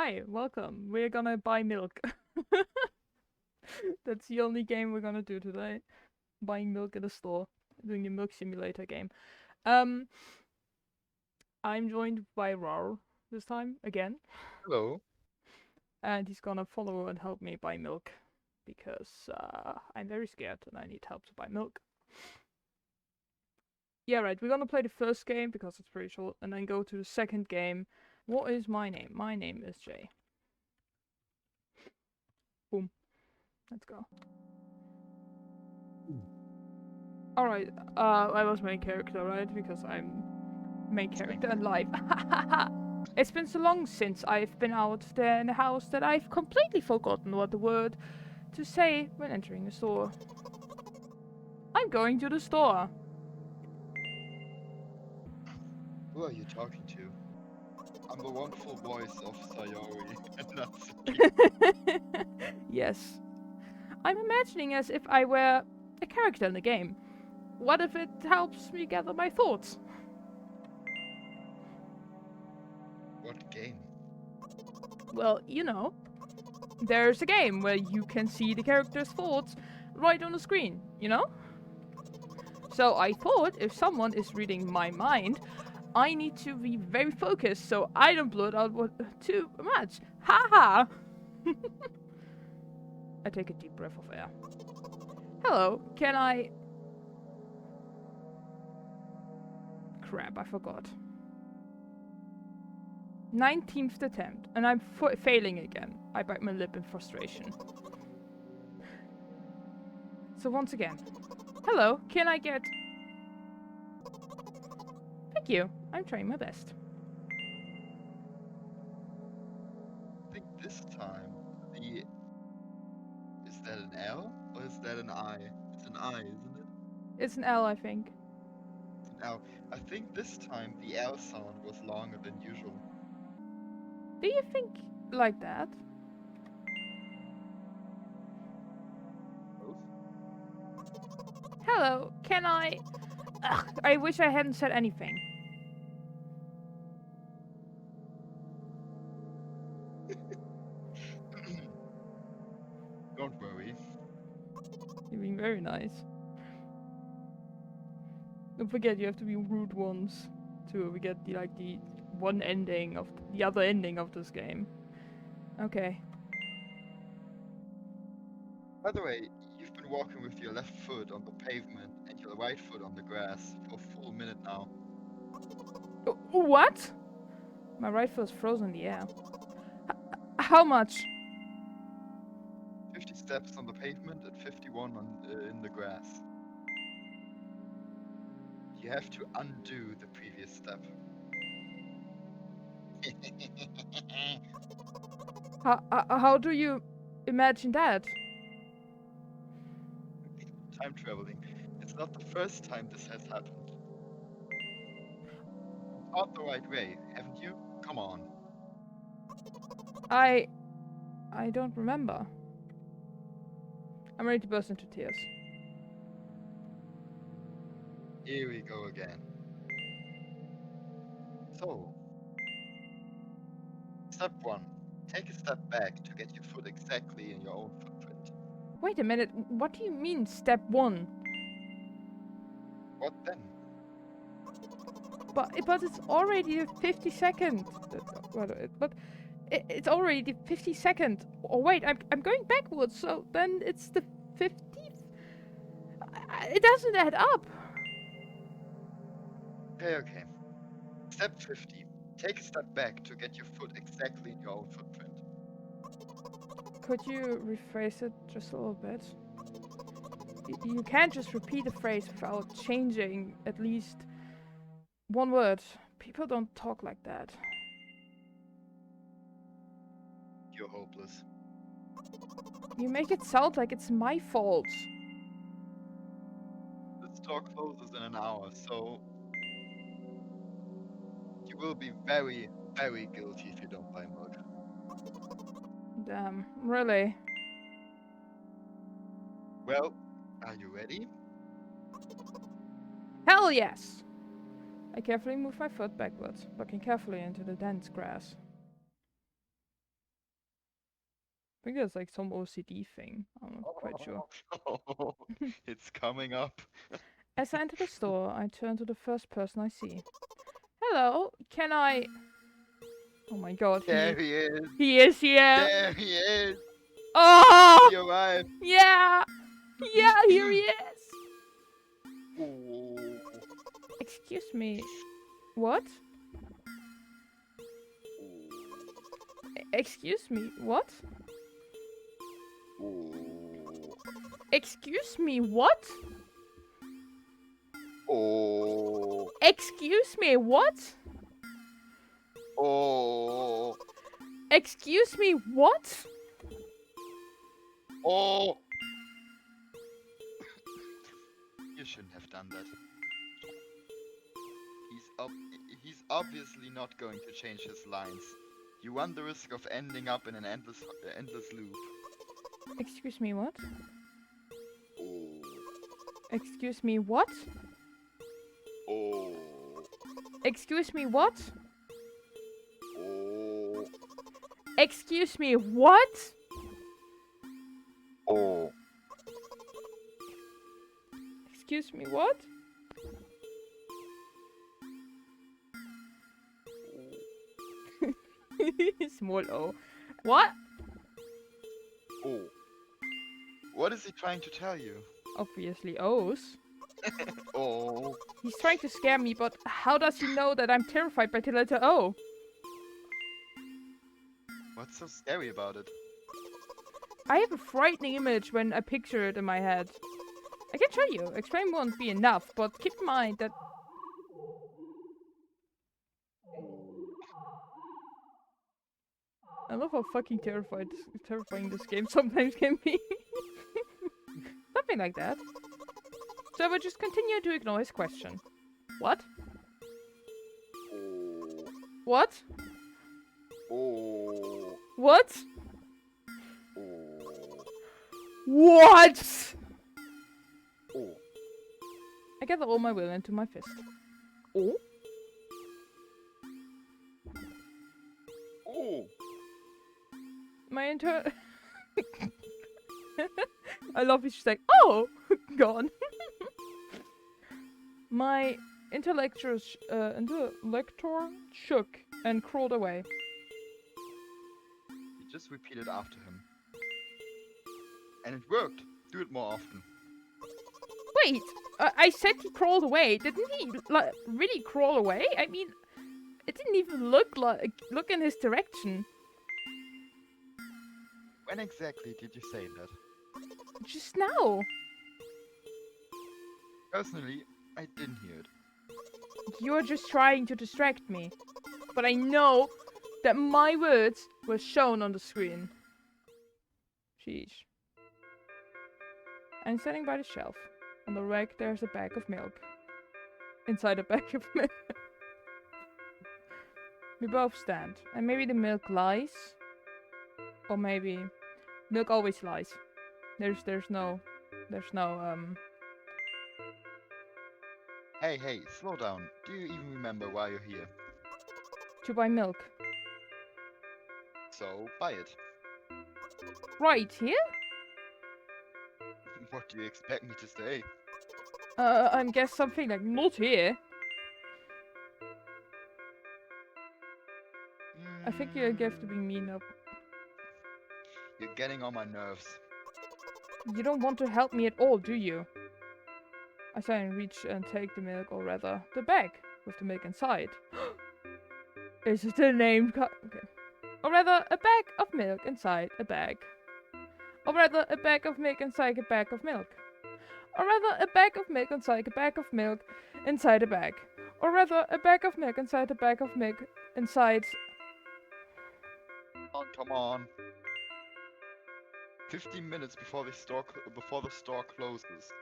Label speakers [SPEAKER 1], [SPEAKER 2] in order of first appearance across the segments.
[SPEAKER 1] Hi, welcome. We're gonna buy milk. That's the only game we're gonna do today. Buying milk at a store. Doing the milk simulator game. Um, I'm joined by Rar this time, again.
[SPEAKER 2] Hello.
[SPEAKER 1] And he's gonna follow and help me buy milk. Because I'm very scared and I need help to buy milk. Yeah, right, we're gonna play the first game because it's pretty short, and then go to the second game. What is my name? My name is Jay. Boom. Let's go. Alright, I was main character, right? Because I'm main character in life. It's been so long since I've been out there in the house that I've completely forgotten what the word to say when entering a store. I'm going to the store.
[SPEAKER 2] Who are you talking to? I'm the wonderful voice of Sayori, and that's
[SPEAKER 1] Yes. I'm imagining as if I were a character in the game. What if it helps me gather my thoughts?
[SPEAKER 2] what game?
[SPEAKER 1] Well, you know, there's a game where you can see the character's thoughts right on the screen, you know? So I thought if someone is reading my mind, I need to be very focused so I don't blurt out too much. Haha! I take a deep breath of air. Hello, can I... Crap, I forgot. 19th attempt, and I'm failing again. I bite my lip in frustration. So once again. Hello, can I get... Thank you, I'm trying my best.
[SPEAKER 2] I think this time the is that an L or is that an I? It's an I, isn't it?
[SPEAKER 1] It's an L, I think.
[SPEAKER 2] It's an L. I think this time the L sound was longer than usual.
[SPEAKER 1] Do you think like that?
[SPEAKER 2] Both?
[SPEAKER 1] Hello, can I... Ugh, I wish I hadn't said anything.
[SPEAKER 2] Don't worry.
[SPEAKER 1] You're being very nice. Don't forget, you have to be rude once to get the one ending of the other ending of this game. Okay.
[SPEAKER 2] By the way, you've been walking with your left foot on the pavement and your right foot on the grass for a full minute now.
[SPEAKER 1] What? My right foot is frozen in the air. How much?
[SPEAKER 2] 50 steps on the pavement and 51 in the grass. You have to undo the previous step.
[SPEAKER 1] How do you imagine that?
[SPEAKER 2] Time traveling. It's not the first time this has happened. You've thought the right way, haven't you? Come on.
[SPEAKER 1] I don't remember. I'm ready to burst into tears.
[SPEAKER 2] Here we go again. So, step 1. Take a step back to get your foot exactly in your own footprint.
[SPEAKER 1] Wait a minute, what do you mean step 1?
[SPEAKER 2] What then?
[SPEAKER 1] But it's already the 52nd. But it's already the 52nd. Oh wait, I'm going backwards, so then it's the 50th? It doesn't add up.
[SPEAKER 2] Okay. Step 50. Take a step back to get your foot exactly in your own footprint.
[SPEAKER 1] Could you rephrase it just a little bit? You can't just repeat a phrase without changing at least one word. People don't talk like that.
[SPEAKER 2] You're hopeless.
[SPEAKER 1] You make it sound like it's my fault.
[SPEAKER 2] The store closes in an hour, so you will be very, very guilty if you don't buy milk.
[SPEAKER 1] Damn, really?
[SPEAKER 2] Well, are you ready?
[SPEAKER 1] Hell yes! I carefully move my foot backwards, looking carefully into the dense grass. think that's like some OCD thing. I'm not quite sure.
[SPEAKER 2] It's coming up.
[SPEAKER 1] As I enter the store, I turn to the first person I see. Hello, can I... Oh my god,
[SPEAKER 2] There he is.
[SPEAKER 1] he is here!
[SPEAKER 2] There he is.
[SPEAKER 1] Oh!
[SPEAKER 2] He arrived.
[SPEAKER 1] Yeah! Yeah, here he is!
[SPEAKER 2] Ooh.
[SPEAKER 1] Excuse me. What? Excuse me, what?
[SPEAKER 2] Ooh.
[SPEAKER 1] Excuse me, what?
[SPEAKER 2] Oh.
[SPEAKER 1] Excuse me, what?
[SPEAKER 2] Oh.
[SPEAKER 1] Excuse me, what?
[SPEAKER 2] Oh. You shouldn't have done that. He's obviously not going to change his lines. You run the risk of ending up in an endless loop.
[SPEAKER 1] Excuse me, what?
[SPEAKER 2] Oh.
[SPEAKER 1] Excuse me, what?
[SPEAKER 2] Oh.
[SPEAKER 1] Excuse me, what?
[SPEAKER 2] Oh.
[SPEAKER 1] Excuse me, what?
[SPEAKER 2] Oh.
[SPEAKER 1] Excuse me, what? Small O. What?
[SPEAKER 2] Oh. What is he trying to tell you?
[SPEAKER 1] Obviously O's.
[SPEAKER 2] Oh.
[SPEAKER 1] He's trying to scare me, but how does he know that I'm terrified by the letter O?
[SPEAKER 2] What's so scary about it?
[SPEAKER 1] I have a frightening image when I picture it in my head. I can show you. Explain won't be enough, but keep in mind that... I love how fucking terrifying this game sometimes can be. Something like that. So I will just continue to ignore his question. What?
[SPEAKER 2] Oh.
[SPEAKER 1] What?
[SPEAKER 2] Oh.
[SPEAKER 1] What?
[SPEAKER 2] Oh.
[SPEAKER 1] What?
[SPEAKER 2] Oh.
[SPEAKER 1] I gather all my will into my fist. Oh?
[SPEAKER 2] Oh.
[SPEAKER 1] My I love it. She's like, oh! Gone. My intellector shook and crawled away.
[SPEAKER 2] You just repeat it after him. And it worked. Do it more often.
[SPEAKER 1] Wait! I said he crawled away. Didn't he really crawl away? I mean, it didn't even look in his direction.
[SPEAKER 2] When exactly did you say that?
[SPEAKER 1] Just now.
[SPEAKER 2] Personally, I didn't hear it.
[SPEAKER 1] You're just trying to distract me. But I know that my words were shown on the screen. Sheesh. I'm standing by the shelf. On the rack there's a bag of milk. Inside a bag of milk. We both stand. And maybe the milk lies. Or maybe milk always lies. There's no
[SPEAKER 2] Hey, slow down. Do you even remember why you're here?
[SPEAKER 1] to buy milk.
[SPEAKER 2] So, buy it.
[SPEAKER 1] Right here?
[SPEAKER 2] What do you expect me to say?
[SPEAKER 1] I guess something like not here. I think you have to be mean up.
[SPEAKER 2] You're getting on my nerves.
[SPEAKER 1] You don't want to help me at all, do you? I try and reach and take the milk, or rather, the bag with the milk inside. Is it the name? Okay. Or rather, a bag of milk inside a bag. Or rather, a bag of milk inside a bag of milk. Or rather, a bag of milk inside a bag of milk inside a bag. Or rather, a bag of milk inside a bag of milk inside...
[SPEAKER 2] Oh, come on. 15 minutes before the store closes.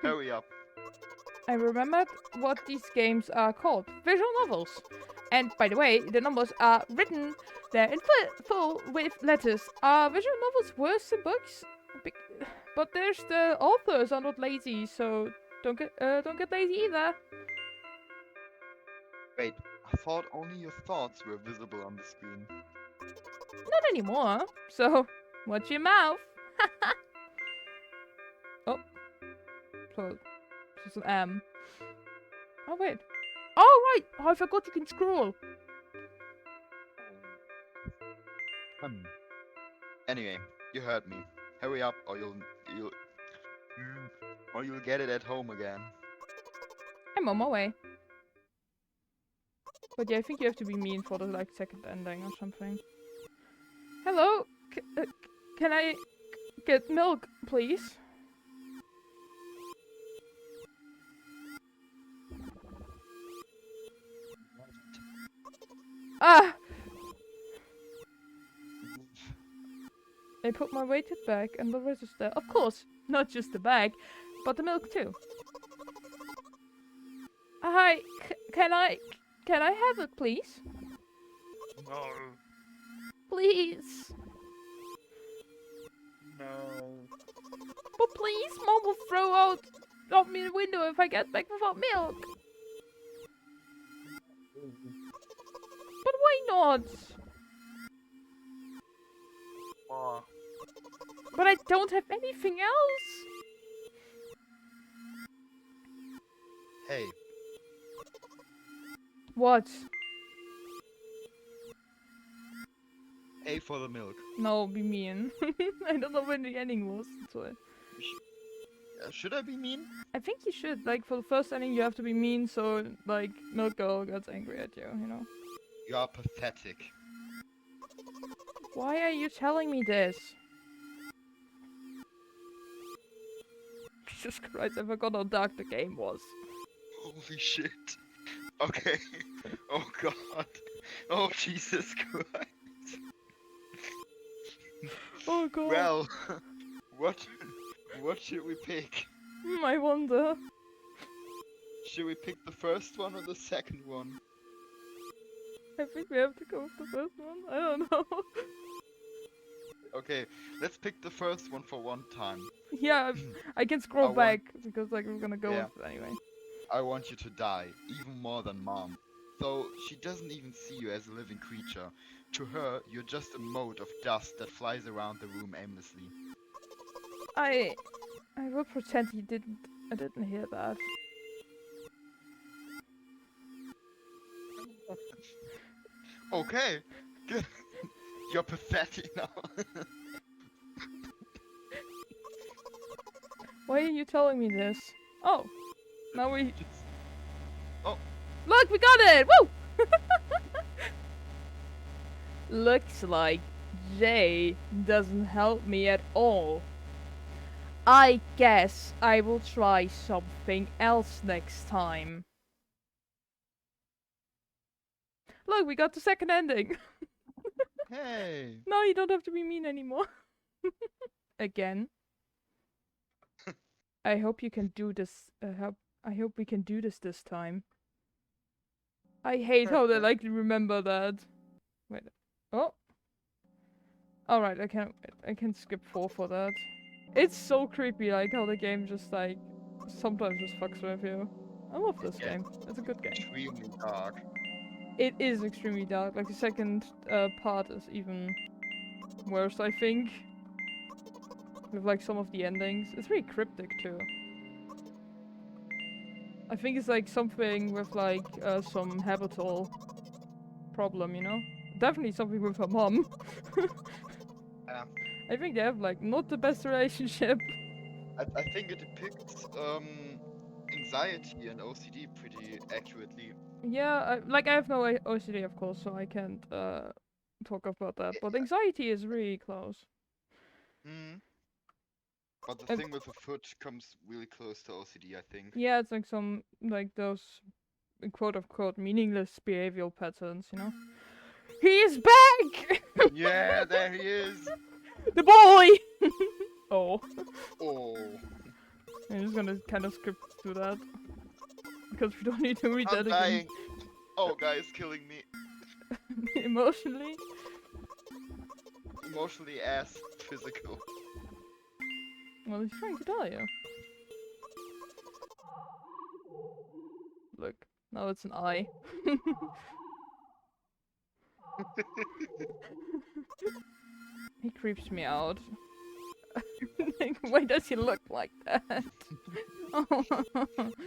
[SPEAKER 2] Hurry up.
[SPEAKER 1] I remembered what these games are called. Visual novels. And by the way, the numbers are written there in full with letters. Are visual novels worse than books? But there's the authors are not lazy, so don't get lazy either.
[SPEAKER 2] Wait, I thought only your thoughts were visible on the screen.
[SPEAKER 1] Not anymore. So, watch your mouth. Oh. So, it's an M. Oh, wait. Oh, right. Oh, I forgot you can scroll.
[SPEAKER 2] Anyway, you heard me. Hurry up, or you'll get it at home again.
[SPEAKER 1] I'm on my way. But yeah, I think you have to be mean for the like second ending or something. Hello, can I get milk, please? Ah! I put my weighted bag in the register. Of course, not just the bag, but the milk too. Hi, can I have it, please?
[SPEAKER 2] No.
[SPEAKER 1] Please.
[SPEAKER 2] No.
[SPEAKER 1] But please, Mom will throw out me the window if I get back without milk. But why not? But I don't have anything else.
[SPEAKER 2] Hey,
[SPEAKER 1] What?
[SPEAKER 2] pay for the milk.
[SPEAKER 1] No, be mean. I don't know when the ending was. So
[SPEAKER 2] Should I be mean?
[SPEAKER 1] I think you should. Like for the first ending, you have to be mean, so like Milk Girl gets angry at you. You know.
[SPEAKER 2] You are pathetic.
[SPEAKER 1] Why are you telling me this? Jesus Christ! I forgot how dark the game was.
[SPEAKER 2] Holy shit. Okay. Oh god. Oh Jesus Christ.
[SPEAKER 1] Oh God.
[SPEAKER 2] Well, what should we pick?
[SPEAKER 1] I wonder.
[SPEAKER 2] Should we pick the first one or the second one?
[SPEAKER 1] I think we have to go with the first one. I don't know.
[SPEAKER 2] Okay, let's pick the first one for one time.
[SPEAKER 1] Yeah, I can scroll
[SPEAKER 2] I
[SPEAKER 1] back because like we're gonna go
[SPEAKER 2] Yeah.
[SPEAKER 1] with it anyway.
[SPEAKER 2] I want you to die, even more than Mom. Though she doesn't even see you as a living creature. To her, you're just a mote of dust that flies around the room aimlessly.
[SPEAKER 1] I will pretend I didn't hear that.
[SPEAKER 2] Okay, good. You're pathetic now.
[SPEAKER 1] Why are you telling me this? Oh, now we.
[SPEAKER 2] Oh.
[SPEAKER 1] Look, we got it! Woo! Looks like Jay doesn't help me at all. I guess I will try something else next time. Look, we got the second ending.
[SPEAKER 2] Hey.
[SPEAKER 1] Now you don't have to be mean anymore. Again. I hope you can do this. I hope we can do this time. I hate how they like to remember that. Wait. Oh. All right. I can skip 4 for that. It's so creepy, like how the game just like sometimes just fucks with you. I love this game. It's a good game.
[SPEAKER 2] Extremely dark.
[SPEAKER 1] It is extremely dark. Like the second part is even worse, I think. With like some of the endings. It's really cryptic too. I think it's like something with like some habitual problem, you know? Definitely something with her mom.
[SPEAKER 2] Yeah.
[SPEAKER 1] I think they have like not the best relationship.
[SPEAKER 2] I think it depicts anxiety and OCD pretty accurately.
[SPEAKER 1] Yeah, I have no OCD of course, so I can't talk about that. But anxiety is really close.
[SPEAKER 2] Hmm. But the thing with the foot comes really close to OCD, I think.
[SPEAKER 1] Yeah, it's like some like those quote unquote meaningless behavioral patterns, you know? He is back!
[SPEAKER 2] Yeah, there he is!
[SPEAKER 1] The boy! Oh.
[SPEAKER 2] Oh.
[SPEAKER 1] I'm just gonna kind of skip through that. Because we don't need to read
[SPEAKER 2] I'm
[SPEAKER 1] that
[SPEAKER 2] dying.
[SPEAKER 1] again.
[SPEAKER 2] Oh, guy is killing me.
[SPEAKER 1] Emotionally.
[SPEAKER 2] Emotionally as physical.
[SPEAKER 1] Well, he's trying to tell you. Look, now it's an eye. He creeps me out. Like, why does he look like that?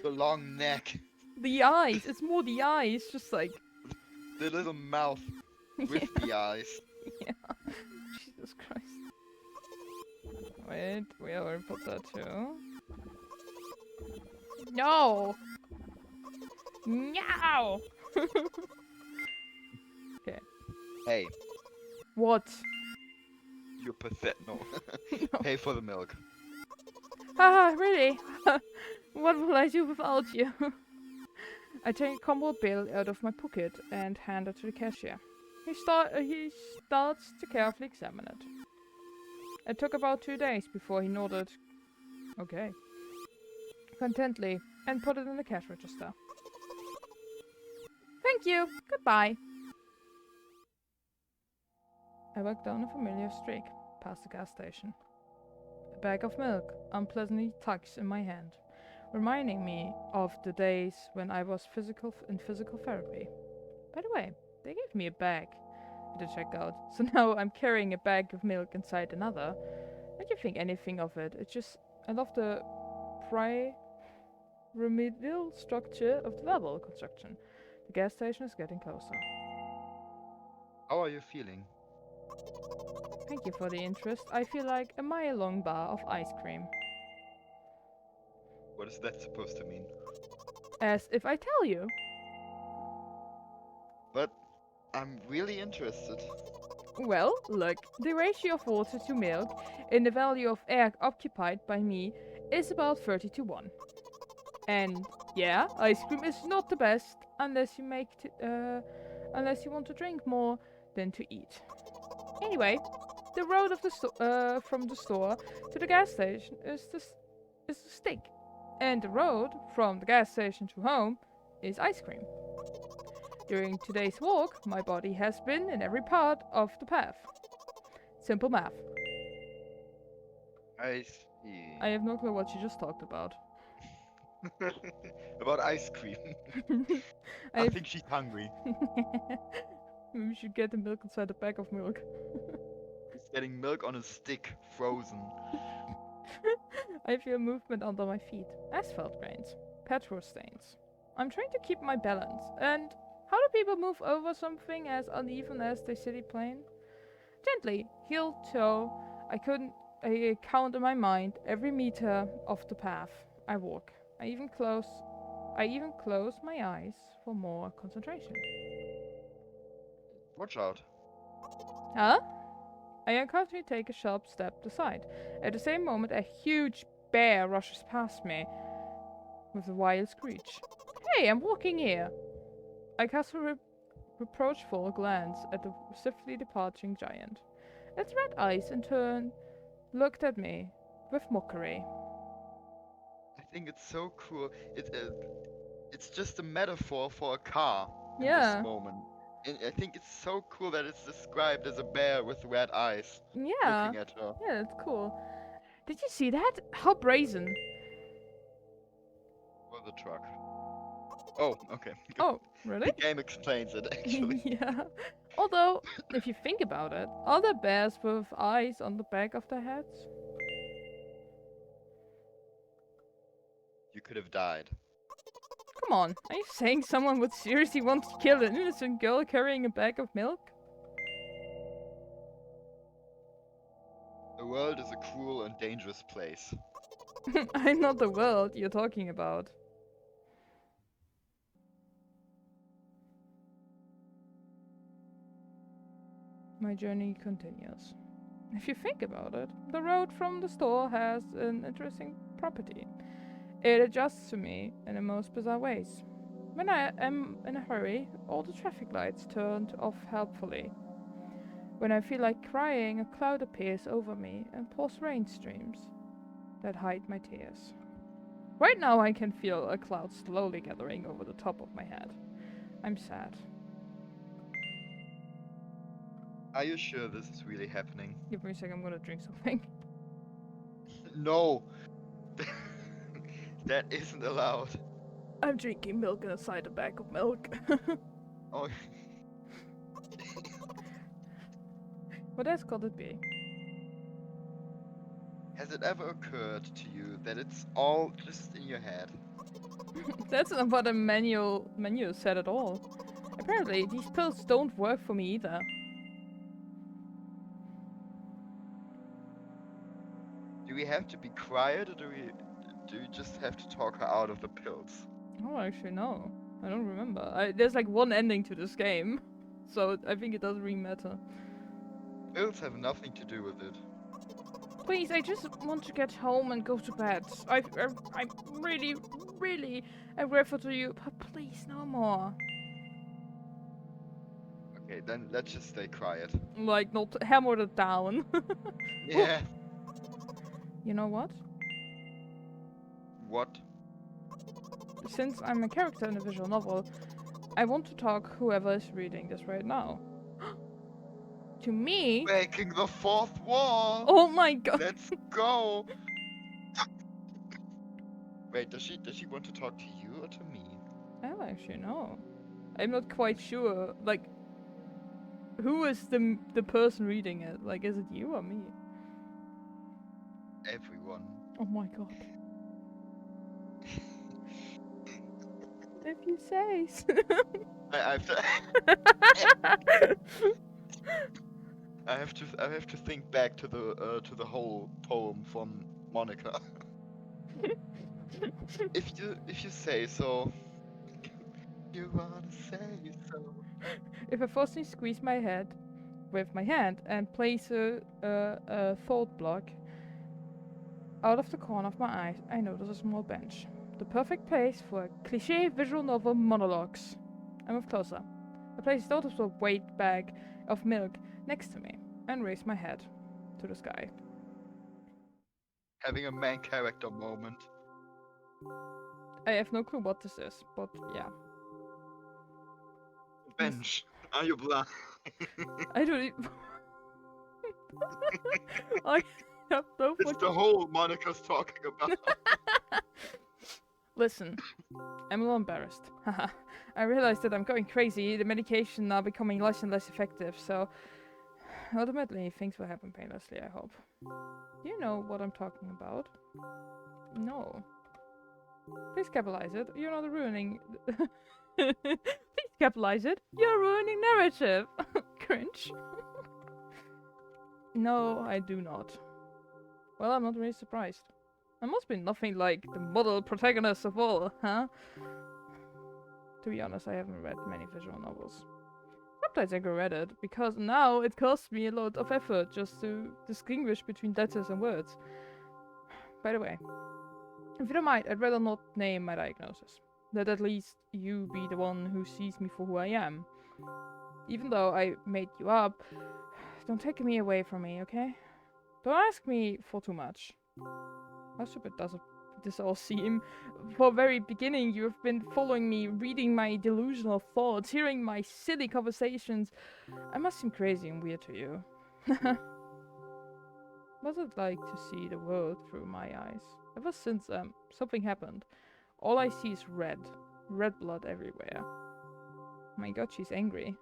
[SPEAKER 2] The long neck,
[SPEAKER 1] The eyes. It's more the eyes. Just like.
[SPEAKER 2] the little mouth with the eyes.
[SPEAKER 1] Yeah. Jesus Christ. Wait, we already put that too. No! No!
[SPEAKER 2] Hey,
[SPEAKER 1] What?
[SPEAKER 2] you're pathetic. No.
[SPEAKER 1] No.
[SPEAKER 2] Pay for the milk.
[SPEAKER 1] Ah, really? What will I do without you? I take a combo bill out of my pocket and hand it to the cashier. He starts to carefully examine it. It took about 2 days before he nodded, okay, contently, and put it in the cash register. Thank you. Goodbye. I walk down a familiar street, past the gas station. A bag of milk unpleasantly tugs in my hand, reminding me of the days when I was in physical therapy. By the way, they gave me a bag at the checkout, so now I'm carrying a bag of milk inside another. Don't you think anything of it? I love the pyramidal structure of the level construction. The gas station is getting closer.
[SPEAKER 2] How are you feeling?
[SPEAKER 1] Thank you for the interest. I feel like a mile-long bar of ice cream.
[SPEAKER 2] What is that supposed to mean?
[SPEAKER 1] As if I tell you.
[SPEAKER 2] But I'm really interested.
[SPEAKER 1] Well, look, the ratio of water to milk in the value of air occupied by me is about 30-1. And yeah, ice cream is not the best unless you want to drink more than to eat. Anyway, the road of the from the store to the gas station is the stick, and the road from the gas station to home is ice cream. During today's walk, my body has been in every part of the path. Simple math.
[SPEAKER 2] I see.
[SPEAKER 1] I have no clue what you just talked about.
[SPEAKER 2] About ice cream. I think she's hungry.
[SPEAKER 1] We should get the milk inside the bag of milk.
[SPEAKER 2] He's getting milk on a stick, frozen.
[SPEAKER 1] I feel movement under my feet. Asphalt grains. Petrol stains. I'm trying to keep my balance. And how do people move over something as uneven as the city plane? Gently, heel toe. I count in my mind every meter of the path I walk. I even close my eyes for more concentration.
[SPEAKER 2] Watch out.
[SPEAKER 1] Huh? I uncomfortably take a sharp step aside. At the same moment, a huge bear rushes past me with a wild screech. Hey, I'm walking here. I cast a reproachful glance at the swiftly departing giant. Its red eyes, in turn, looked at me with mockery.
[SPEAKER 2] I think it's so cool. It's just a metaphor for a car in
[SPEAKER 1] Yeah.
[SPEAKER 2] this moment. And I think it's so cool that it's described as a bear with red eyes
[SPEAKER 1] Yeah.
[SPEAKER 2] looking at her.
[SPEAKER 1] Yeah, that's cool. Did you see that? How brazen.
[SPEAKER 2] For the truck. Oh, okay.
[SPEAKER 1] Oh, really?
[SPEAKER 2] The game explains it, actually.
[SPEAKER 1] Yeah. Although, if you think about it, are there bears with eyes on the back of their heads?
[SPEAKER 2] You could have died.
[SPEAKER 1] Come on, are you saying someone would seriously want to kill an innocent girl carrying a bag of milk?
[SPEAKER 2] The world is a cruel and dangerous place.
[SPEAKER 1] I'm not the world you're talking about. My journey continues. If you think about it, the road from the store has an interesting property. It adjusts to me in the most bizarre ways. When I am in a hurry, all the traffic lights turn off helpfully. When I feel like crying, a cloud appears over me and pours rain streams that hide my tears. Right now I can feel a cloud slowly gathering over the top of my head. I'm sad.
[SPEAKER 2] Are you sure this is really happening?
[SPEAKER 1] Give me a second, I'm gonna drink something.
[SPEAKER 2] No! That isn't allowed.
[SPEAKER 1] I'm drinking milk inside a bag of milk.
[SPEAKER 2] Oh.
[SPEAKER 1] What else could it be?
[SPEAKER 2] Has it ever occurred to you that it's all just in your head?
[SPEAKER 1] That's not what the menu said at all. Apparently, these pills don't work for me either.
[SPEAKER 2] Do we have to be quiet, or do we just have to talk her out of the pills?
[SPEAKER 1] Oh, actually, no. I don't remember. There's like one ending to this game, so I think it doesn't really matter.
[SPEAKER 2] Pills have nothing to do with it.
[SPEAKER 1] Please, I just want to get home and go to bed. I'm really, really grateful to you, but please, no more.
[SPEAKER 2] Okay, then let's just stay quiet.
[SPEAKER 1] Like, not hammer it down.
[SPEAKER 2] Yeah.
[SPEAKER 1] You know what?
[SPEAKER 2] What?
[SPEAKER 1] Since I'm a character in a visual novel, I want to talk whoever is reading this right now. To me?
[SPEAKER 2] Breaking the fourth wall!
[SPEAKER 1] Oh my god!
[SPEAKER 2] Let's go! Wait, does she want to talk to you or to me?
[SPEAKER 1] I don't actually know. I'm not quite sure. Like, who is the person reading it? Like, is it you or me?
[SPEAKER 2] Everyone.
[SPEAKER 1] Oh my god. If you say so.
[SPEAKER 2] I have to think back to the whole poem from Monica. if you say so. You wanna say so.
[SPEAKER 1] If I forcibly squeeze my head with my hand and place a thought block out of the corner of my eye, I notice a small bench. The perfect place for cliché visual novel monologues. I move closer. I place a noticeable weight bag of milk next to me and raise my head to the sky.
[SPEAKER 2] Having a main character moment.
[SPEAKER 1] I have no clue what this is, but yeah.
[SPEAKER 2] Bench. Are you blind?
[SPEAKER 1] I don't even... I have no
[SPEAKER 2] It's the whole Monica's talking about.
[SPEAKER 1] Listen, I'm a little embarrassed. Haha. I realize that I'm going crazy, the medication are becoming less and less effective, so ultimately things will happen painlessly, I hope. You know what I'm talking about? No. Please capitalize it, you're not ruining... Please capitalize it, you're ruining narrative! Cringe. No, I do not. Well, I'm not really surprised. I must be nothing like the model protagonist of all, huh? To be honest, I haven't read many visual novels. Sometimes I go read it, because now it costs me a lot of effort just to distinguish between letters and words. By the way, if you don't mind, I'd rather not name my diagnosis. Let at least you be the one who sees me for who I am. Even though I made you up, don't take me away from me, okay? Don't ask me for too much. How stupid does this all seem? For very beginning, you have been following me, reading my delusional thoughts, hearing my silly conversations. I must seem crazy and weird to you. What's it like to see the world through my eyes? Ever since something happened, all I see is red. Red blood everywhere. My god, she's angry.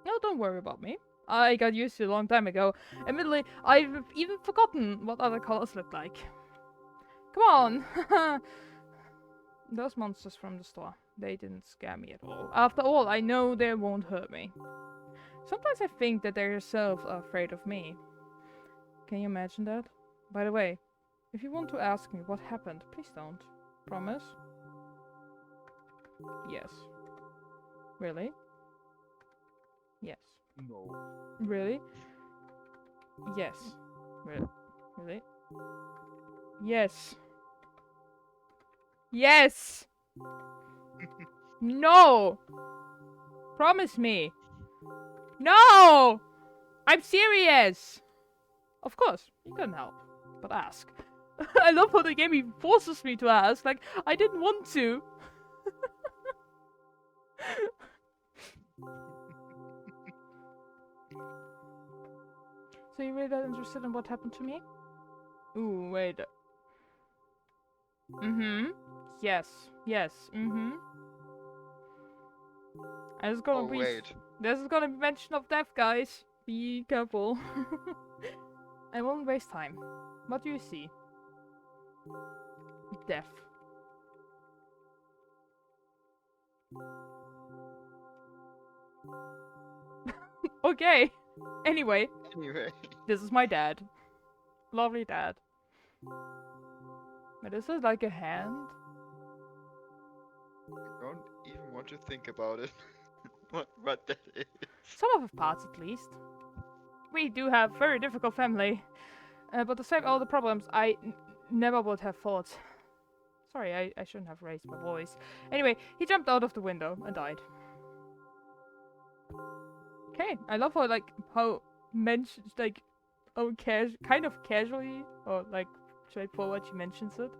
[SPEAKER 1] No, don't worry about me. I got used to it a long time ago. Admittedly, I've even forgotten what other colors look like. Come on! Those monsters from the store, they didn't scare me at all. After all, I know they won't hurt me. Sometimes I think that they themselves are afraid of me. Can you imagine that? By the way, if you want to ask me what happened, please don't. Promise? Yes. Really? Yes.
[SPEAKER 2] No.
[SPEAKER 1] Really? Yes. Really? Yes. Yes! No! Promise me. No! I'm serious! Of course, you can help, but ask. I love how the game even forces me to ask, like, I didn't want to. So you really that interested in what happened to me? Ooh, wait. Mm-hmm. Yes. Yes. Mm-hmm. And it's gonna
[SPEAKER 2] Oh
[SPEAKER 1] be...
[SPEAKER 2] wait.
[SPEAKER 1] This is gonna be mention of death, guys. Be careful. I won't waste time. What do you see? Death. Okay. Anyway,
[SPEAKER 2] Anyway,
[SPEAKER 1] this is my dad. Lovely dad. But this is like a hand.
[SPEAKER 2] I don't even want to think about it. what that is.
[SPEAKER 1] Some of the parts, at least. We do have very difficult family. But despite all the problems, I never would have thought. Sorry, I shouldn't have raised my voice. Anyway, he jumped out of the window and died. Okay, I love how mentioned kind of casually or like straightforward she mentions it.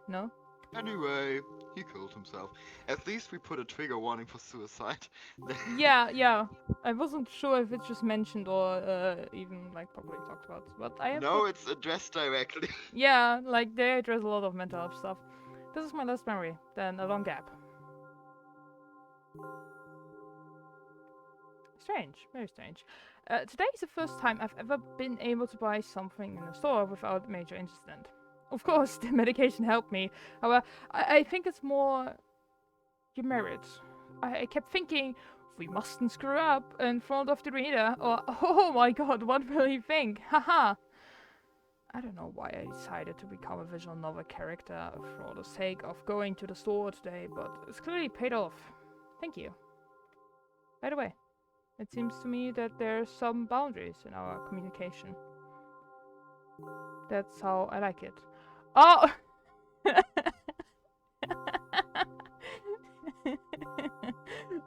[SPEAKER 1] No?
[SPEAKER 2] Anyway, he killed himself. At least we put a trigger warning for suicide.
[SPEAKER 1] Yeah. I wasn't sure if it's just mentioned or even like properly talked about. But I have
[SPEAKER 2] No, it's addressed directly.
[SPEAKER 1] yeah, like they address a lot of mental health stuff. This is my last memory, then a long gap. Strange, very strange. Today is the first time I've ever been able to buy something in a store without major incident. Of course, the medication helped me. However, I think it's more your merit. I kept thinking, we mustn't screw up in front of the reader, or oh my god, what will he think? Haha! I don't know why I decided to become a visual novel character for the sake of going to the store today, but it's clearly paid off. Thank you. By the way, it seems to me that there's some boundaries in our communication. That's how I like it. Oh!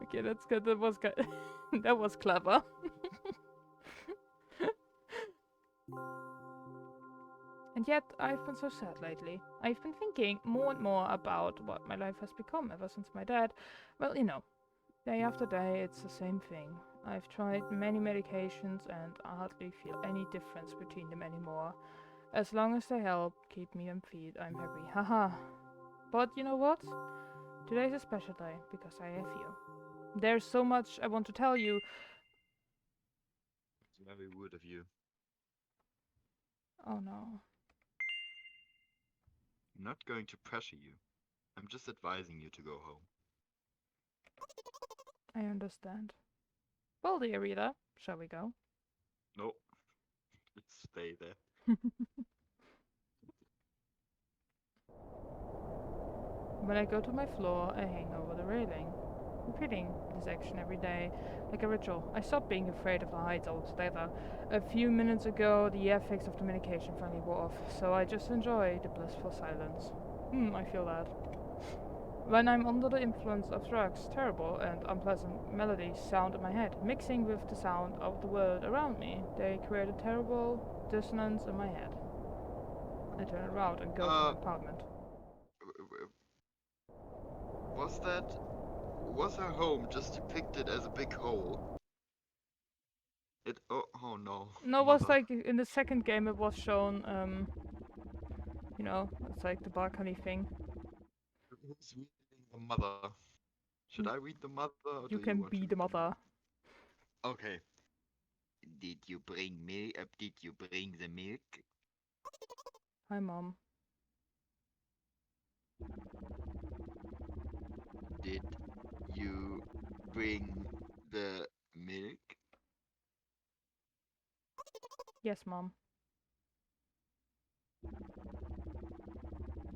[SPEAKER 1] Okay, that's good. That was good. That was clever. And yet, I've been so sad lately. I've been thinking more and more about what my life has become ever since my dad. Well, day after day, it's the same thing. I've tried many medications and I hardly feel any difference between them anymore. As long as they help keep me on feet, I'm happy. Haha. But you know what? Today's a special day because I have you. There's so much I want to tell you.
[SPEAKER 2] It's very rude of you.
[SPEAKER 1] Oh no.
[SPEAKER 2] I'm not going to pressure you. I'm just advising you to go home.
[SPEAKER 1] I understand. Well, dear reader, shall we go?
[SPEAKER 2] No, let's stay there.
[SPEAKER 1] When I go to my floor, I hang over the railing, repeating this action every day, like a ritual. I stopped being afraid of the heights altogether. A few minutes ago, the effects of the medication finally wore off, so I just enjoy the blissful silence. I feel that. When I'm under the influence of drugs, terrible and unpleasant melodies sound in my head, mixing with the sound of the world around me. They create a terrible dissonance in my head. I turn around and go to my apartment.
[SPEAKER 2] Was her home just depicted as a big hole? Oh no.
[SPEAKER 1] No, it was
[SPEAKER 2] Mother.
[SPEAKER 1] like in the second game it was shown, it's like the balcony thing.
[SPEAKER 2] Who's reading the mother? Should I read the mother or do
[SPEAKER 1] You
[SPEAKER 2] you
[SPEAKER 1] can
[SPEAKER 2] want to
[SPEAKER 1] be
[SPEAKER 2] read
[SPEAKER 1] the mother.
[SPEAKER 2] Okay. Did you bring milk? Did you bring the milk?
[SPEAKER 1] Hi, Mom.
[SPEAKER 2] Did you bring the milk?
[SPEAKER 1] Yes, Mom.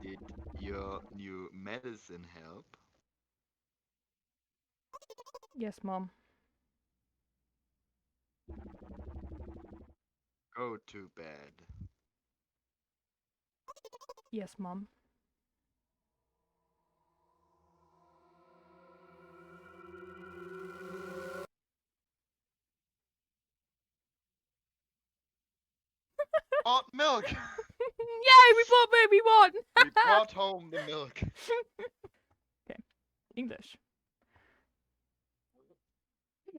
[SPEAKER 2] Did your new medicine help?
[SPEAKER 1] Yes, Mom.
[SPEAKER 2] Go to bed.
[SPEAKER 1] Yes, Mom.
[SPEAKER 2] Bought milk!
[SPEAKER 1] Yay, we bought baby one!
[SPEAKER 2] We brought home the milk.
[SPEAKER 1] Okay, English.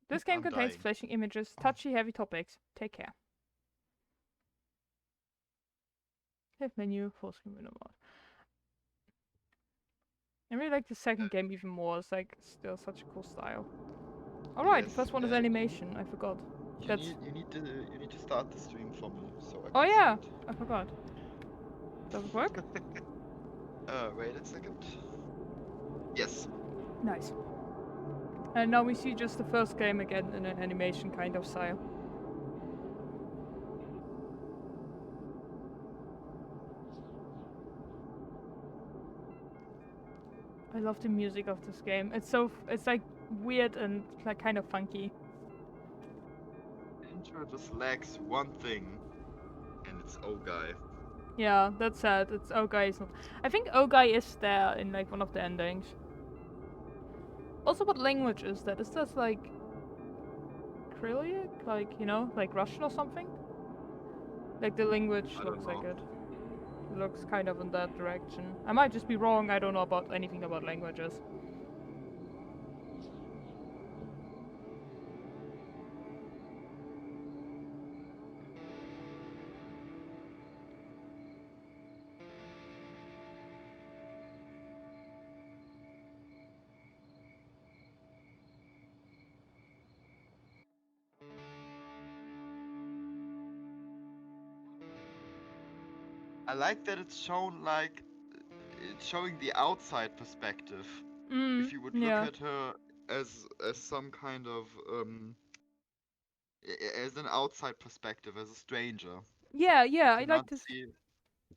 [SPEAKER 1] This game
[SPEAKER 2] I'm
[SPEAKER 1] contains
[SPEAKER 2] dying.
[SPEAKER 1] flashing images, touchy, heavy topics. Take care. Hit menu, full screen window mode. I really like the second game even more. It's like still such a cool style. Alright, the
[SPEAKER 2] Yes,
[SPEAKER 1] first one is animation. I forgot.
[SPEAKER 2] You need to start the stream for me so I
[SPEAKER 1] Oh
[SPEAKER 2] can
[SPEAKER 1] yeah,
[SPEAKER 2] see
[SPEAKER 1] I forgot. Does it work?
[SPEAKER 2] it. Wait a second. Yes.
[SPEAKER 1] Nice. And now we see just the first game again in an animation kind of style. I love the music of this game. It's like weird and like kind of funky.
[SPEAKER 2] Intro just lacks one thing, and it's oh guy.
[SPEAKER 1] Yeah, that's sad. It's Ogai is not. I think Ogai is there in like one of the endings. Also, what language is that? Is that like Cyrillic? Like, you know, like Russian or something? Like the language
[SPEAKER 2] I
[SPEAKER 1] looks
[SPEAKER 2] don't
[SPEAKER 1] like
[SPEAKER 2] know.
[SPEAKER 1] it. It looks kind of in that direction. I might just be wrong. I don't know about anything about languages.
[SPEAKER 2] I like that it's shown like it's showing the outside perspective. If you would look
[SPEAKER 1] Yeah.
[SPEAKER 2] at her as some kind of as an outside perspective, as a stranger,
[SPEAKER 1] Yeah,
[SPEAKER 2] you
[SPEAKER 1] yeah, I like
[SPEAKER 2] cannot
[SPEAKER 1] this.
[SPEAKER 2] see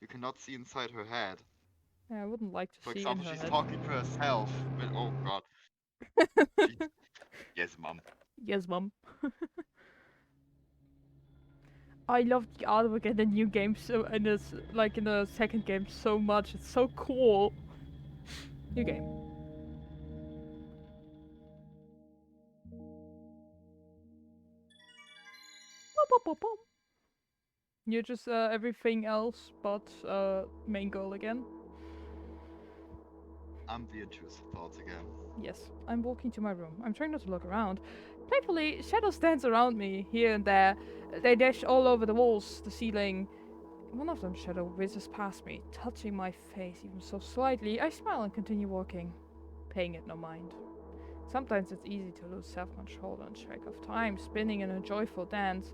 [SPEAKER 2] you cannot see inside her head.
[SPEAKER 1] Yeah, I wouldn't like to
[SPEAKER 2] For
[SPEAKER 1] see in
[SPEAKER 2] example,
[SPEAKER 1] her
[SPEAKER 2] she's
[SPEAKER 1] head.
[SPEAKER 2] talking to herself. But, oh god, she yes, mom.
[SPEAKER 1] Yes, mom. I love the artwork in the new game so in this like in the second game so much. It's so cool. New game. Boop, boop, boop, boop. You're just everything else but main goal again.
[SPEAKER 2] I'm the intrusive thoughts again.
[SPEAKER 1] Yes, I'm walking to my room. I'm trying not to look around. Playfully, shadows dance around me here and there. They dash all over the walls, the ceiling. One of them shadow whizzes past me, touching my face even so slightly. I smile and continue walking, paying it no mind. Sometimes it's easy to lose self-control and track of time, spinning in a joyful dance.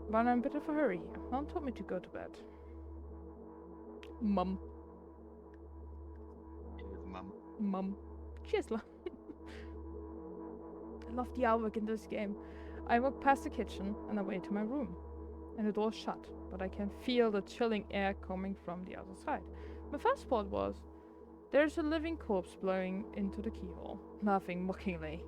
[SPEAKER 1] But I'm in a bit of a hurry here. Mom told me to go to bed. Mum.
[SPEAKER 2] Yes, mom.
[SPEAKER 1] Mum. Cheers, love. I love the artwork in this game. I walk past the kitchen and away to my room. And the door's shut, but I can feel the chilling air coming from the other side. My first thought was, there's a living corpse blowing into the keyhole, laughing mockingly.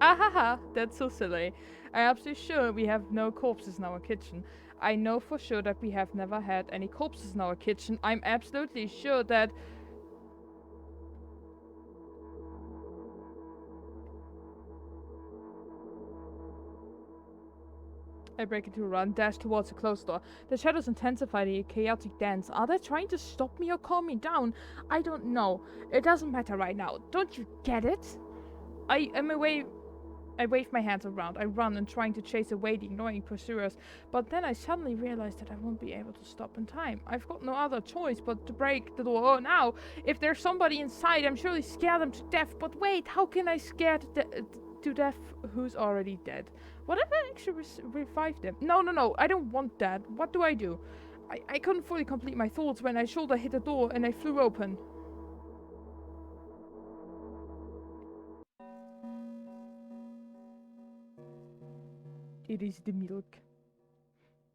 [SPEAKER 1] Ahaha, that's so silly. I'm absolutely sure we have no corpses in our kitchen. I know for sure that we have never had any corpses in our kitchen. I'm absolutely sure that... I break into a run, dash towards the closed door. The shadows intensify the chaotic dance. Are they trying to stop me or calm me down? I don't know. It doesn't matter right now. Don't you get it? I am away. I wave my hands around. I run and trying to chase away the annoying pursuers, but then I suddenly realize that I won't be able to stop in time. I've got no other choice but to break the door. Oh, now! If there's somebody inside, I'm surely scare them to death. But wait, how can I scare to death who's already dead? What if I actually revive them? No, no, no, I don't want that. What do I do? I couldn't fully complete my thoughts when my shoulder hit the door and I flew open. It is the milk.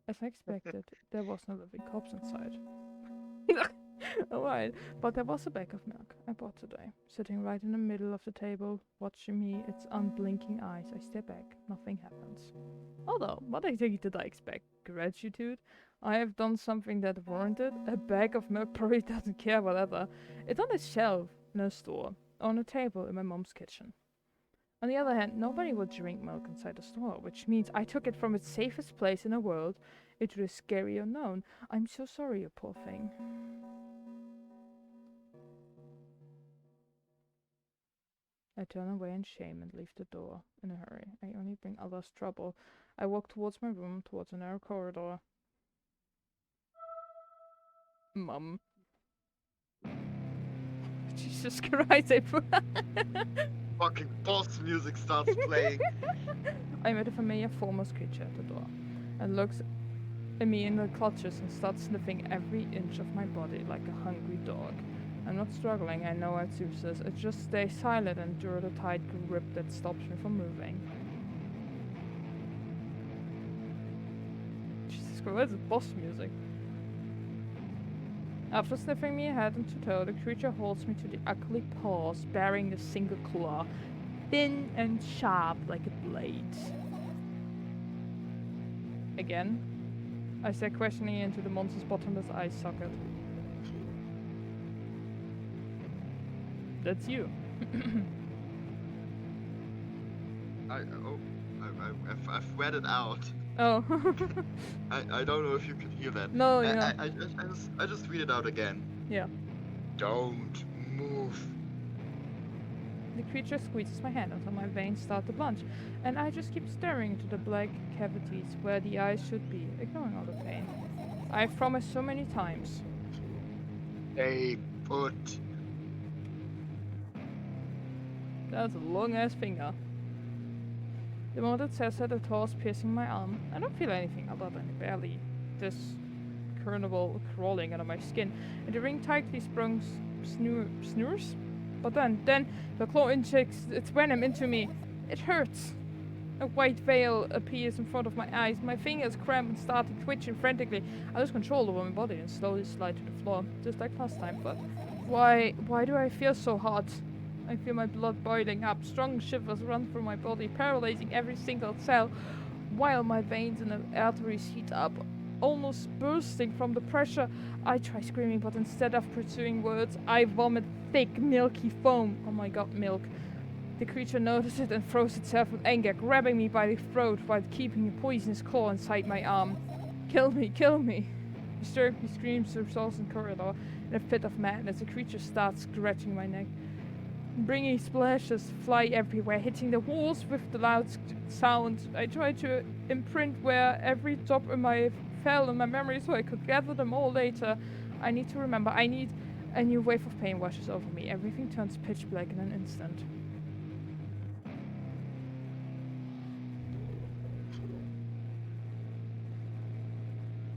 [SPEAKER 1] As I expected, there was no living corpse inside. Alright, but there was a bag of milk I bought today, sitting right in the middle of the table, watching me, its unblinking eyes. I step back, nothing happens. Although, what exactly did I expect? Gratitude? I have done something that warranted? A bag of milk probably doesn't care, whatever. It's on a shelf in a store, on a table in my mom's kitchen. On the other hand, nobody would drink milk inside the store, which means I took it from its safest place in the world into the scary unknown. I'm so sorry, you poor thing. I turn away in shame and leave the door in a hurry. I only bring others trouble. I walk towards my room, towards a narrow corridor. Mum. Jesus Christ, I
[SPEAKER 2] fucking boss music starts playing.
[SPEAKER 1] I met a familiar formless creature at the door, and looks at me in the clutches and starts sniffing every inch of my body like a hungry dog. I'm not struggling, I know it's useless. I just stay silent and endure the tight grip that stops me from moving. Jesus Christ, what is boss music? After sniffing me head and to toe, the creature holds me to the ugly paws, bearing a single claw, thin and sharp like a blade. Again, I stare questioningly into the monster's bottomless eye socket. That's you.
[SPEAKER 2] I've read it out.
[SPEAKER 1] Oh.
[SPEAKER 2] I don't know if you can hear that.
[SPEAKER 1] No, yeah.
[SPEAKER 2] I just read it out again.
[SPEAKER 1] Yeah.
[SPEAKER 2] Don't move.
[SPEAKER 1] The creature squeezes my hand until my veins start to plunge, and I just keep staring into the black cavities where the eyes should be, ignoring all the pain. I've promised so many times.
[SPEAKER 2] Stay put.
[SPEAKER 1] That's a long ass finger. The moment it says that, the claw is piercing my arm. I don't feel anything other than barely this kernel crawling out of my skin, and the ring tightly sprung snores. But then the claw injects its venom into me. It hurts. A white veil appears in front of my eyes. My fingers cramp and start to twitching frantically. I lose control over my body and slowly slide to the floor, just like last time. But why do I feel so hot? I feel my blood boiling up. Strong shivers run through my body, paralyzing every single cell, while my veins and the arteries heat up, almost bursting from the pressure. I try screaming, but instead of pursuing words, I vomit thick, milky foam. Oh my god, milk. The creature notices it and throws itself with anger, grabbing me by the throat while keeping a poisonous claw inside my arm. Kill me, kill me. Hysterically screams the exhausted corridor. In a fit of madness, the creature starts scratching my neck. Bringing splashes fly everywhere, hitting the walls with the loud sound. I try to imprint where every drop fell in my memory so I could gather them all later. I need to remember. I need a new wave of pain washes over me. Everything turns pitch black in an instant.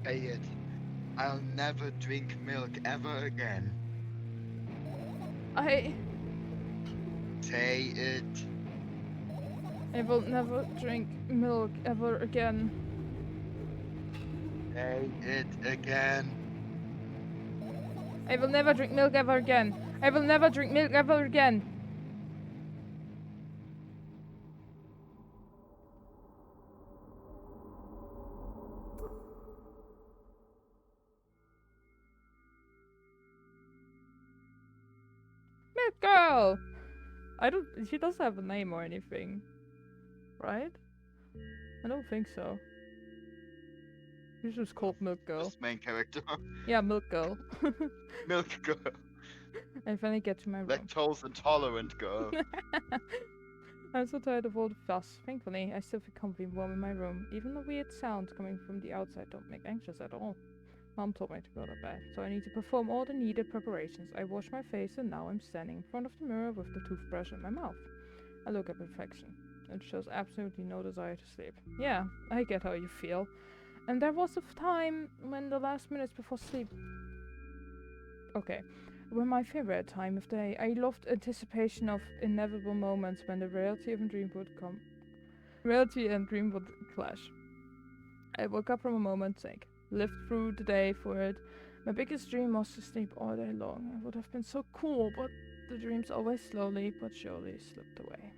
[SPEAKER 2] Say it. I'll never drink milk ever again. Say it.
[SPEAKER 1] I will never drink milk ever again.
[SPEAKER 2] Say it again.
[SPEAKER 1] I will never drink milk ever again. I will never drink milk ever again. Milk girl! She doesn't have a name or anything. Right? I don't think so. She's just called Milk Girl.
[SPEAKER 2] Just main character.
[SPEAKER 1] Yeah, Milk Girl.
[SPEAKER 2] Milk girl.
[SPEAKER 1] I finally get to my room.
[SPEAKER 2] Lactose intolerant girl.
[SPEAKER 1] I'm so tired of all the fuss. Thankfully, I still feel comfy and warm in my room. Even the weird sounds coming from the outside don't make anxious at all. Mom told me to go to bed, so I need to perform all the needed preparations. I wash my face and now I'm standing in front of the mirror with the toothbrush in my mouth. I look at perfection. It shows absolutely no desire to sleep. Yeah, I get how you feel. And there was a time when the last minutes before sleep... Okay. Were my favorite time of day. I loved anticipation of inevitable moments when the reality and dream would clash. I woke up from a moment's sake. Lived through the day for it. My biggest dream was to sleep all day long. It would have been so cool, but the dreams always slowly but surely slipped away.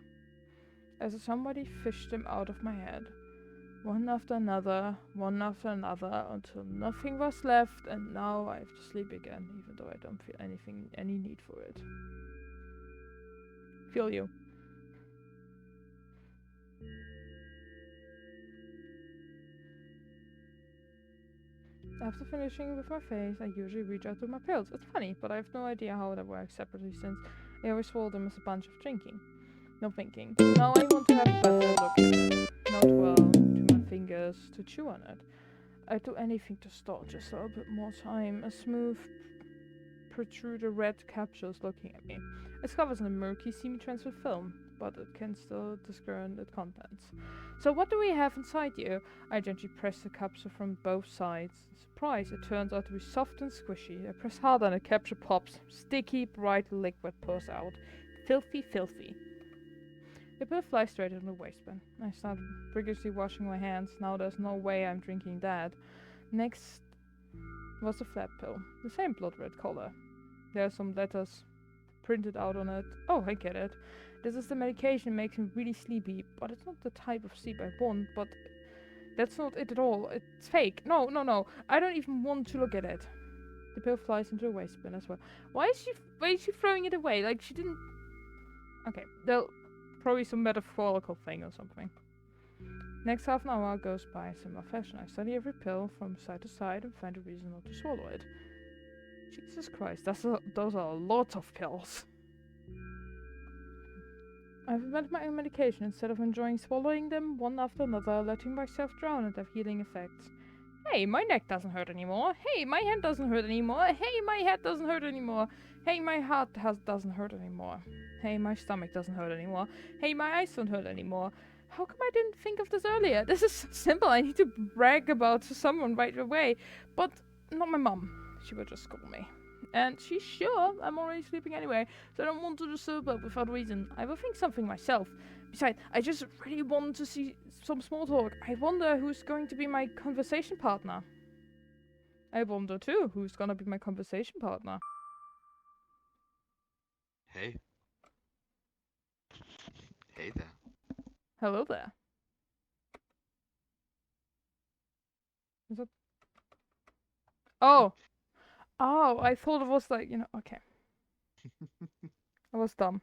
[SPEAKER 1] As if somebody fished them out of my head. One after another, until nothing was left, and now I have to sleep again, even though I don't feel any need for it. Feel you. After finishing with my face, I usually reach out to my pills. It's funny, but I have no idea how that works separately since I always swallow them as a bunch of drinking. No thinking. Now I want to have a better look at it. Not well, to my fingers, to chew on it. I'd do anything to stall just a little bit more time. A smooth, protruded red capsules looking at me. It's covered in a murky, semi-transparent film. but it can still discern its contents. So what do we have inside you? I gently press the capsule from both sides. Surprise, it turns out to be soft and squishy. I press harder and the capsule pops. Sticky, bright liquid pours out. Filthy, filthy. The pill flies straight into the waistband. I start rigorously washing my hands. Now there's no way I'm drinking that. Next was the flat pill. The same blood red color. There are some letters printed out on it. Oh, I get it. This is the medication. It makes me really sleepy. But it's not the type of sleep I want. But that's not it at all. It's fake. No, no, no. I don't even want to look at it. The pill flies into the waistband as well. Why is she throwing it away? Like she didn't... Okay, they'll... Probably some metaphorical thing or something. Next half an hour goes by in similar fashion. I study every pill from side to side and find a reason not to swallow it. Jesus Christ, those are a lot of pills. I've invented my own medication instead of enjoying swallowing them one after another, letting myself drown and have healing effects. Hey, my neck doesn't hurt anymore. Hey, my hand doesn't hurt anymore. Hey, my head doesn't hurt anymore. Hey, my heart doesn't hurt anymore. Hey, my stomach doesn't hurt anymore. Hey, my eyes don't hurt anymore. How come I didn't think of this earlier? This is so simple. I need to brag about to someone right away. But not my mum. She would just scold me. And she's sure I'm already sleeping anyway, so I don't want to disturb her without reason. I will think something myself. Besides, I just really want to see some small talk. I wonder who's going to be my conversation partner. I wonder too, who's gonna be my conversation partner.
[SPEAKER 2] Hey. Hey there.
[SPEAKER 1] Hello there. Is that... Oh! Oh, I thought it was like, okay. I was dumb.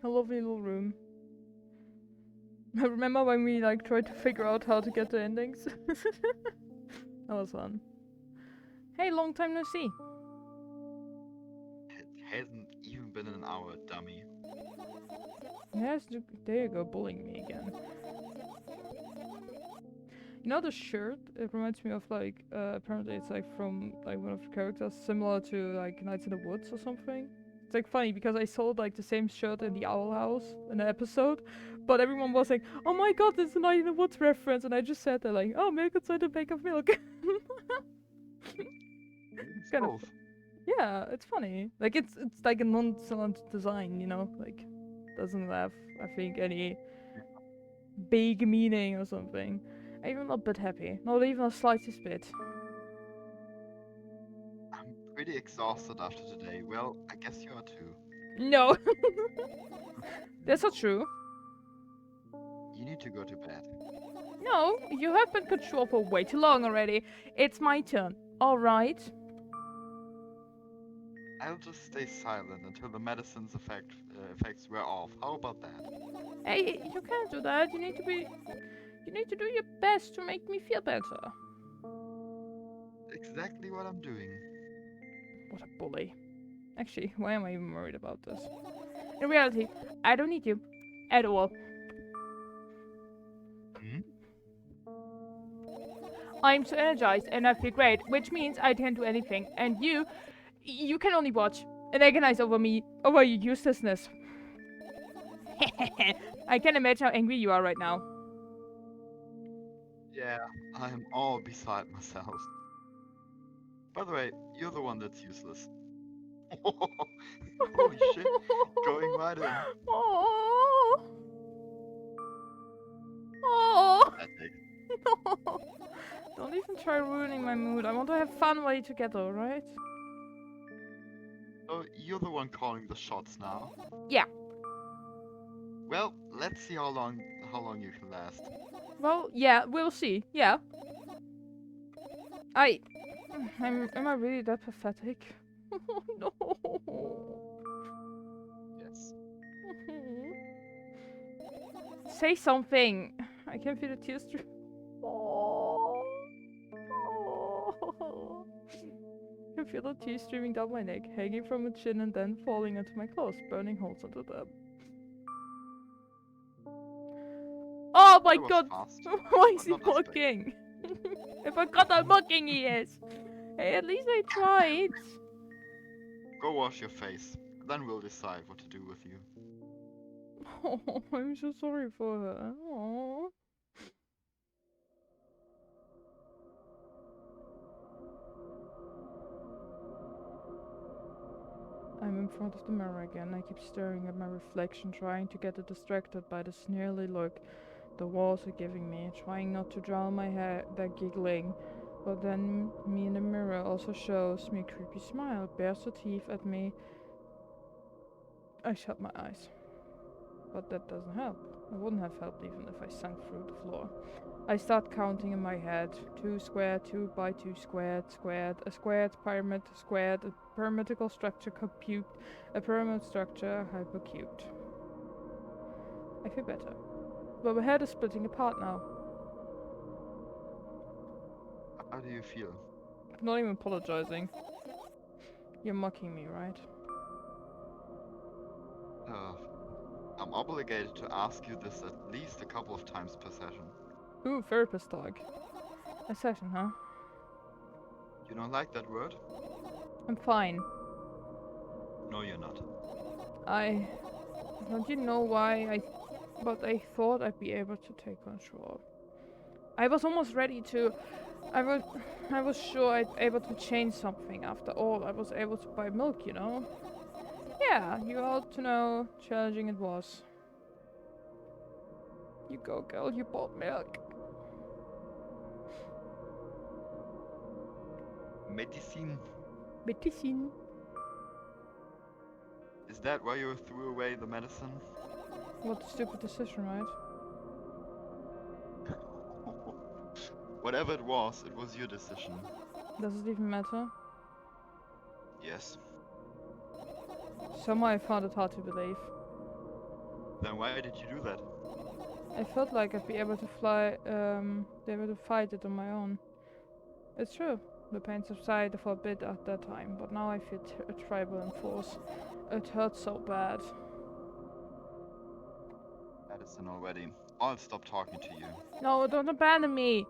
[SPEAKER 1] A lovely little room. I remember when we tried to figure out how to get the endings. That was fun. Hey, long time no see.
[SPEAKER 2] It hasn't even been an hour, dummy.
[SPEAKER 1] Yes, there you go, bullying me again. You know the shirt? It reminds me of apparently it's from one of the characters, similar to Nights in the Woods or something. It's funny because I saw the same shirt in the Owl House in the episode, but everyone was like, "Oh my god, this is a Night in the Woods reference," and I just said that "Oh, milk inside a bag of milk."
[SPEAKER 2] It's
[SPEAKER 1] kind
[SPEAKER 2] both.
[SPEAKER 1] of, yeah, it's funny. It's like a nonchalant design, doesn't have I think any big meaning or something. I'm even a bit happy, not even a slightest bit.
[SPEAKER 2] I'm pretty exhausted after today. Well, I guess you are too.
[SPEAKER 1] No, that's not true.
[SPEAKER 2] You need to go to bed.
[SPEAKER 1] No, you have been controlled for way too long already. It's my turn. Alright.
[SPEAKER 2] I'll just stay silent until the medicine's effects wear off. How about that?
[SPEAKER 1] Hey, you can't do that. You need to do your best to make me feel better.
[SPEAKER 2] Exactly what I'm doing.
[SPEAKER 1] What a bully. Actually, why am I even worried about this? In reality, I don't need you. At all.
[SPEAKER 2] Hmm?
[SPEAKER 1] I'm so energized and I feel great, which means I can do anything. And you can only watch and agonize over your uselessness. I can imagine how angry you are right now.
[SPEAKER 2] Yeah, I'm all beside myself. By the way, you're the one that's useless. Holy shit, going right in.
[SPEAKER 1] Oh. Oh.
[SPEAKER 2] Pathetic.
[SPEAKER 1] No. Don't even try ruining my mood. I want to have fun while you're together, alright?
[SPEAKER 2] So you're the one calling the shots now.
[SPEAKER 1] Yeah.
[SPEAKER 2] Well, let's see how long you can last.
[SPEAKER 1] Well, yeah, we'll see. Yeah. Am I really that pathetic? Oh, no.
[SPEAKER 2] Yes.
[SPEAKER 1] Say something. I can feel the tears stream. Oh. Oh. I can feel the tears streaming down my neck, hanging from my chin and then falling into my clothes, burning holes into them. Oh my
[SPEAKER 2] That was
[SPEAKER 1] god!
[SPEAKER 2] fast,
[SPEAKER 1] Why is
[SPEAKER 2] but
[SPEAKER 1] he
[SPEAKER 2] not as big.
[SPEAKER 1] mocking? I forgot how mocking he is! Hey, at least I tried!
[SPEAKER 2] Go wash your face. Then we'll decide what to do with you.
[SPEAKER 1] Oh, I'm so sorry for her. Oh. I'm in front of the mirror again. I keep staring at my reflection, trying to get distracted by the sneerly look the walls are giving me, trying not to drown my head, that giggling. But then me in the mirror also shows me a creepy smile, bares her teeth at me. I shut my eyes. But that doesn't help. It wouldn't have helped even if I sunk through the floor. I start counting in my head. 2 squared, 2 by 2 squared, squared, a squared pyramid, squared, a pyramidical structure cubed, a pyramid structure hypercubed. I feel better. But my head is splitting apart now.
[SPEAKER 2] How do you feel?
[SPEAKER 1] I'm not even apologizing. You're mocking me, right?
[SPEAKER 2] Uh, I'm obligated to ask you this at least a couple of times per session.
[SPEAKER 1] Ooh, therapist talk. A session, huh?
[SPEAKER 2] You don't like that word?
[SPEAKER 1] I'm fine.
[SPEAKER 2] No, you're not.
[SPEAKER 1] Don't you know why but I thought I'd be able to take control. I was almost ready to... I was sure I'd be able to change something. After all, I was able to buy milk, you know? Yeah, you ought to know challenging it was. You go, girl, you bought milk.
[SPEAKER 2] Medicine.
[SPEAKER 1] Medicine.
[SPEAKER 2] Is that why you threw away the medicine?
[SPEAKER 1] What a stupid decision, right?
[SPEAKER 2] Whatever it was your decision.
[SPEAKER 1] Does it even matter?
[SPEAKER 2] Yes.
[SPEAKER 1] Somehow I found it hard to believe.
[SPEAKER 2] Then why did you do that?
[SPEAKER 1] I felt like I'd be able to be able to fight it on my own. It's true. The pain subsided for a bit at that time, but now I feel tribal in force. It hurts so bad.
[SPEAKER 2] Medicine already. I'll stop talking to you.
[SPEAKER 1] No, don't abandon me!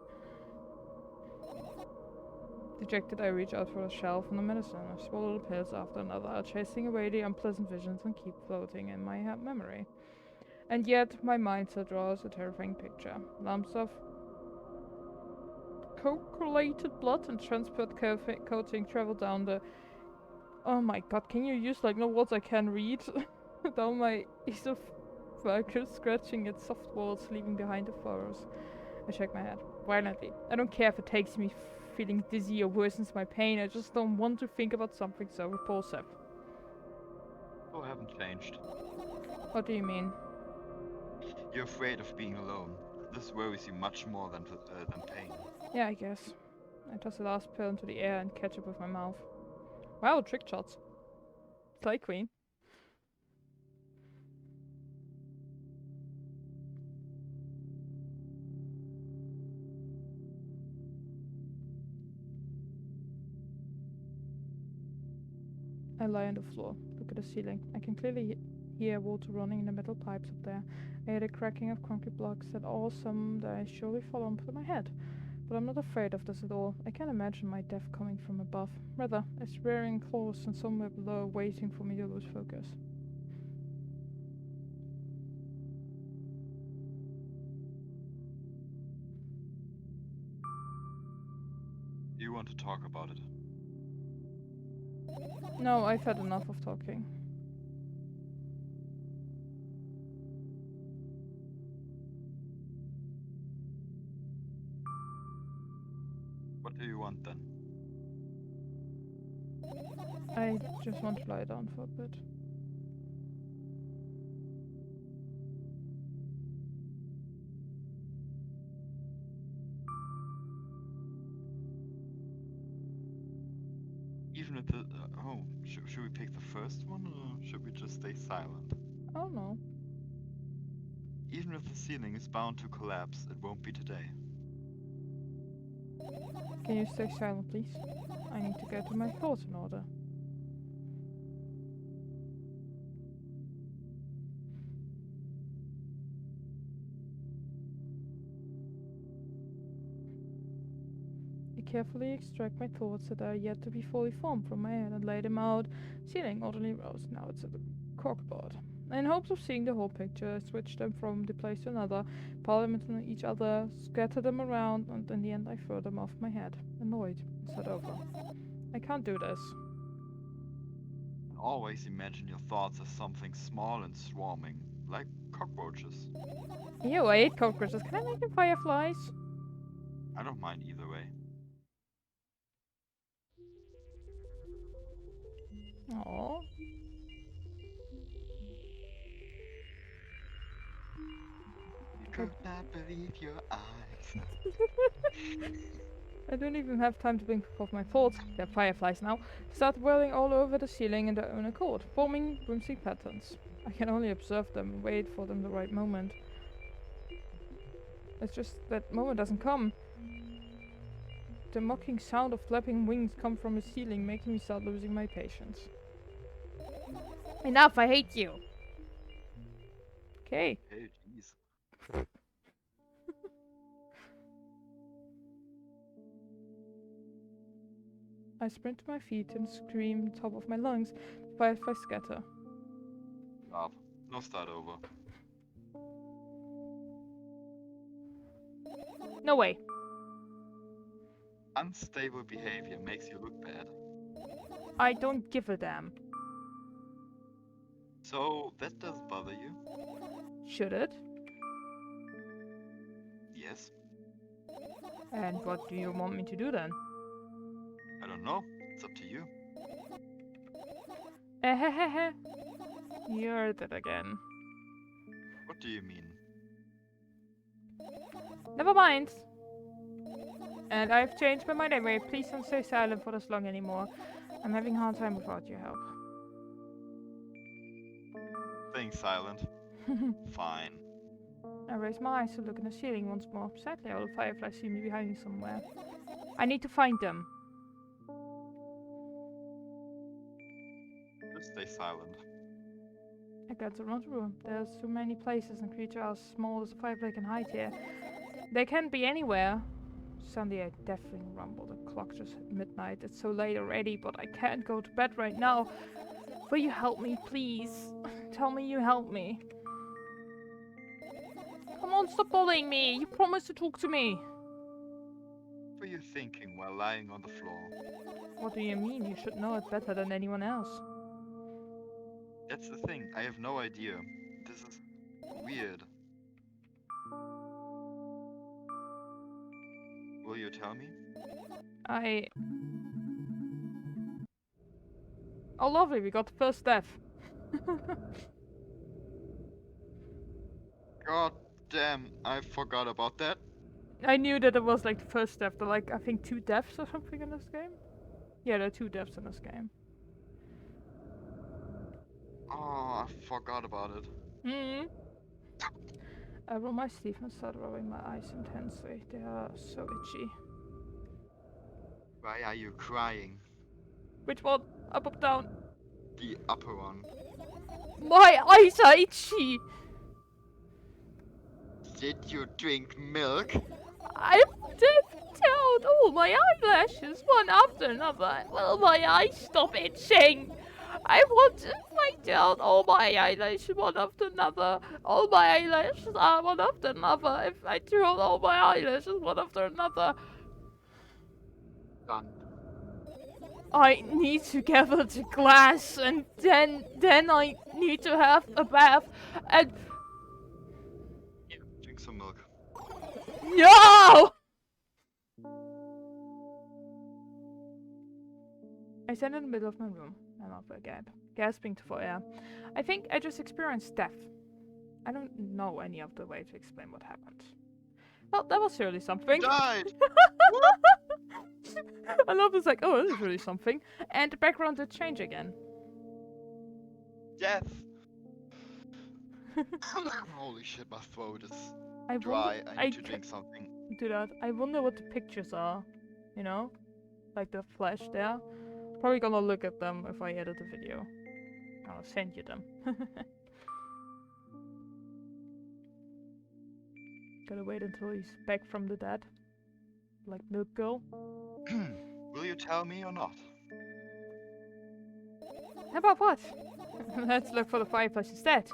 [SPEAKER 1] Dejected, I reach out for a shelf and the medicine. I swallow the pills after another, chasing away the unpleasant visions and keep floating in my memory. And yet, my mind still draws a terrifying picture. Lumps of coagulated blood and transport coating travel down the... Oh my god, can you use like no words I can read? Down my esophagus, scratching its soft walls, leaving behind the furrows. I shake my head violently. I don't care if it takes me feeling dizzy or worsens my pain. I just don't want to think about something so repulsive.
[SPEAKER 2] Oh, I haven't changed.
[SPEAKER 1] What do you mean?
[SPEAKER 2] You're afraid of being alone. This worries you much more than pain.
[SPEAKER 1] Yeah, I guess. I toss the last pill into the air and catch it with my mouth. Wow, trick shots. Slay Queen. I lie on the floor, look at the ceiling. I can clearly hear water running in the metal pipes up there. I hear the cracking of concrete blocks that all someday surely fall onto my head. But I'm not afraid of this at all. I can't imagine my death coming from above. Rather, it's rearing claws and somewhere below waiting for me to lose focus.
[SPEAKER 2] Do you want to talk about it?
[SPEAKER 1] No, I've had enough of talking.
[SPEAKER 2] What do you want then?
[SPEAKER 1] I just want to lie down for a bit.
[SPEAKER 2] Even if the... should we pick the first one or should we just stay silent?
[SPEAKER 1] Oh no.
[SPEAKER 2] Even if the ceiling is bound to collapse, it won't be today.
[SPEAKER 1] Can you stay silent, please? I need to get my thoughts in order. carefully extract my thoughts that are yet to be fully formed from my head and lay them out, ceiling orderly rows. Now it's a corkboard. In hopes of seeing the whole picture, I switch them from the place to another, pile them into each other, scatter them around, and in the end I throw them off my head. Annoyed, I start over. I can't do this.
[SPEAKER 3] Always imagine your thoughts as something small and swarming, like cockroaches.
[SPEAKER 1] Ew, I hate cockroaches. Can I make them fireflies?
[SPEAKER 3] I don't mind either way.
[SPEAKER 1] Aww.
[SPEAKER 3] You could not believe your eyes.
[SPEAKER 1] I don't even have time to think of my thoughts. They're fireflies now. Start whirling all over the ceiling in their own accord, forming whimsy patterns. I can only observe them and wait for them the right moment. It's just that moment doesn't come. The mocking sound of flapping wings come from the ceiling, making me start losing my patience. Enough, I hate you! Okay.
[SPEAKER 3] Hey, jeez.
[SPEAKER 1] I sprint to my feet and scream top of my lungs. Fireflies scatter.
[SPEAKER 3] Stop. No start over.
[SPEAKER 1] No way.
[SPEAKER 3] Unstable behavior makes you look bad.
[SPEAKER 1] I don't give a damn.
[SPEAKER 3] So, that doesn't bother you?
[SPEAKER 1] Should it?
[SPEAKER 3] Yes.
[SPEAKER 1] And what do you want me to do then?
[SPEAKER 3] I don't know. It's up to you.
[SPEAKER 1] Ehehehe. You heard it again.
[SPEAKER 3] What do you mean?
[SPEAKER 1] Never mind. And I've changed my mind anyway. Please don't stay silent for this long anymore. I'm having a hard time without your help.
[SPEAKER 3] Staying silent. Fine.
[SPEAKER 1] I raise my eyes to look in the ceiling once more. Sadly, all the fireflies seem to be hiding somewhere. I need to find them.
[SPEAKER 3] Just stay silent.
[SPEAKER 1] I got to run through. There's so many places and creatures as small as a firefly can hide here. They can be anywhere. Suddenly a deafening rumble. The clock just hit midnight. It's so late already, but I can't go to bed right now. Will you help me, please? Tell me you help me. Come on, stop bullying me. You promised to talk to me.
[SPEAKER 3] What were you thinking while lying on the floor?
[SPEAKER 1] What do you mean? You should know it better than anyone else.
[SPEAKER 3] That's the thing. I have no idea. This is weird. Will you tell me?
[SPEAKER 1] Oh, lovely. We got the first death.
[SPEAKER 3] God damn, I forgot about that.
[SPEAKER 1] I knew that it was like the first death. There are like, I think 2 deaths or something in this game. Yeah, there are 2 deaths in this game.
[SPEAKER 3] Oh, I forgot about it.
[SPEAKER 1] Hmm. I roll my sleeve and start rubbing my eyes intensely. They are so itchy.
[SPEAKER 3] Why are you crying?
[SPEAKER 1] Which one? Up, down.
[SPEAKER 3] The upper one.
[SPEAKER 1] My eyes are itchy!
[SPEAKER 3] Did you drink milk?
[SPEAKER 1] I've dipped out all my eyelashes one after another. Will my eyes stop itching? I want to find out all my eyelashes one after another. All my eyelashes are one after another. If I draw all my eyelashes one after another,
[SPEAKER 3] Done.
[SPEAKER 1] I need to gather the glass, and then I need to have a bath, and
[SPEAKER 3] Here, drink some milk.
[SPEAKER 1] no! I stand in the middle of my room. I'm up again, gasping for air. I think I just experienced death. I don't know any other way to explain what happened. Well, that was surely something.
[SPEAKER 3] Died!
[SPEAKER 1] I love this, like, oh, this is really something. And the background did change again.
[SPEAKER 3] Death!
[SPEAKER 2] Holy shit, my throat is
[SPEAKER 1] I
[SPEAKER 2] dry.
[SPEAKER 1] wonder-
[SPEAKER 2] I need to
[SPEAKER 1] ca-
[SPEAKER 2] drink something.
[SPEAKER 1] Do that. I wonder what the pictures are. You know? Like the flash there. Probably gonna look at them if I edit the video. I'll send you them. Gotta wait until he's back from the dead. Like Milk Girl.
[SPEAKER 3] Will you tell me or not?
[SPEAKER 1] About what? Let's look for the fireplace instead.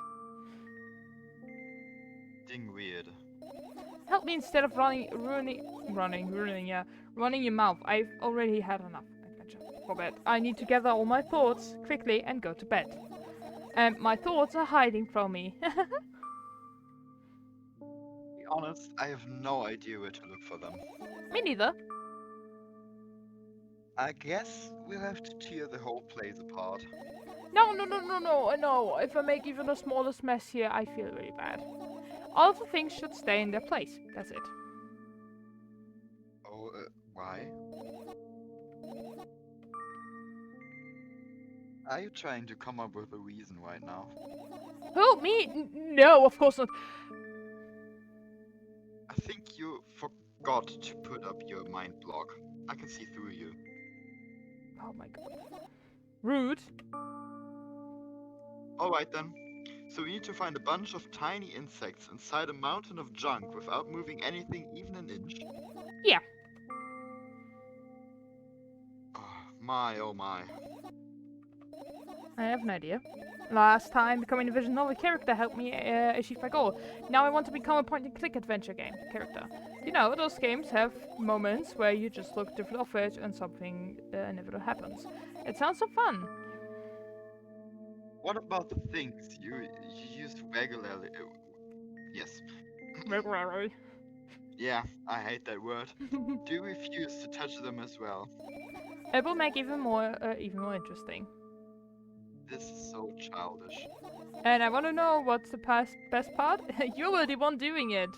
[SPEAKER 3] Ding weird.
[SPEAKER 1] Help me instead of ruining your mouth. I've already had enough. I can just go bed. I need to gather all my thoughts quickly and go to bed. And my thoughts are hiding from me.
[SPEAKER 3] To be honest, I have no idea where to look for them.
[SPEAKER 1] Me neither.
[SPEAKER 3] I guess we'll have to tear the whole place apart.
[SPEAKER 1] No. If I make even the smallest mess here, I feel really bad. All of the things should stay in their place. That's it.
[SPEAKER 3] Oh, why? Are you trying to come up with a reason right now?
[SPEAKER 1] Who? Me? No, of course not.
[SPEAKER 3] I think you forgot to put up your mind block. I can see through you.
[SPEAKER 1] Oh my god. Rude.
[SPEAKER 3] Alright then. So we need to find a bunch of tiny insects inside a mountain of junk without moving anything even an inch?
[SPEAKER 1] Yeah.
[SPEAKER 3] Oh my, oh my.
[SPEAKER 1] I have an idea. Last time, becoming a visual novel character helped me achieve my goal. Now I want to become a point-and-click adventure game character. You know, those games have moments where you just look different off it and something inevitable happens. It sounds so fun.
[SPEAKER 3] What about the things you use regularly? Yes.
[SPEAKER 1] Regularly.
[SPEAKER 3] Yeah, I hate that word. Do you refuse to touch them as well?
[SPEAKER 1] It will make even more interesting.
[SPEAKER 3] This is so childish.
[SPEAKER 1] And I want to know what's the best part? You were the one doing it.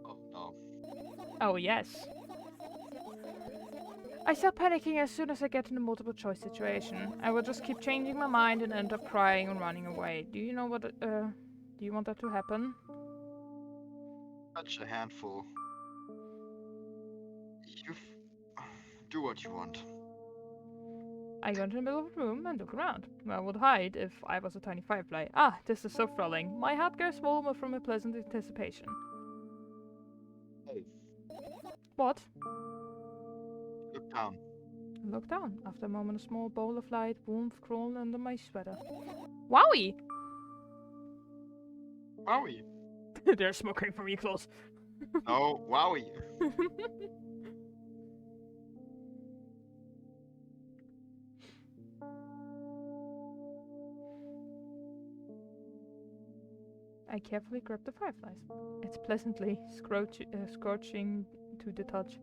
[SPEAKER 3] Oh no.
[SPEAKER 1] Oh yes. I start panicking as soon as I get in a multiple choice situation. I will just keep changing my mind and end up crying and running away. Do you know what? Do you want that to happen?
[SPEAKER 3] Such a handful. You do what you want.
[SPEAKER 1] I go into the middle of the room and look around. Where I would hide if I was a tiny firefly. Ah, this is so thrilling. My heart goes warmer from a pleasant anticipation.
[SPEAKER 3] Hey,
[SPEAKER 1] What?
[SPEAKER 3] look down.
[SPEAKER 1] I look down. After a moment, a small bowl of light, warmth crawled under my sweater. Wowie!
[SPEAKER 3] Wowie.
[SPEAKER 1] There's smoke coming from your clothes.
[SPEAKER 3] No, wowie.
[SPEAKER 1] I carefully grab the fireflies. It's pleasantly scorching to the touch,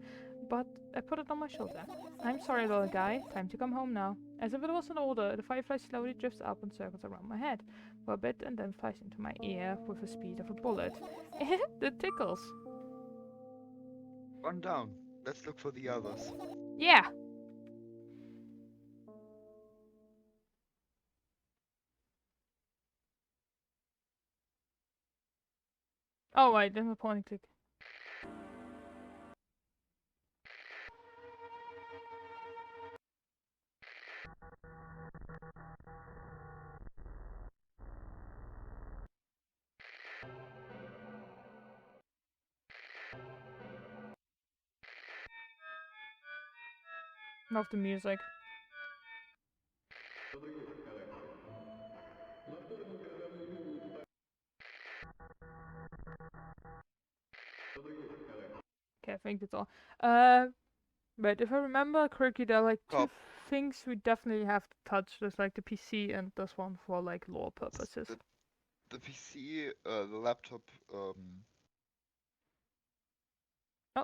[SPEAKER 1] but I put it on my shoulder. I'm sorry, little guy. Time to come home now. As if it was an order, the firefly slowly drifts up and circles around my head for a bit and then flies into my ear with the speed of a bullet. It tickles.
[SPEAKER 3] Run down. Let's look for the others.
[SPEAKER 1] Yeah. Oh, wait, then the point and click. Love the music. Okay, I think that's all. But if I remember correctly, there are like two
[SPEAKER 2] Top.
[SPEAKER 1] things we definitely have to touch. There's like the PC and this one for like lore purposes.
[SPEAKER 2] The PC, the laptop,
[SPEAKER 1] Oh,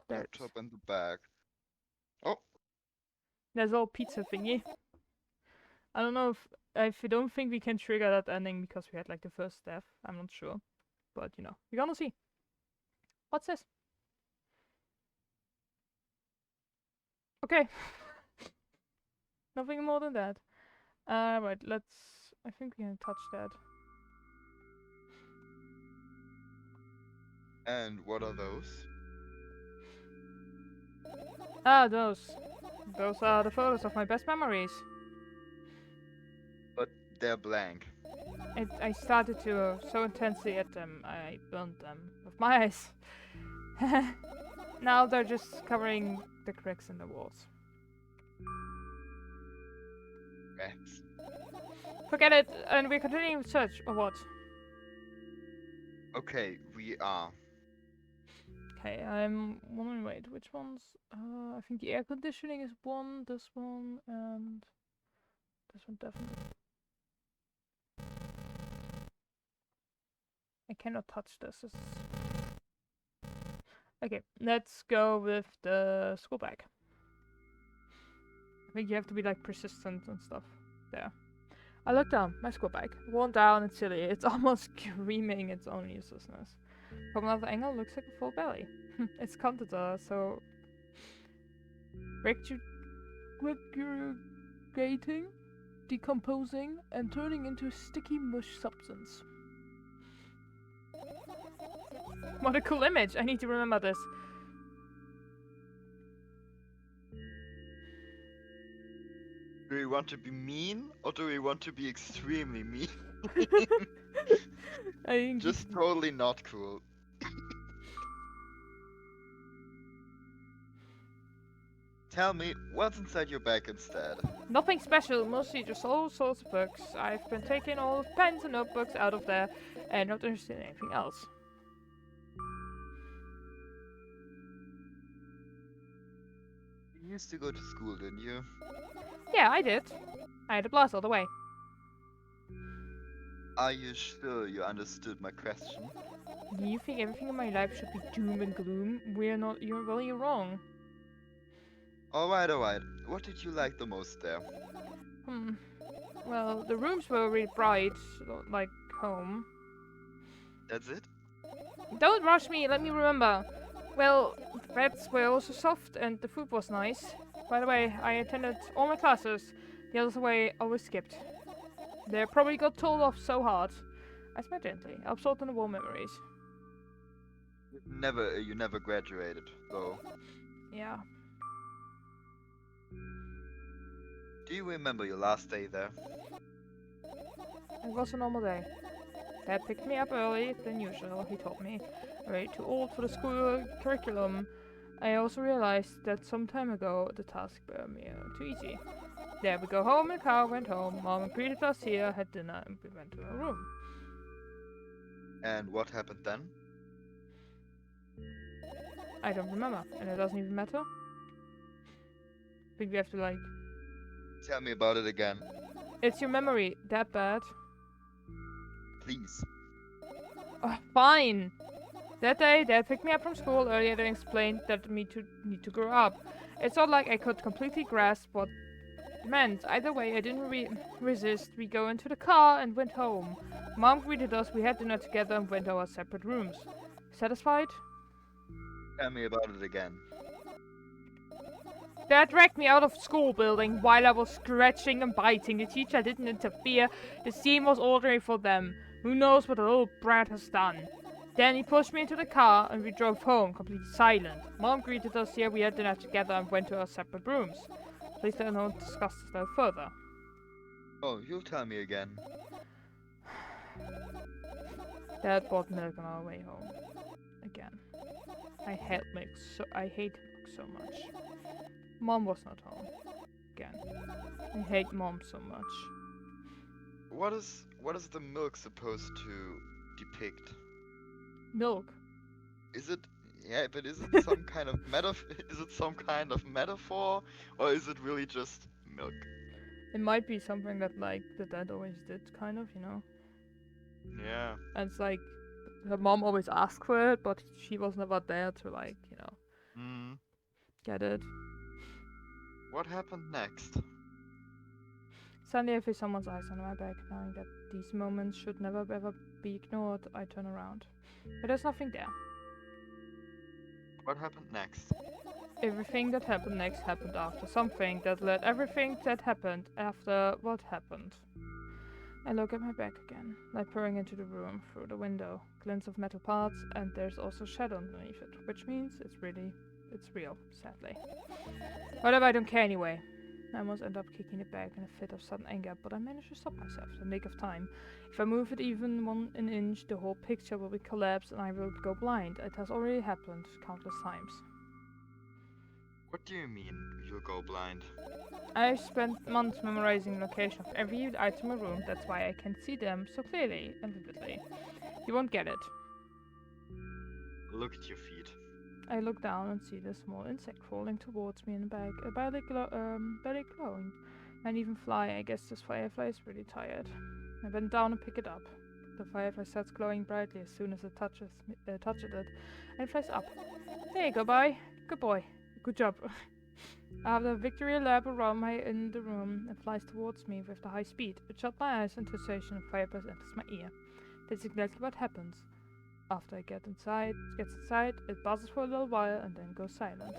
[SPEAKER 1] there it is.
[SPEAKER 2] laptop and the bag. Oh,
[SPEAKER 1] There's a little pizza thingy. I don't know if I don't think we can trigger that ending because we had like the first death. I'm not sure, but you know, we're gonna see. What's this? Okay. Nothing more than that. Right, let's... I think we can touch that.
[SPEAKER 2] and what are those?
[SPEAKER 1] Ah, those. Those are the photos of my best memories.
[SPEAKER 2] But they're blank.
[SPEAKER 1] I started to so intensely at them, I burned them with my eyes. Now they're just covering the cracks in the walls.
[SPEAKER 2] Rats.
[SPEAKER 1] Forget it, and we're continuing with search, or what?
[SPEAKER 2] Okay, we are.
[SPEAKER 1] Okay, I'm wondering, wait, which ones? I think the air conditioning is one, this one, and this one definitely. I cannot touch this. Okay, let's go with the school bag. I think you have to be like persistent and stuff. There. I look down, my school bag. Worn down and silly. It's almost screaming its own uselessness. From another angle, looks like a full belly. Its contents are so regurgitating, decomposing, and turning into sticky mush substance. What a cool image! I need to remember this.
[SPEAKER 3] Do we want to be mean or do we want to be extremely mean?
[SPEAKER 1] I think
[SPEAKER 2] Just totally not cool. Tell me, what's inside your bag instead?
[SPEAKER 1] nothing special, mostly just all sorts of books. I've been taking all the pens and notebooks out of there and not interested in anything else.
[SPEAKER 2] You used to go to school, didn't you?
[SPEAKER 1] Yeah, I did. I had a blast all the way.
[SPEAKER 2] Are you sure you understood my question?
[SPEAKER 1] Do you think everything in my life should be doom and gloom? You're wrong.
[SPEAKER 2] Alright. What did you like the most there?
[SPEAKER 1] Well, the rooms were really bright, like home.
[SPEAKER 2] That's it?
[SPEAKER 1] Don't rush me, let me remember. Well, the beds were also soft and the food was nice. By the way, I attended all my classes. The other way I was skipped. They probably got told off so hard. I smiled gently, absorbed in the warm memories.
[SPEAKER 2] You never graduated, though.
[SPEAKER 1] Yeah.
[SPEAKER 2] Do you remember your last day there?
[SPEAKER 1] It was a normal day. Dad picked me up early than usual, he told me. Way too old for the school curriculum. I also realized that some time ago the task were too easy. There we go home, and the car went home. Mom greeted us here, had dinner, and we went to our room.
[SPEAKER 2] And what happened then?
[SPEAKER 1] I don't remember, and it doesn't even matter. I think we have to like...
[SPEAKER 2] Tell me about it again.
[SPEAKER 1] It's your memory, that bad?
[SPEAKER 2] Please.
[SPEAKER 1] Oh, fine! That day, Dad picked me up from school earlier and explained that me to need to grow up. It's not like I could completely grasp what it meant. Either way, I didn't resist. We go into the car and went home. Mom greeted us, we had dinner together and went to our separate rooms. Satisfied?
[SPEAKER 2] Tell me about it again.
[SPEAKER 1] Dad dragged me out of school building while I was scratching and biting. The teacher didn't interfere. The scene was ordinary for them. Who knows what the little brat has done? Then he pushed me into the car and we drove home, completely silent. Mom greeted us here, we had dinner together and went to our separate rooms. Please don't discuss this no further.
[SPEAKER 2] Oh, you'll tell me again.
[SPEAKER 1] Dad bought milk on our way home. Again. I hate milk so much. Mom was not home. Again. I hate Mom so much.
[SPEAKER 2] What is the milk supposed to depict?
[SPEAKER 1] Milk?
[SPEAKER 2] Is it some kind of metaphor, or is it really just milk?
[SPEAKER 1] It might be something that like the dad always did, kind of, you know?
[SPEAKER 2] Yeah.
[SPEAKER 1] And it's like her mom always asked for it, but she was never there to like, you know, get it.
[SPEAKER 2] What happened next?
[SPEAKER 1] Suddenly I feel someone's eyes on my back, knowing that these moments should never ever be ignored. I turn around. But there's nothing there.
[SPEAKER 2] What happened next?
[SPEAKER 1] Everything that happened next happened after something that led everything that happened after what happened. I look at my back again, like peering into the room through the window. Glints of metal parts, and there's also shadow underneath it, which means it's real, sadly. Whatever, I don't care anyway. I almost end up kicking it back in a fit of sudden anger, but I manage to stop myself in the nick of time. If I move it even an inch, the whole picture will collapse and I will go blind. It has already happened countless times.
[SPEAKER 3] What do you mean, you'll go blind?
[SPEAKER 1] I spent months memorizing the location of every item in my room, that's why I can see them so clearly and vividly. You won't get it.
[SPEAKER 3] Look at your feet.
[SPEAKER 1] I look down and see the small insect crawling towards me in a bag, barely glowing. And even fly, I guess this firefly is really tired. I bend down and pick it up. The firefly starts glowing brightly as soon as it touches it, and flies up. There you go, bye. Good boy. Good job. I have the victory lab around in the room and flies towards me with the high speed. It shut my eyes until a sensation of fire enters my ear. That's exactly what happens. After I gets inside, it buzzes for a little while and then goes silent.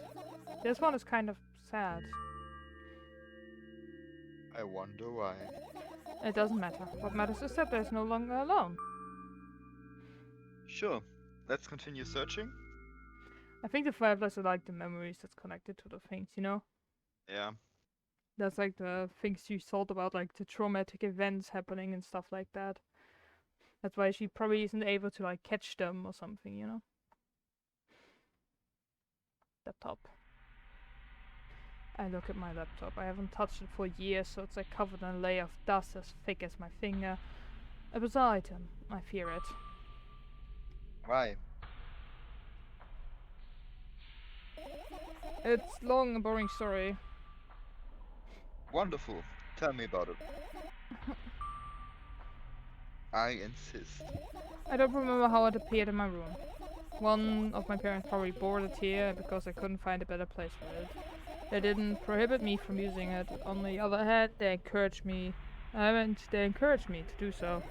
[SPEAKER 1] This one is kind of sad.
[SPEAKER 3] I wonder why.
[SPEAKER 1] It doesn't matter. What matters is that there's no longer alone.
[SPEAKER 3] Sure, let's continue searching.
[SPEAKER 1] I think the fireflies are like the memories that's connected to the things, you know?
[SPEAKER 3] Yeah.
[SPEAKER 1] That's like the things you thought about, like the traumatic events happening and stuff like that. That's why she probably isn't able to like catch them or something, you know? Laptop. I look at my laptop. I haven't touched it for years, so it's like covered in a layer of dust as thick as my finger. A bizarre item. I fear it.
[SPEAKER 3] Why?
[SPEAKER 1] It's long and boring story.
[SPEAKER 3] Wonderful. Tell me about it. I insist.
[SPEAKER 1] I don't remember how it appeared in my room. One of my parents probably bored it here because I couldn't find a better place for it. They didn't prohibit me from using it. On the other hand, they encouraged me to do so.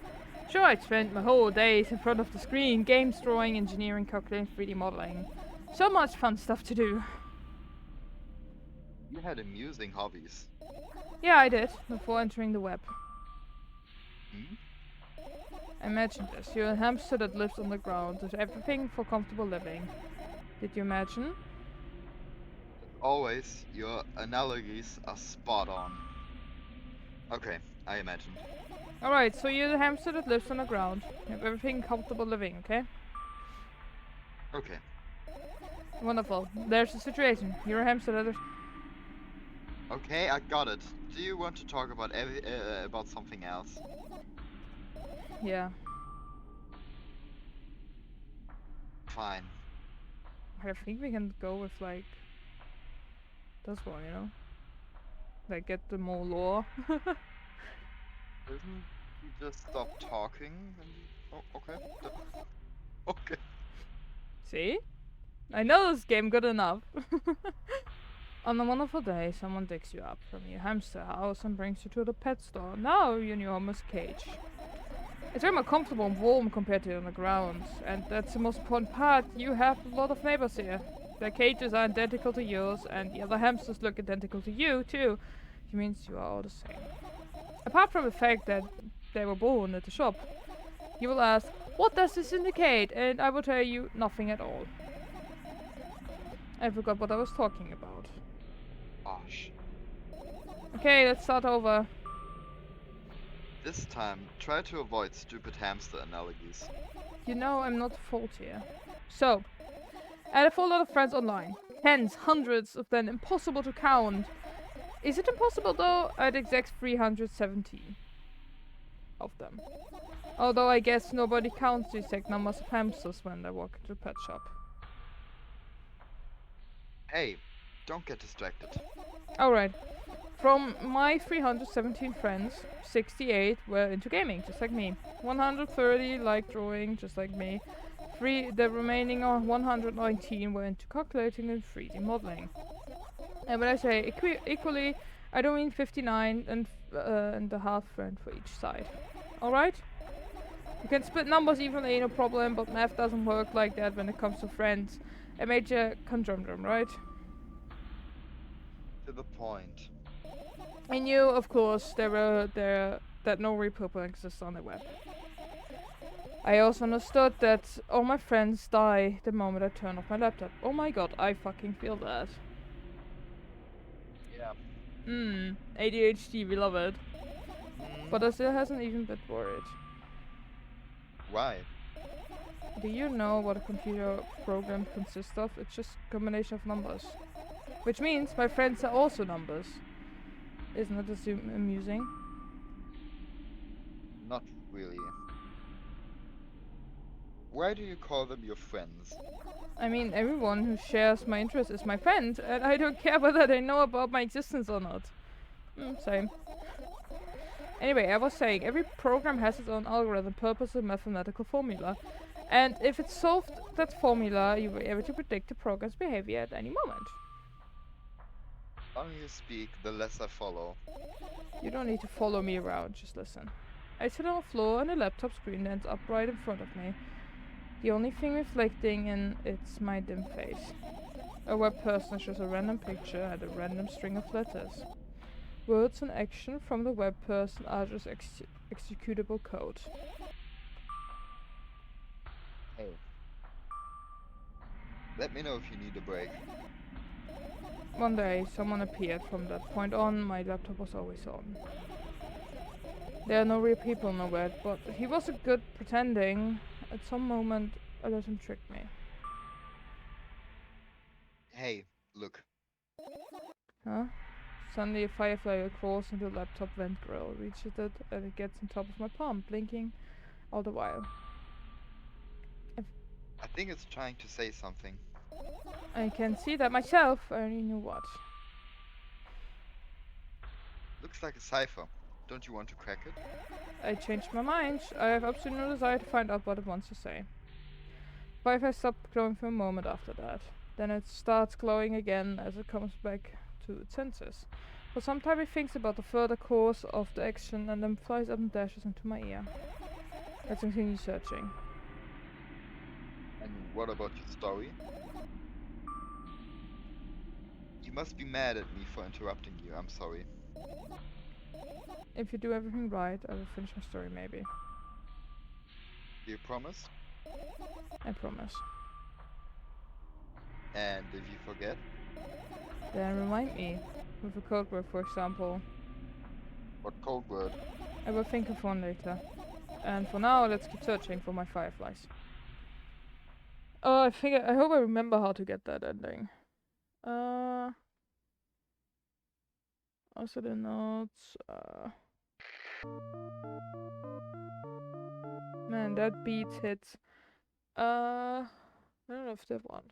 [SPEAKER 1] Sure, I'd spent my whole days in front of the screen, games, drawing, engineering, calculating, 3D modeling. So much fun stuff to do.
[SPEAKER 3] You had amusing hobbies.
[SPEAKER 1] Yeah, I did, before entering the web.
[SPEAKER 3] Hmm?
[SPEAKER 1] Imagine this. You're a hamster that lives on the ground. Does everything for comfortable living. Did you imagine?
[SPEAKER 3] Always, your analogies are spot on. Okay, I imagined.
[SPEAKER 1] Alright, so you're the hamster that lives on the ground. You have everything comfortable living, okay?
[SPEAKER 3] Okay.
[SPEAKER 1] Wonderful. There's the situation. You're a hamster that lives...
[SPEAKER 3] Okay, I got it. Do you want to talk about something else?
[SPEAKER 1] Yeah.
[SPEAKER 3] Fine.
[SPEAKER 1] I think we can go with, like... this one, you know? Like, get the more lore.
[SPEAKER 3] Didn't you just stop talking? Oh, okay. Okay.
[SPEAKER 1] See? I know this game good enough. On a wonderful day, someone digs you up from your hamster house and brings you to the pet store. Now you're in your homeless cage. It's very more comfortable and warm compared to on the ground. And that's the most important part. You have a lot of neighbors here. Their cages are identical to yours, and the other hamsters look identical to you, too. Which means you are all the same. Apart from the fact that they were born at the shop. You will ask, what does this indicate? And I will tell you nothing at all. I forgot what I was talking about.
[SPEAKER 3] Gosh.
[SPEAKER 1] Okay, let's start over.
[SPEAKER 3] This time, try to avoid stupid hamster analogies.
[SPEAKER 1] You know I'm not at fault here. So, I had a full lot of friends online. Tens, hundreds of them, impossible to count. Is it impossible though? I had exact 317 of them. Although I guess nobody counts the exact numbers of hamsters when they walk into the pet shop.
[SPEAKER 3] Hey, don't get distracted.
[SPEAKER 1] Alright. From my 317 friends, 68 were into gaming, just like me. 130 liked drawing, just like me. The remaining 119 were into calculating and 3D modeling. And when I say equally, I don't mean 59 and a half friend for each side. Alright? You can split numbers evenly, no problem, but math doesn't work like that when it comes to friends. A major conundrum, right?
[SPEAKER 3] To the point.
[SPEAKER 1] I knew, of course, that no real people exist on the web. I also understood that all my friends die the moment I turn off my laptop. Oh my god, I fucking feel that.
[SPEAKER 3] Yeah.
[SPEAKER 1] ADHD, we love it. But I still hasn't even been worried.
[SPEAKER 3] Why?
[SPEAKER 1] Do you know what a computer program consists of? It's just a combination of numbers. Which means my friends are also numbers. Isn't that amusing?
[SPEAKER 2] Not really. Why do you call them your friends?
[SPEAKER 1] I mean, everyone who shares my interest is my friend, and I don't care whether they know about my existence or not. Same. Anyway, I was saying, every program has its own algorithm, purpose, and mathematical formula. And if it solved that formula, you were able to predict the program's behavior at any moment.
[SPEAKER 2] The longer you speak, the less I follow.
[SPEAKER 1] You don't need to follow me around, just listen. I sit on the floor and a laptop screen ends up right in front of me. The only thing reflecting in it's my dim face. A web person shows a random picture and a random string of letters. Words and action from the web person are just executable code.
[SPEAKER 2] Hey. Let me know if you need a break.
[SPEAKER 1] One day, someone appeared. From that point on, my laptop was always on. There are no real people in the web, but he wasn't good pretending. At some moment, I let him trick me.
[SPEAKER 2] Hey, look.
[SPEAKER 1] Huh? Suddenly a firefly crawls into the laptop vent grill, reaches it, and it gets on top of my palm, blinking all the while.
[SPEAKER 2] I think it's trying to say something.
[SPEAKER 1] I can see that myself, I only knew what.
[SPEAKER 2] Looks like a cipher. Don't you want to crack it?
[SPEAKER 1] I changed my mind. I have absolutely no desire to find out what it wants to say. Firefly stopped glowing for a moment after that. Then it starts glowing again as it comes back to its senses. For some time it thinks about the further course of the action and then flies up and dashes into my ear. Let's continue searching.
[SPEAKER 2] And what about your story? You must be mad at me for interrupting you, I'm sorry.
[SPEAKER 1] If you do everything right, I will finish my story maybe.
[SPEAKER 2] Do you promise?
[SPEAKER 1] I promise.
[SPEAKER 2] And if you forget?
[SPEAKER 1] Then remind me. With a code word, for example.
[SPEAKER 2] What code word?
[SPEAKER 1] I will think of one later. And for now, let's keep searching for my fireflies. Oh, I hope I remember how to get that ending. Also the notes. Man, that beat hits. I don't know if that one.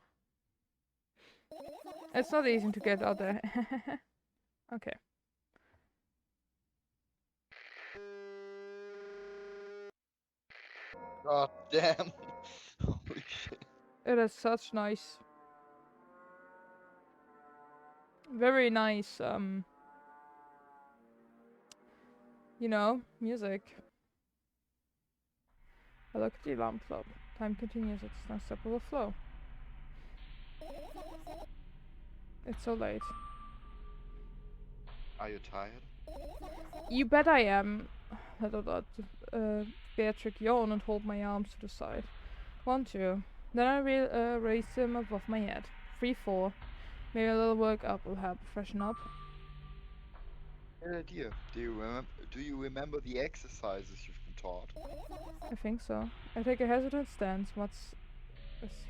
[SPEAKER 1] It's not easy to get out there. Okay.
[SPEAKER 2] God damn. Holy shit.
[SPEAKER 1] It is such nice. Very nice, you know, music. I look at the alarm clock. Time continues its unstoppable flow. It's so late.
[SPEAKER 2] Are you tired?
[SPEAKER 1] You bet I am. Beatrix yawn and hold my arms to the side. Won't you? Then I raise them above my head. 3, 4. Maybe a little work up will help freshen up.
[SPEAKER 2] Good idea. Do you remember the exercises you've been taught?
[SPEAKER 1] I think so. I take a hesitant stance,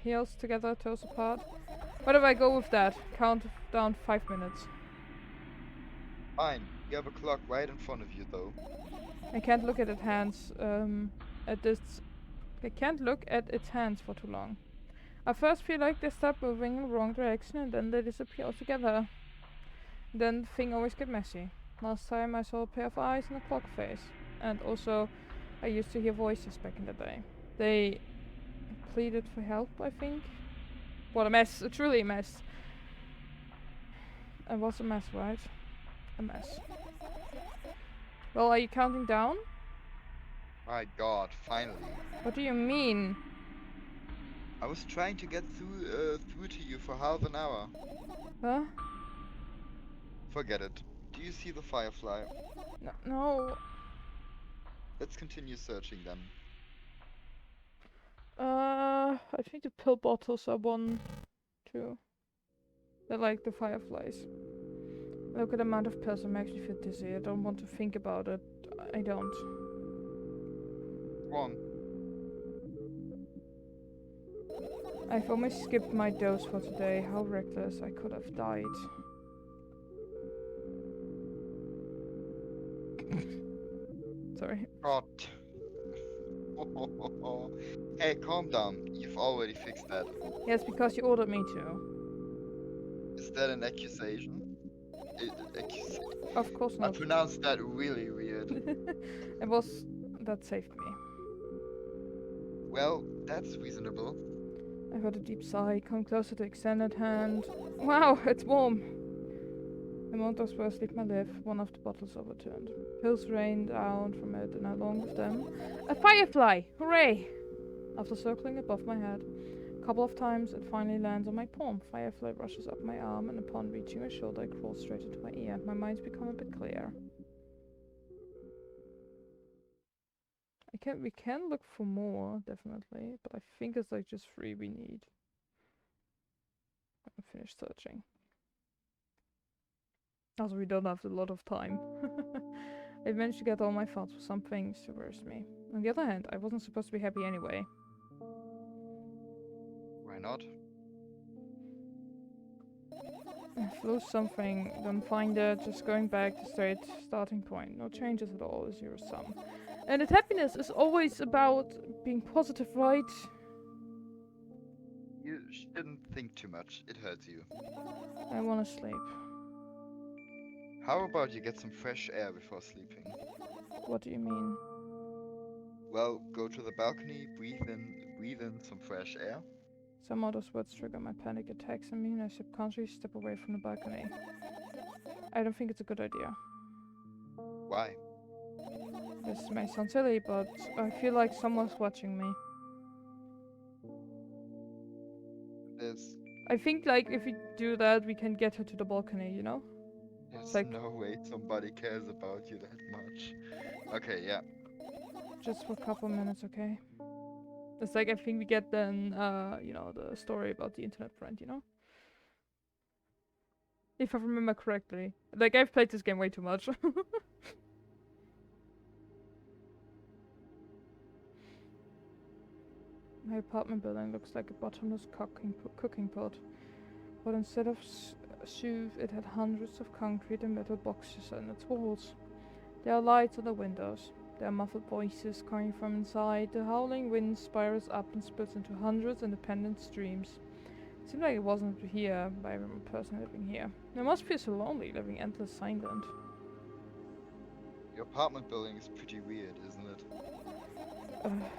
[SPEAKER 1] heels together, toes apart. What if I go with that? Count down 5 minutes.
[SPEAKER 2] Fine. You have a clock right in front of you, though.
[SPEAKER 1] I can't look at its hands, I can't look at its hands for too long. I first feel like they start moving in the wrong direction and then they disappear altogether. Then the thing always gets messy. Last time I saw a pair of eyes and a clock face. And also, I used to hear voices back in the day. They pleaded for help, I think. What a mess, truly a mess. It was a mess, right? A mess. Well, are you counting down?
[SPEAKER 2] My god, finally.
[SPEAKER 1] What do you mean?
[SPEAKER 2] I was trying to get through to you for half an hour.
[SPEAKER 1] Huh?
[SPEAKER 2] Forget it. Do you see the firefly?
[SPEAKER 1] No.
[SPEAKER 2] Let's continue searching then.
[SPEAKER 1] I think the pill bottles are 1, 2. They're like the fireflies. Look at the amount of pills, it makes me feel dizzy. I don't want to think about it. I don't.
[SPEAKER 2] Go on.
[SPEAKER 1] I've almost skipped my dose for today. How reckless. I could have died. Sorry.
[SPEAKER 2] God. Hey, calm down. You've already fixed that.
[SPEAKER 1] Yes, because you ordered me to.
[SPEAKER 2] Is that an accusation?
[SPEAKER 1] Of course
[SPEAKER 2] I
[SPEAKER 1] not.
[SPEAKER 2] pronounced that really weird.
[SPEAKER 1] It was... that saved me.
[SPEAKER 2] Well, that's reasonable.
[SPEAKER 1] I heard a deep sigh, come closer to extended hand. Wow, it's warm! The monsters were asleep my lip, one of the bottles overturned. Pills rained down from it, and along with them, a firefly! Hooray! After circling above my head, a couple of times, it finally lands on my palm. Firefly rushes up my arm, and upon reaching my shoulder, it crawls straight into my ear. My mind's become a bit clear. We can look for more, definitely, but I think it's like just 3 we need. I'm finished searching. Also, we don't have a lot of time. I managed to get all my thoughts for some things to worse me. On the other hand, I wasn't supposed to be happy anyway.
[SPEAKER 2] Why not?
[SPEAKER 1] I've lost something, don't find it, just going back to straight starting point. No changes at all, zero sum. And that happiness is always about being positive, right?
[SPEAKER 2] You shouldn't think too much. It hurts you.
[SPEAKER 1] I wanna sleep.
[SPEAKER 2] How about you get some fresh air before sleeping?
[SPEAKER 1] What do you mean?
[SPEAKER 2] Well, go to the balcony, breathe in some fresh air.
[SPEAKER 1] Some of those words trigger my panic attacks in me, and I subconsciously step away from the balcony. I don't think it's a good idea.
[SPEAKER 2] Why?
[SPEAKER 1] This may sound silly, but I feel like someone's watching me.
[SPEAKER 2] There's
[SPEAKER 1] I think, like, if we do that, we can get her to the balcony, you know?
[SPEAKER 2] there's
[SPEAKER 1] like-
[SPEAKER 2] no way somebody cares about you that much. Okay, yeah.
[SPEAKER 1] Just for a couple minutes, okay? It's like, I think we get then, you know, the story about the internet friend, you know? If I remember correctly. Like, I've played this game way too much. My apartment building looks like a bottomless cooking pot. But instead of soup, it had hundreds of concrete and metal boxes on its walls. There are lights on the windows. There are muffled voices coming from inside. The howling wind spirals up and splits into hundreds independent streams. It seemed like it wasn't here by a person living here. It must feel so lonely, living endless silent.
[SPEAKER 2] Your apartment building is pretty weird, isn't it?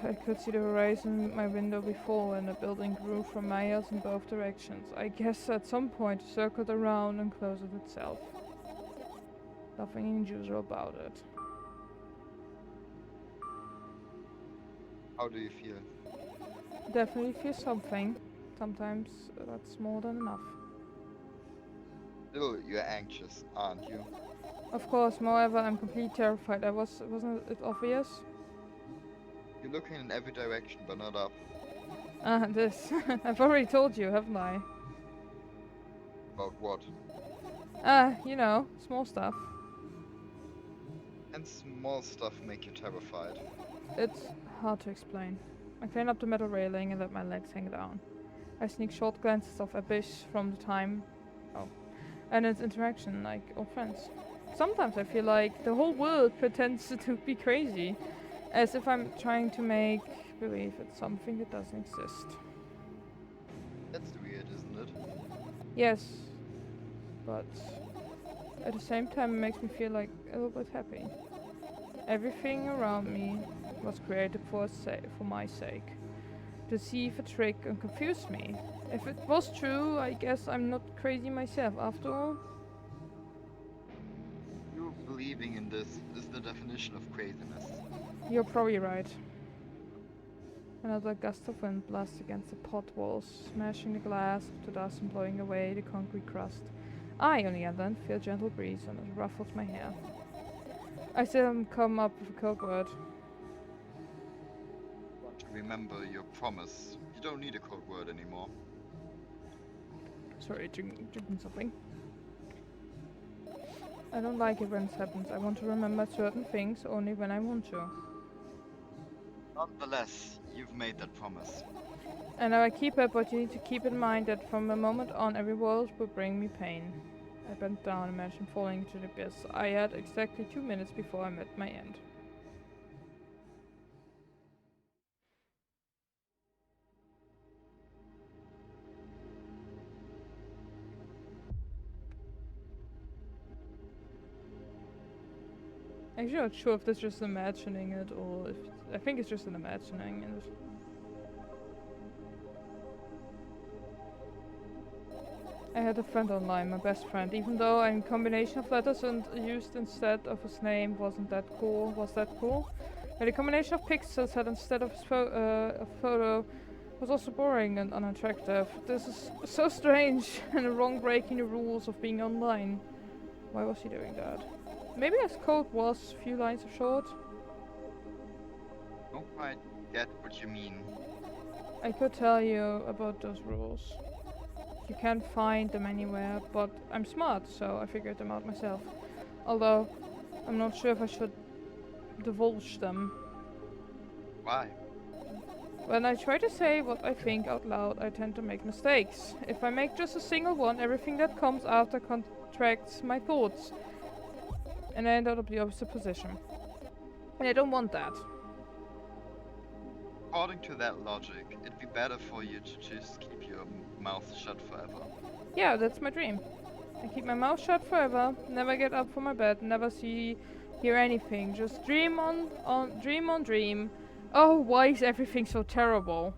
[SPEAKER 1] I could see the horizon in my window before, and the building grew for miles in both directions. I guess at some point it circled around and closed itself. Nothing unusual about it.
[SPEAKER 2] How do you feel?
[SPEAKER 1] Definitely feel something. Sometimes that's more than enough.
[SPEAKER 2] Still, you're anxious, aren't you?
[SPEAKER 1] Of course, moreover, I'm completely terrified. Wasn't it obvious?
[SPEAKER 2] You're looking in every direction, but not up.
[SPEAKER 1] This. I've already told you, haven't I?
[SPEAKER 2] About what?
[SPEAKER 1] You know, small stuff.
[SPEAKER 2] And small stuff make you terrified.
[SPEAKER 1] It's hard to explain. I climb up the metal railing and let my legs hang down. I sneak short glances of Abyss from the time. Oh. And its interaction, like old friends. Sometimes I feel like the whole world pretends to be crazy. As if I'm trying to make believe it's something that doesn't exist.
[SPEAKER 2] That's weird, isn't it?
[SPEAKER 1] Yes. But at the same time it makes me feel like a little bit happy. Everything around me was created for my sake. To deceive, a trick, and confuse me. If it was true, I guess I'm not crazy myself after all.
[SPEAKER 2] You believing in this is the definition of craziness.
[SPEAKER 1] You're probably right. Another gust of wind blasts against the pod walls, smashing the glass to dust and blowing away the concrete crust. I, on the other hand, feel a gentle breeze and it ruffles my hair. I still haven't come up with a code word.
[SPEAKER 2] Remember your promise. You don't need a code word anymore.
[SPEAKER 1] Sorry, drinking something. I don't like it when this happens. I want to remember certain things only when I want to.
[SPEAKER 3] Nonetheless, you've made that promise.
[SPEAKER 1] And I keep it, but you need to keep in mind that from the moment on, every world will bring me pain. I bent down, imagined falling into the abyss. I had exactly 2 minutes before I met my end. Actually, not sure if that's just imagining it or if I think it's just an imagining it. I had a friend online, my best friend, even though a combination of letters and used instead of his name wasn't that cool. Was that cool? But a combination of pixels had instead of his a photo was also boring and unattractive. This is so strange and wrong, breaking the rules of being online. Why was he doing that? Maybe his code was a few lines of short.
[SPEAKER 3] Don't quite get what you mean.
[SPEAKER 1] I could tell you about those rules. You can't find them anywhere, but I'm smart, so I figured them out myself. Although, I'm not sure if I should divulge them.
[SPEAKER 3] Why?
[SPEAKER 1] When I try to say what I think out loud, I tend to make mistakes. If I make just a single one, everything that comes after contracts my thoughts. And I end up in the opposite position. And I don't want that.
[SPEAKER 3] According to that logic, it'd be better for you to just keep your mouth shut forever.
[SPEAKER 1] Yeah, that's my dream. I keep my mouth shut forever, never get up from my bed, never hear anything. Just dream on dream. Oh, why is everything so terrible?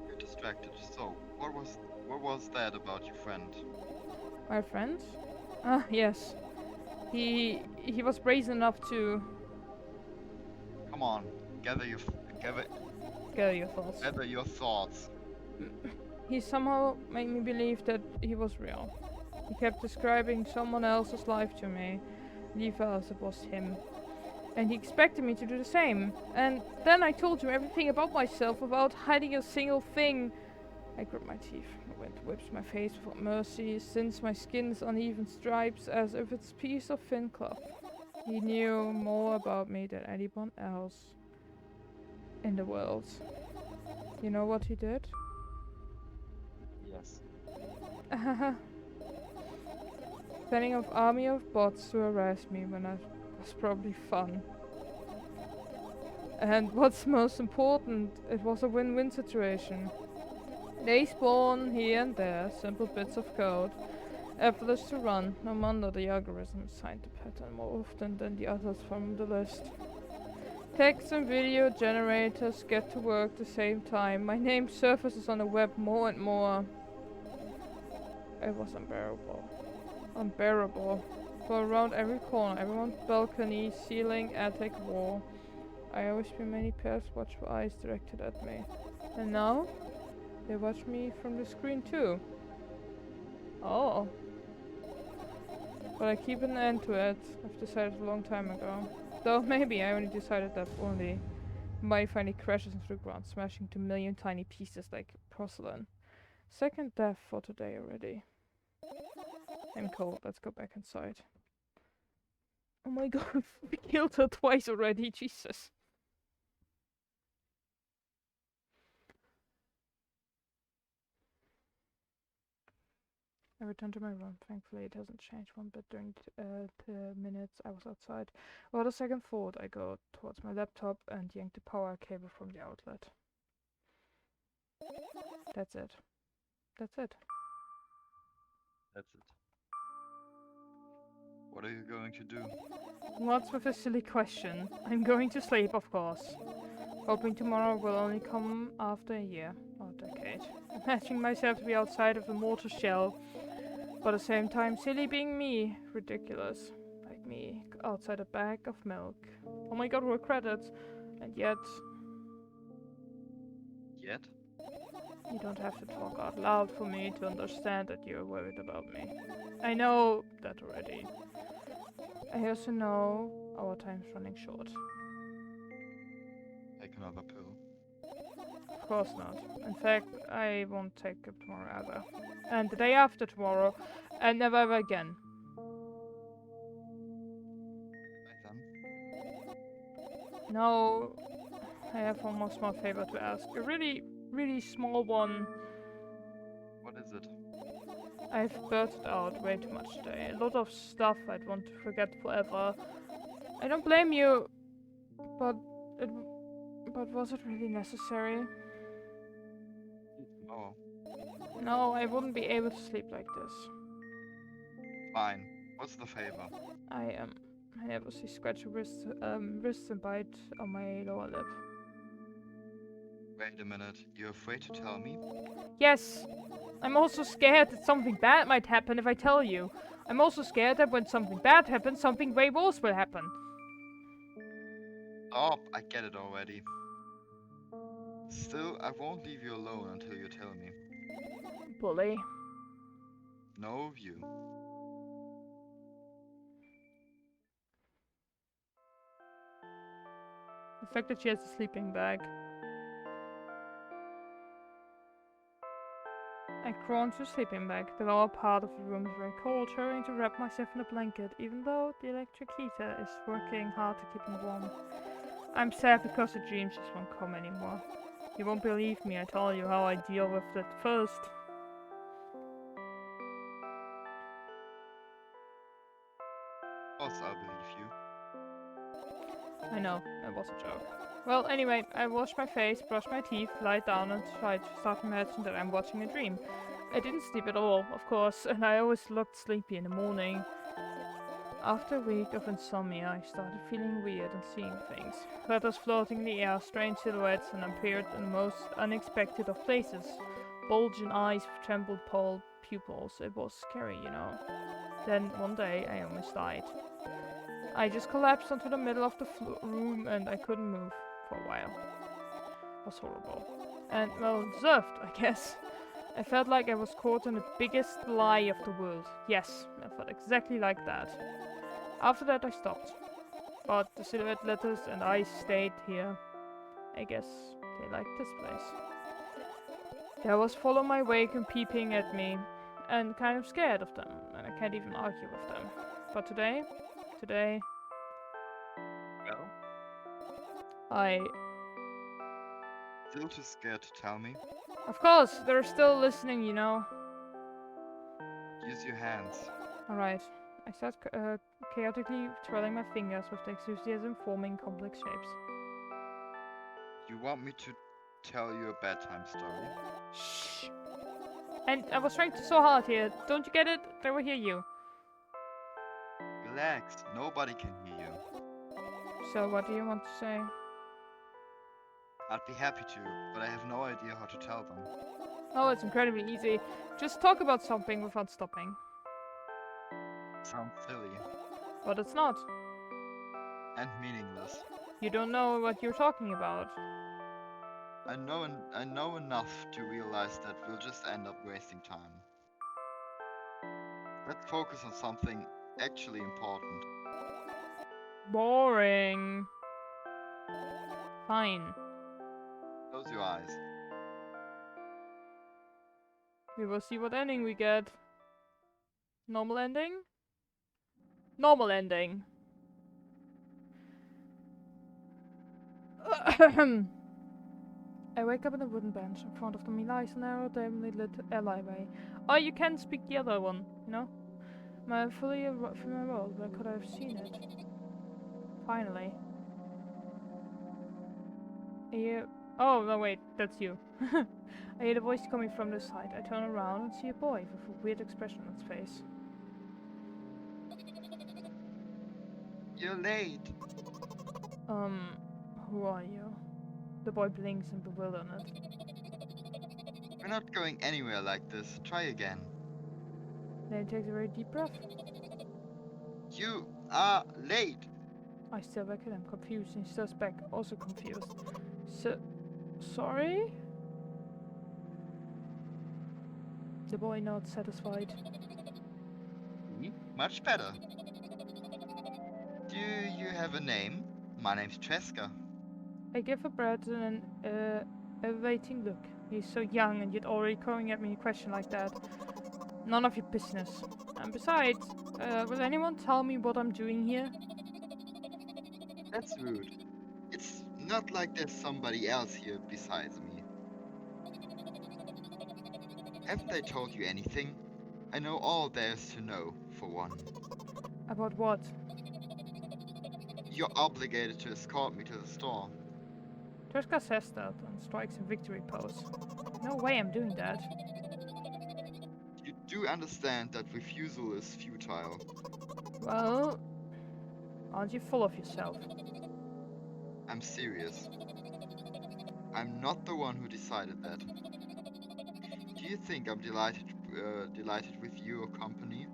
[SPEAKER 3] You're distracted. So, what was that about your friend?
[SPEAKER 1] My friend? Ah, yes. He was brazen enough to
[SPEAKER 3] Come on, gather your
[SPEAKER 1] thoughts.
[SPEAKER 3] gather your thoughts.
[SPEAKER 1] He somehow made me believe that he was real. He kept describing someone else's life to me, leave as it was him. And he expected me to do the same. And then I told him everything about myself without hiding a single thing. I grit my teeth. The wind whips my face without mercy, since my skin's uneven stripes as if it's a piece of thin cloth. He knew more about me than anyone else in the world. You know what he did?
[SPEAKER 3] Yes.
[SPEAKER 1] Sending an army of bots to harass me when I was probably fun. And what's most important, it was a win-win situation. They spawn here and there, simple bits of code, effortless to run, no wonder the algorithm assigned the pattern more often than the others from the list. Text and video generators get to work at the same time. My name surfaces on the web more and more. It was unbearable. Unbearable. For around every corner, everyone's balcony, ceiling, attic, wall. I always feel many pairs watchful eyes directed at me. And now, they watch me from the screen too. Oh. But I keep an end to it. I've decided a long time ago. Though maybe I only decided that only my finally crashes into the ground, smashing to a million tiny pieces like porcelain. Second death for today already. I'm cold, let's go back inside. Oh my god, we killed her twice already, Jesus. I returned to my room. Thankfully, it hasn't changed one bit during the minutes I was outside. Without a second thought, I go towards my laptop and yank the power cable from the outlet. That's it. That's it.
[SPEAKER 3] That's it. What are you going to do?
[SPEAKER 1] What's with a silly question? I'm going to sleep, of course. Hoping tomorrow will only come after a year or a decade. Imagining myself to be outside of the mortar shell, but at the same time silly being me. Ridiculous. Like me, outside a bag of milk. Oh my god, we're credits. And yet...
[SPEAKER 3] Yet?
[SPEAKER 1] You don't have to talk out loud for me to understand that you're worried about me. I know that already. I also know our time's running short.
[SPEAKER 3] Take another pill.
[SPEAKER 1] Of course not. In fact, I won't take it tomorrow ever. And the day after tomorrow, and never ever again.
[SPEAKER 3] Right then.
[SPEAKER 1] No, I have one more small favor to ask. A really, really small one.
[SPEAKER 2] What is it?
[SPEAKER 1] I've burst out way too much today. A lot of stuff I'd want to forget forever. I don't blame you, but but was it really necessary?
[SPEAKER 2] Oh,
[SPEAKER 1] No, I wouldn't be able to sleep like this.
[SPEAKER 2] fine. What's the favor?
[SPEAKER 1] I nervously scratch a wrist and bite on my lower lip.
[SPEAKER 2] Wait a minute. You're afraid to tell me?
[SPEAKER 1] Yes, I'm also scared that something bad might happen if I tell you. I'm also scared that when something bad happens, something way worse will happen.
[SPEAKER 2] Stop, I get it already. Still, I won't leave you alone until you tell me.
[SPEAKER 1] Bully.
[SPEAKER 2] No, you.
[SPEAKER 1] The fact that she has a sleeping bag. I crawl into a sleeping bag. The lower part of the room is very cold, hurrying to wrap myself in a blanket, even though the electric heater is working hard to keep me warm. I'm sad because the dreams just won't come anymore. You won't believe me, I tell you how I deal with it first.
[SPEAKER 2] Of course I'll believe you.
[SPEAKER 1] I know, that was a joke. Well, anyway, I wash my face, brush my teeth, lie down and try to start imagining that I'm watching a dream. I didn't sleep at all, of course, and I always looked sleepy in the morning. After a week of insomnia, I started feeling weird and seeing things. Letters floating in the air, strange silhouettes, and appeared in the most unexpected of places. Bulging eyes with trembled pupils. It was scary, you know. Then, one day, I almost died. I just collapsed onto the middle of the room and I couldn't move for a while. It was horrible. And, well, deserved, I guess. I felt like I was caught in the biggest lie of the world. Yes, I felt exactly like that. After that I stopped. But the silhouette letters and I stayed here. I guess they liked this place. They always follow my wake and peeping at me. And kind of scared of them. And I can't even argue with them. But today...
[SPEAKER 2] Well?
[SPEAKER 1] I...
[SPEAKER 2] Still too scared to tell me?
[SPEAKER 1] Of course, they're still listening, you know.
[SPEAKER 2] Use your hands.
[SPEAKER 1] Alright. I start chaotically twirling my fingers with the enthusiasm forming complex shapes.
[SPEAKER 2] You want me to tell you a bedtime story?
[SPEAKER 1] Shh! And I was trying so hard here. Don't you get it? They will hear you.
[SPEAKER 2] Relax, nobody can hear you.
[SPEAKER 1] So what do you want to say?
[SPEAKER 2] I'd be happy to, but I have no idea how to tell them.
[SPEAKER 1] Oh, it's incredibly easy. Just talk about something without stopping.
[SPEAKER 2] Sounds silly.
[SPEAKER 1] But it's not.
[SPEAKER 2] And meaningless.
[SPEAKER 1] You don't know what you're talking about.
[SPEAKER 2] I know enough to realize that we'll just end up wasting time. Let's focus on something actually important.
[SPEAKER 1] Boring. Fine.
[SPEAKER 2] Close your eyes.
[SPEAKER 1] We will see what ending we get. Normal ending? Normal ending. I wake up on a wooden bench. In front of me lies a narrow, dimly lit alleyway. Oh, you can speak the other one, you know? My fully familiar world, where could I have seen it? Finally. Oh, no, wait, that's you. I hear a voice coming from the side. I turn around and see a boy with a weird expression on its face.
[SPEAKER 2] You're late.
[SPEAKER 1] Who are you? The boy blinks in bewilderment.
[SPEAKER 2] We're not going anywhere like this. Try again.
[SPEAKER 1] Then he takes a very deep breath.
[SPEAKER 2] You are late.
[SPEAKER 1] I stare back at him, confused, and he stares back, also confused. Sorry? The boy nods, satisfied.
[SPEAKER 2] Much better. Do you have a name? My name's Cheska.
[SPEAKER 1] I give a Brad an evading look. He's so young and yet already coming at me a question like that. None of your business. And besides, will anyone tell me what I'm doing here?
[SPEAKER 2] That's rude. It's
[SPEAKER 3] Not like there's somebody else here besides me. Haven't I told you anything? I know all there is to know, for one.
[SPEAKER 1] About what?
[SPEAKER 3] You're obligated to escort me to the store.
[SPEAKER 1] Triska says that and strikes a victory pose. No way I'm doing that.
[SPEAKER 3] You do understand that refusal is futile.
[SPEAKER 1] Well, aren't you full of yourself?
[SPEAKER 3] I'm serious. I'm not the one who decided that. Do you think I'm delighted with your company?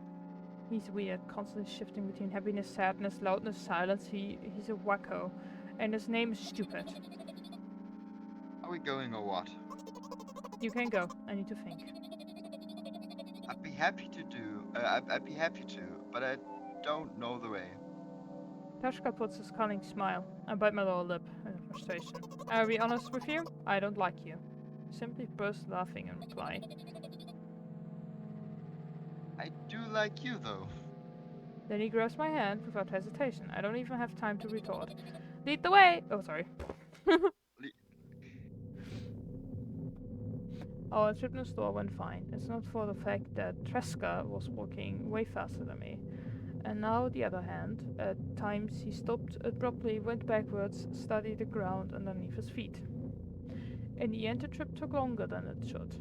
[SPEAKER 1] He's weird, constantly shifting between happiness, sadness, loudness, silence. He's a wacko. And his name is stupid.
[SPEAKER 3] Are we going or what?
[SPEAKER 1] You can go. I need to think.
[SPEAKER 3] I'd be happy to, but I don't know the way.
[SPEAKER 1] Tashka puts a cunning smile. I bite my lower lip in frustration. I'll be honest with you, I don't like you. Simply burst laughing in reply.
[SPEAKER 3] I do like you though.
[SPEAKER 1] Then he grabs my hand without hesitation. I don't even have time to retort. Lead the way! Oh, sorry. Our trip in the store went fine. It's not for the fact that Treska was walking way faster than me. And now, the other hand, at times he stopped abruptly, went backwards, studied the ground underneath his feet. In the end, the trip took longer than it should.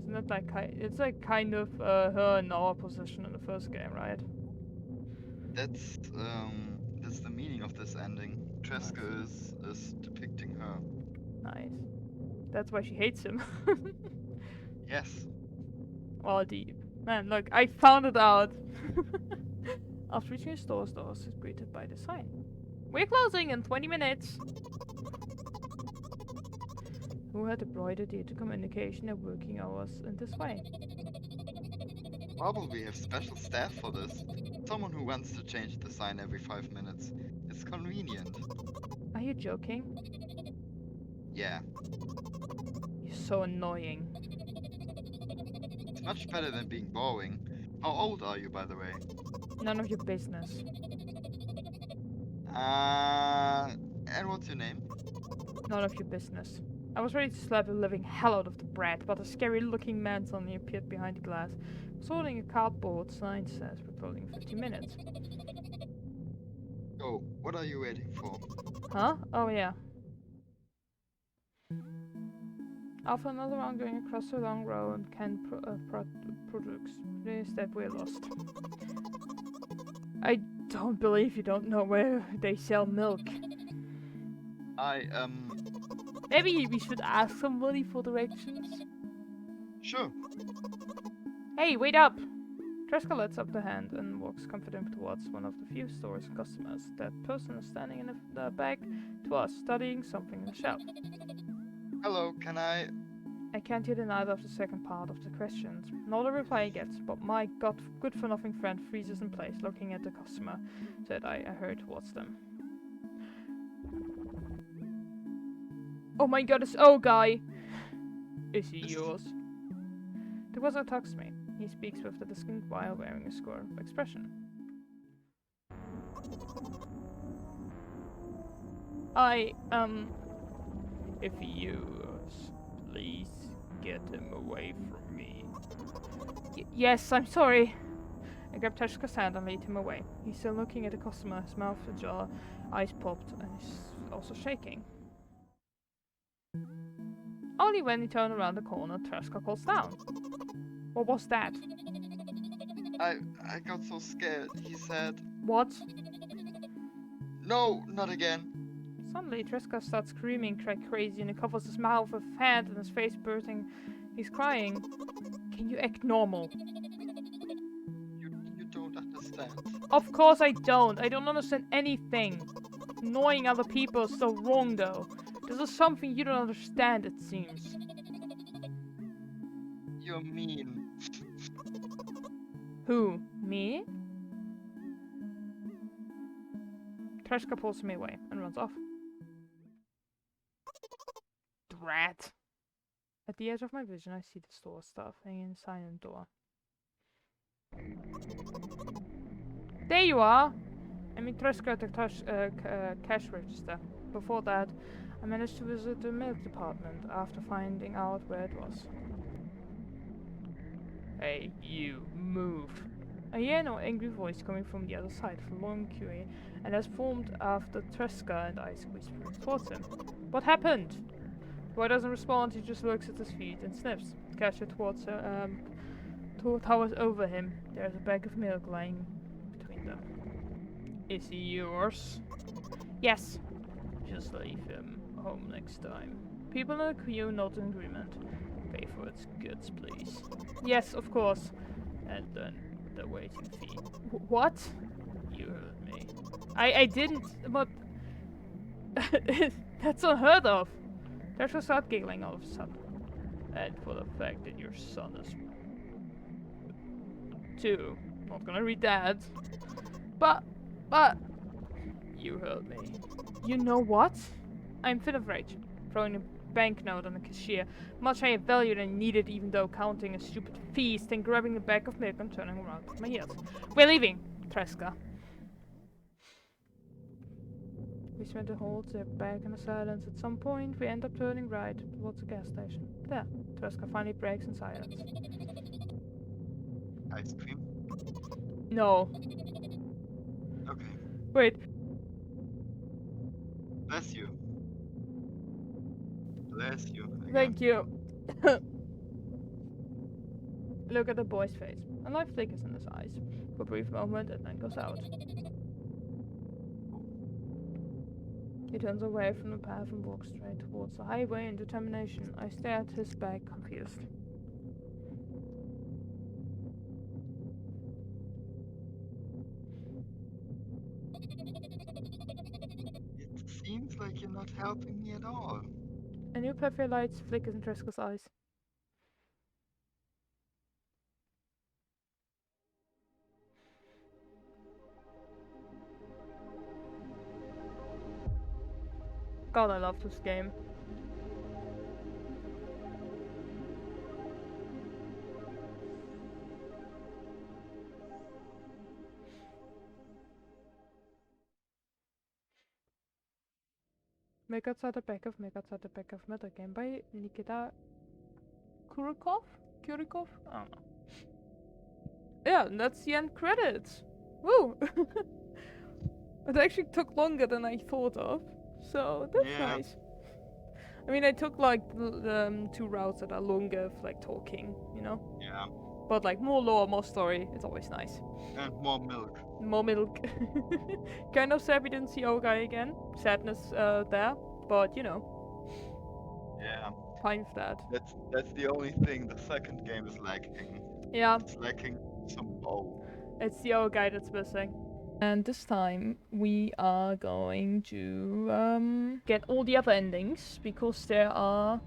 [SPEAKER 1] Isn't it like it's like kind of her in our position in the first game, right?
[SPEAKER 3] That's the meaning of this ending. Treska is depicting her.
[SPEAKER 1] Nice. That's why she hates him.
[SPEAKER 3] Yes.
[SPEAKER 1] Well, deep. Man, look, I found it out. After reaching the store's doors, is greeted by the sign. We're closing in 20 minutes. Who had the bright idea to communication their working hours in this way?
[SPEAKER 3] Probably have special staff for this. Someone who wants to change the sign every 5 minutes. It's convenient.
[SPEAKER 1] Are you joking?
[SPEAKER 3] Yeah.
[SPEAKER 1] You're so annoying.
[SPEAKER 3] It's much better than being boring. How old are you, by the way?
[SPEAKER 1] None of your business.
[SPEAKER 3] And what's your name?
[SPEAKER 1] None of your business. I was ready to slap the living hell out of the brat, but a scary-looking man suddenly appeared behind the glass. He was holding a cardboard sign that says we're closing in 15 minutes.
[SPEAKER 3] Oh, what are you waiting for?
[SPEAKER 1] Huh? Oh yeah. After another round going across the long row and canned products, it is that we're lost. I don't believe you don't know where they sell milk.
[SPEAKER 3] Maybe
[SPEAKER 1] we should ask somebody for directions.
[SPEAKER 3] Sure.
[SPEAKER 1] Hey, wait up! Treska lets up the hand and walks confident towards one of the few store's customers. That person is standing in the back to us, studying something on the shelf.
[SPEAKER 3] Hello, can I...
[SPEAKER 1] I can't hear neither of the second part of the questions, nor the reply he gets, but my good-for-nothing friend freezes in place, looking at the customer that I heard towards them. Oh my god, this old guy! Is he yours? The wizard talks to me. He speaks with the distinct while wearing a score expression. If he yours, please get him away from me. Yes, I'm sorry. I grabbed Tashka's hand and lead him away. He's still looking at the customer, his mouth ajar, eyes popped, and he's also shaking. Only when he turned around the corner, Tashka calls down. What was that?
[SPEAKER 3] I got so scared. He said...
[SPEAKER 1] What?
[SPEAKER 3] No, not again.
[SPEAKER 1] Suddenly, Trisca starts screaming like crazy and he covers his mouth with hand and his face bursting. He's crying. Can you act normal?
[SPEAKER 3] You don't understand.
[SPEAKER 1] Of course I don't. I don't understand anything. Annoying other people is so wrong though. This is something you don't understand, it seems.
[SPEAKER 3] You're mean.
[SPEAKER 1] Who? Me? Treshka pulls me away and runs off. Drat! At the edge of my vision, I see the store staff hanging in the silent door. There you are! I mean, Treska at the cash register. Before that, I managed to visit the milk department after finding out where it was. Hey, you, move. I hear an angry voice coming from the other side of the long queue, and has formed after Treska and I whispering towards him. What happened? The boy doesn't respond, he just looks at his feet and sniffs. Cashier towers over him. There's a bag of milk lying between them. Is he yours? Yes. Just leave him home next time. People in the queue nod in agreement. Pay for its goods, please. Yes, of course. And then the waiting fee. What? You heard me. I didn't, but that's unheard of. Treska started giggling all of a sudden. And for the fact that your son is too. Not gonna read that. But you heard me. You know what? I'm fit of rage. Throwing a banknote on the cashier. Much higher value than needed, even though counting a stupid feast, then grabbing the bag of milk and turning around with my heels. We're leaving, Treska. We spent the whole trip back in the silence. At some point, we end up turning right towards the gas station. There, Treska finally breaks in silence.
[SPEAKER 3] Ice cream?
[SPEAKER 1] No.
[SPEAKER 3] Okay.
[SPEAKER 1] Wait.
[SPEAKER 3] Bless you. Bless you.
[SPEAKER 1] Thank you. Look at the boy's face. A light flickers in his eyes for a brief moment and then goes out. He turns away from the path and walks straight towards the highway in determination. I stare at his back, confused.
[SPEAKER 3] It seems like you're not helping me at all.
[SPEAKER 1] A new perfume light flickers in Treska's eyes. God, I love this game. Make Outside the Back of Metal Game by Nikita Kurikov? Kurikov? I don't know. Yeah, and that's the end credits. Woo! It actually took longer than I thought of, so that's nice. I mean, I took like two routes that are longer for like talking, you know?
[SPEAKER 3] Yeah.
[SPEAKER 1] But like more lore, more story, it's always nice.
[SPEAKER 3] And more milk.
[SPEAKER 1] More milk. Kind of sad we didn't see our guy again. Sadness there, but you know.
[SPEAKER 3] Yeah.
[SPEAKER 1] Fine with that.
[SPEAKER 3] That's the only thing the second game is lacking.
[SPEAKER 1] Yeah.
[SPEAKER 3] It's lacking some bow.
[SPEAKER 1] It's the old guy that's missing. And this time we are going to get all the other endings because there are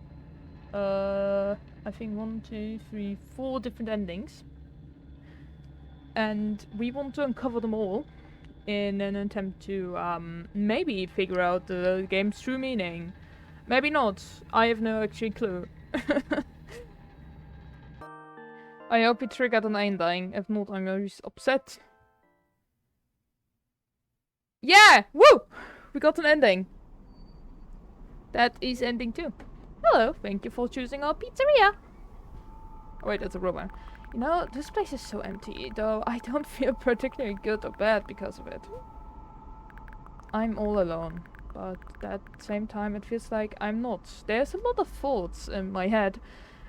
[SPEAKER 1] I think 4 different endings. And we want to uncover them all in an attempt to maybe figure out the game's true meaning. Maybe not. I have no actual clue. I hope we triggered an ending. If not, I'm going to be upset. Yeah! Woo! We got an ending. That is ending 2. Hello, thank you for choosing our pizzeria. Oh wait, that's a robot. You know, this place is so empty, though I don't feel particularly good or bad because of it. I'm all alone, but at the same time it feels like I'm not. There's a lot of thoughts in my head.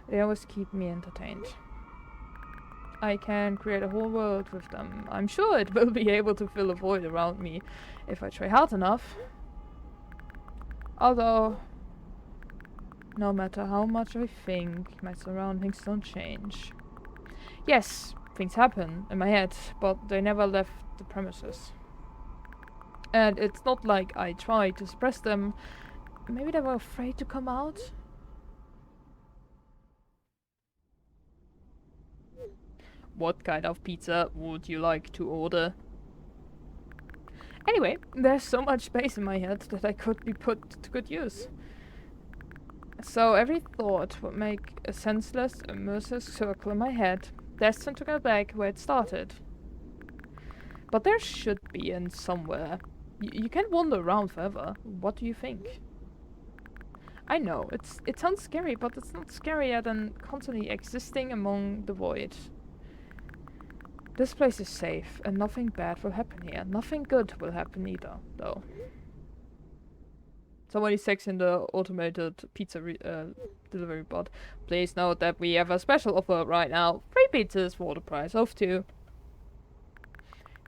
[SPEAKER 1] They always keep me entertained. I can create a whole world with them. I'm sure it will be able to fill a void around me if I try hard enough. Although, no matter how much I think, my surroundings don't change. Yes, things happen in my head, but they never left the premises. And it's not like I tried to suppress them. Maybe they were afraid to come out? What kind of pizza would you like to order? Anyway, there's so much space in my head that I could be put to good use. So every thought would make a senseless, immersive circle in my head, destined to go back where it started. But there should be in somewhere. You can't wander around forever. What do you think? I know, it sounds scary, but it's not scarier than constantly existing among the void. This place is safe, and nothing bad will happen here. Nothing good will happen either, though. Somebody checks in the automated pizza delivery bot. Please note that we have a special offer right now. 3 pizzas for the price of 2.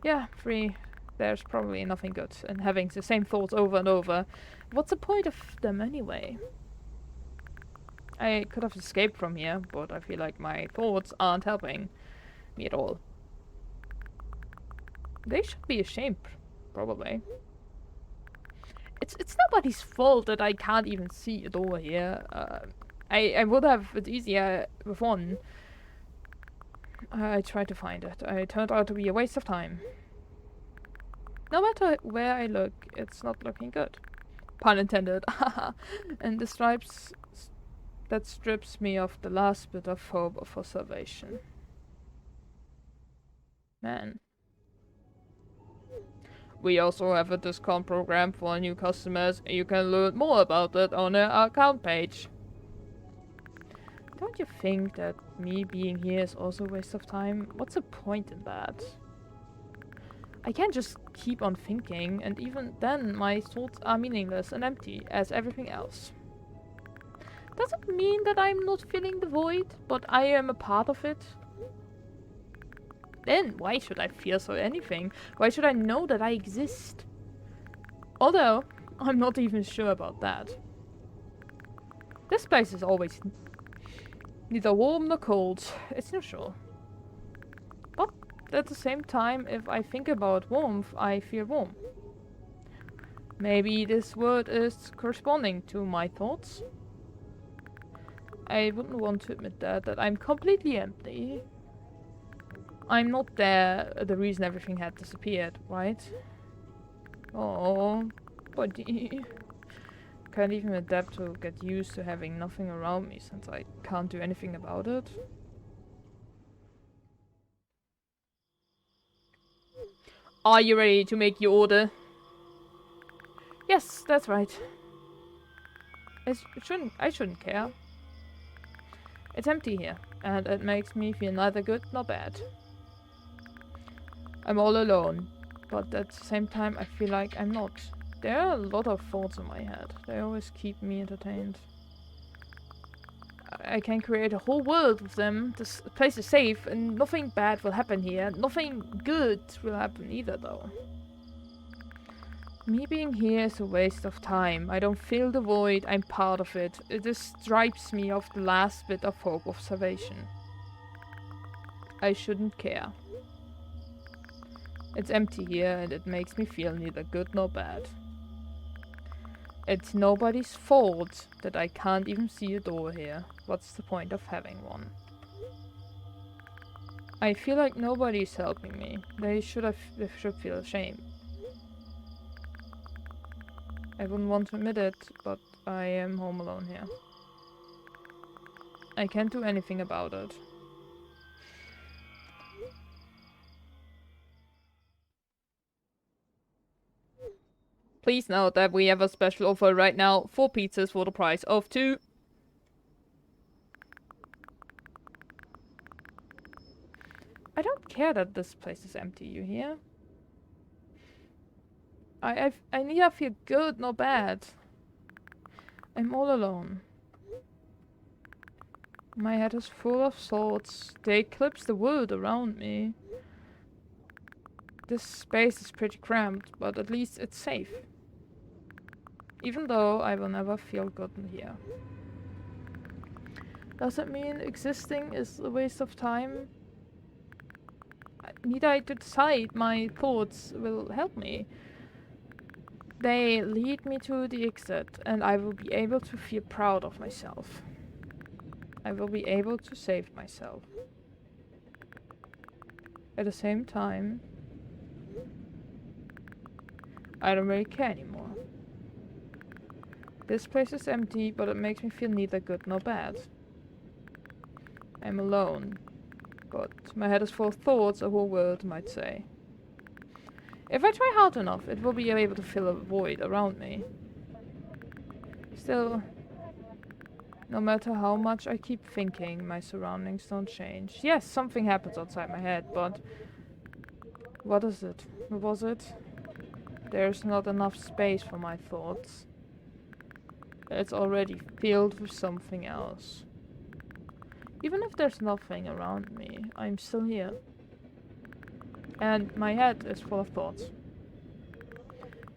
[SPEAKER 1] Yeah, 3. There's probably nothing good in having the same thoughts over and over. What's the point of them anyway? I could have escaped from here, but I feel like my thoughts aren't helping me at all. They should be ashamed, probably. It's nobody's fault that I can't even see a door here. I would have it easier with one. I tried to find it. It turned out to be a waste of time. No matter where I look, it's not looking good. Pun intended. And the stripes that strips me of the last bit of hope for salvation. Man. We also have a discount program for new customers. You can learn more about it on our account page. Don't you think that me being here is also a waste of time? What's the point in that? I can't just keep on thinking, and even then my thoughts are meaningless and empty as everything else. Doesn't mean that I'm not filling the void, but I am a part of it. Then why should I fear so anything? Why should I know that I exist? Although, I'm not even sure about that. This place is always neither warm nor cold. It's neutral. But at the same time, if I think about warmth, I feel warm. Maybe this word is corresponding to my thoughts. I wouldn't want to admit that I'm completely empty. I'm not there, the reason everything had disappeared, right? Oh, buddy. Can't even adapt to get used to having nothing around me since I can't do anything about it. Are you ready to make your order? Yes, that's right. I shouldn't care. It's empty here, and it makes me feel neither good nor bad. I'm all alone, but at the same time I feel like I'm not. There are a lot of thoughts in my head. They always keep me entertained. I can create a whole world with them. This place is safe and nothing bad will happen here. Nothing good will happen either though. Me being here is a waste of time. I don't feel the void, I'm part of it. It just stripes me of the last bit of hope of salvation. I shouldn't care. It's empty here and it makes me feel neither good nor bad. It's nobody's fault that I can't even see a door here. What's the point of having one? I feel like nobody's helping me. They should feel ashamed. I wouldn't want to admit it, but I am home alone here. I can't do anything about it. Please note that we have a special offer right now, 4 pizzas for the price of 2. I don't care that this place is empty, you hear? I neither feel good nor bad. I'm all alone. My head is full of thoughts. They eclipse the world around me. This space is pretty cramped, but at least it's safe. Even though I will never feel good in here. Does it mean existing is a waste of time? Need I decide my thoughts will help me? They lead me to the exit, and I will be able to feel proud of myself. I will be able to save myself. At the same time, I don't really care anymore. This place is empty, but it makes me feel neither good nor bad. I'm alone, but my head is full of thoughts, a whole world might say. If I try hard enough, it will be able to fill a void around me. Still, no matter how much I keep thinking, my surroundings don't change. Yes, something happens outside my head, but... What is it? What was it? There's not enough space for my thoughts. It's already filled with something else. Even if there's nothing around me, I'm still here. And my head is full of thoughts.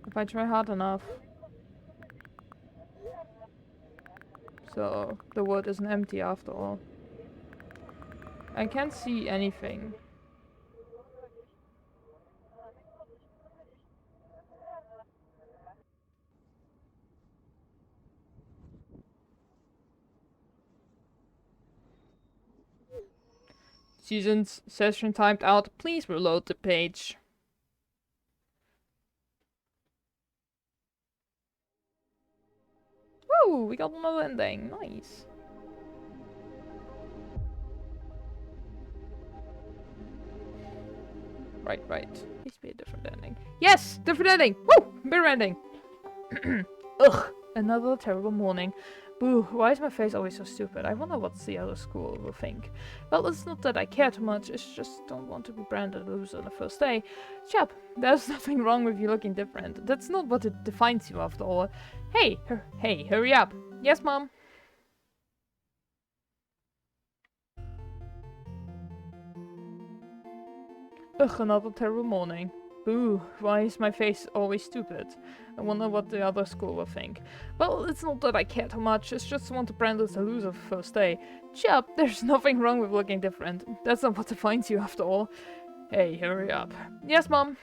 [SPEAKER 1] If I try hard enough... So, the world isn't empty after all. I can't see anything. Season's session timed out. Please reload the page. Woo! We got another ending. Nice. Right. Please be a different ending. Yes! Different ending! Woo! Better ending! Ugh! Another terrible morning. Boo, why is my face always so stupid? I wonder what the other school will think. Well, it's not that I care too much, it's just don't want to be branded a loser on the first day. Chap, there's nothing wrong with you looking different. That's not what it defines you after all. Hey, hurry up. Yes, Mom? Ugh, another terrible morning. Boo, why is my face always stupid? I wonder what the other school will think. Well, it's not that I care too much, it's just want to brand as a loser first day. Cheer up, there's nothing wrong with looking different. That's not what defines you after all. Hey, hurry up. Yes, Mom?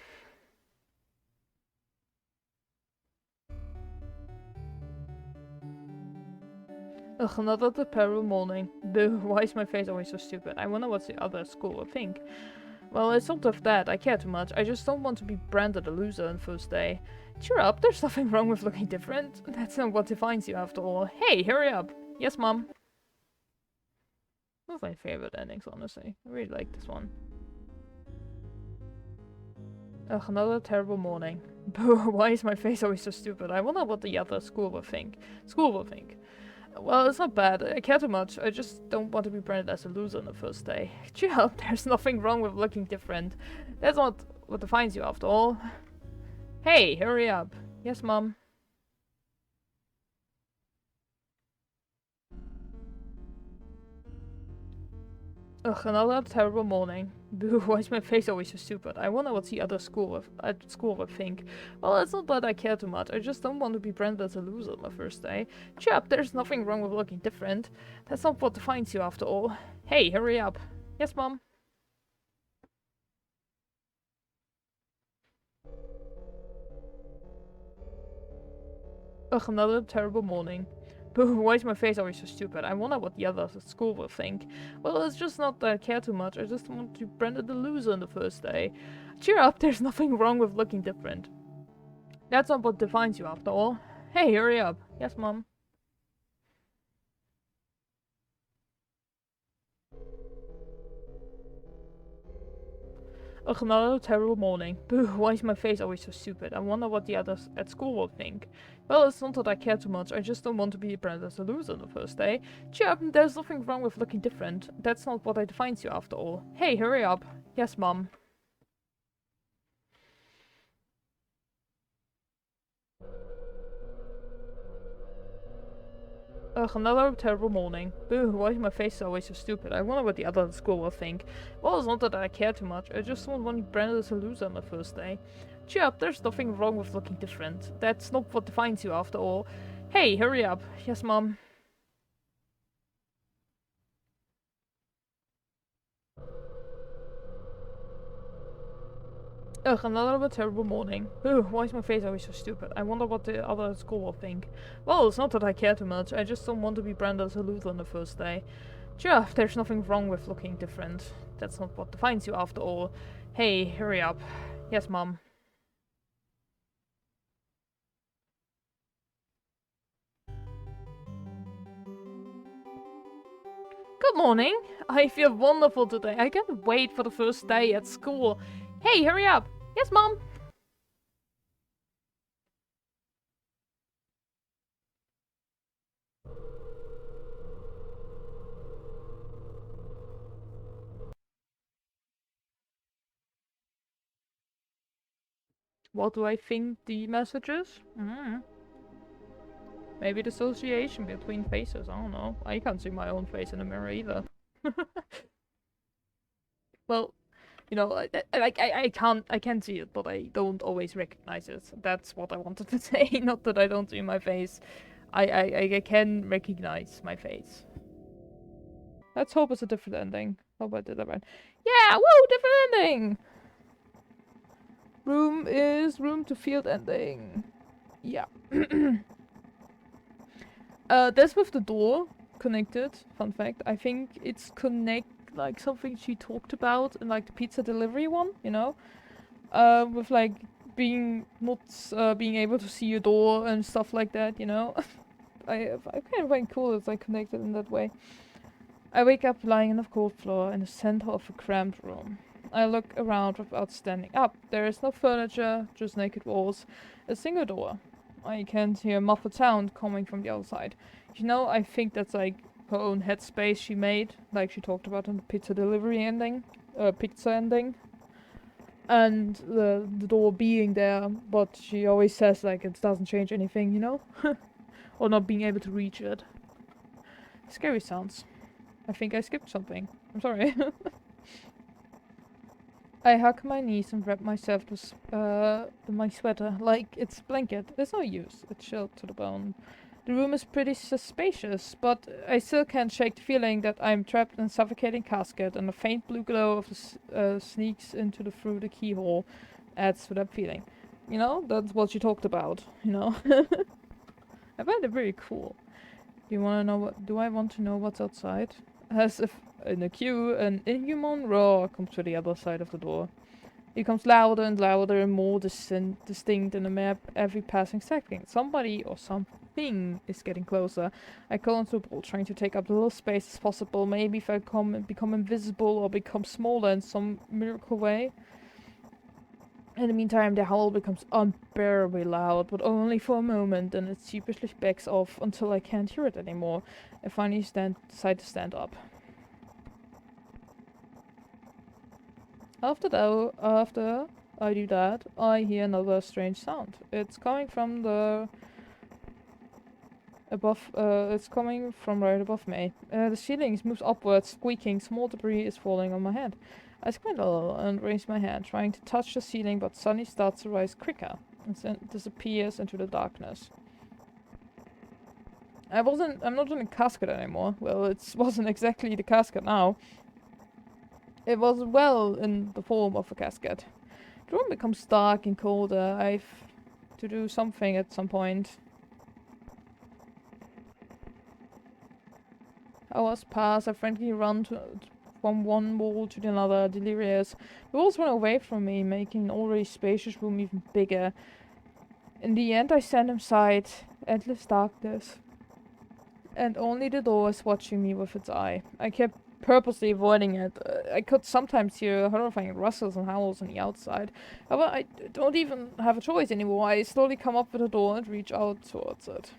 [SPEAKER 1] Ugh, another terrible morning. Boo, why is my face always so stupid? I wonder what the other school will think. Well, it's not of that, I care too much. I just don't want to be branded a loser on the first day. Cheer up, there's nothing wrong with looking different. That's not what defines you after all. Hey, hurry up. Yes, Mom. One of my favorite endings, honestly. I really like this one. Ugh, another terrible morning. Boo, why is my face always so stupid? I wonder what the other school will think. Well, it's not bad. I care too much. I just don't want to be branded as a loser on the first day. Cheer up, there's nothing wrong with looking different. That's not what defines you after all. Hey, hurry up. Yes, Mom. Ugh, another terrible morning. Boo, why is my face always so stupid? I wonder what the other school would think. Well, it's not that I care too much. I just don't want to be branded as a loser on my first day. Cheer up, there's nothing wrong with looking different. That's not what defines you after all. Hey, hurry up. Yes, Mom. Ugh, another terrible morning. Boo, why is my face always so stupid? I wonder what the other school will think. Well, it's just not that I care too much. I just want to be branded a loser on the first day. Cheer up, there's nothing wrong with looking different. That's not what defines you after all. Hey, hurry up. Yes, Mom. Ugh, another terrible morning. Boo, why is my face always so stupid? I wonder what the others at school will think. Well, it's not that I care too much, I just don't want to be branded as a loser on the first day. Cheer up, there's nothing wrong with looking different. That's not what defines you after all. Hey, hurry up. Yes, Mom. Ugh, another terrible morning. Boo, why is my face always so stupid? I wonder what the other school will think. Well, it's not that I care too much, I just don't want to be branded as a loser on the first day. Cheer up, there's nothing wrong with looking different. That's not what defines you after all. Hey, hurry up. Yes, Mom. Ugh, another terrible morning. Boo, why is my face always so stupid? I wonder what the other school will think. Well, it's not that I care too much, I just don't want to be branded as a loser on the first day. Cheer, there's nothing wrong with looking different. That's not what defines you after all. Hey, hurry up. Yes, Mom. Good morning. I feel wonderful today. I can't wait for the first day at school. Hey, hurry up. Yes, Mom. What do I think the message is? Maybe the association between faces, I don't know. I can't see my own face in the mirror either. Well, you know, I can see it, but I don't always recognize it. That's what I wanted to say, not that I don't see my face. I can recognize my face. Let's hope it's a different ending. Hope I did that right. Yeah, woo, different ending! Room is room to field ending. Yeah. That's with the door connected. Fun fact. I think it's like something she talked about in like the pizza delivery one, you know? With like being not being able to see your door and stuff like that, you know? I kind of find cool it's like connected in that way. I wake up lying on the cold floor in the center of a cramped room. I look around without standing up. There is no furniture, just naked walls, a single door. I can't hear a muffled sound coming from the outside. You know, I think that's like her own headspace she made, like she talked about in the pizza delivery ending, pizza ending. And the door being there, but she always says like it doesn't change anything, you know? Or not being able to reach it. Scary sounds. I think I skipped something. I'm sorry. I hug my knees and wrap myself with my sweater like it's blanket. There's no use. It's chilled to the bone. The room is pretty spacious, but I still can't shake the feeling that I'm trapped in a suffocating casket, and the faint blue glow of the sneaks through the keyhole adds to that feeling. You know, that's what she talked about, you know. I find it very cool. Do I want to know what's outside? As if in a queue, an inhuman roar comes to the other side of the door. It comes louder and louder and more distinct in the map every passing second. Somebody or something is getting closer. I call into the ball, trying to take up the little space as possible. Maybe if I become invisible or become smaller in some miracle way. In the meantime, the howl becomes unbearably loud, but only for a moment, and it sheepishly backs off until I can't hear it anymore. I finally decide to stand up. After I do that, I hear another strange sound. It's coming from it's coming from right above me. The ceiling moves upwards, squeaking. Small debris is falling on my head. I squint a little and raise my hand, trying to touch the ceiling, but suddenly starts to rise quicker and then disappears into the darkness. I'm not in a casket anymore. Well, it wasn't exactly the casket now. It was well in the form of a casket. The room becomes dark and colder. I've to do something at some point. Hours pass. I frantically run from one wall to another, delirious. The walls run away from me, making an already spacious room even bigger. In the end, I stand inside endless darkness, and only the door is watching me with its eye. I kept purposely avoiding it. I could sometimes hear horrifying rustles and howls on the outside. However, I don't even have a choice anymore. I slowly come up with the door and reach out towards it.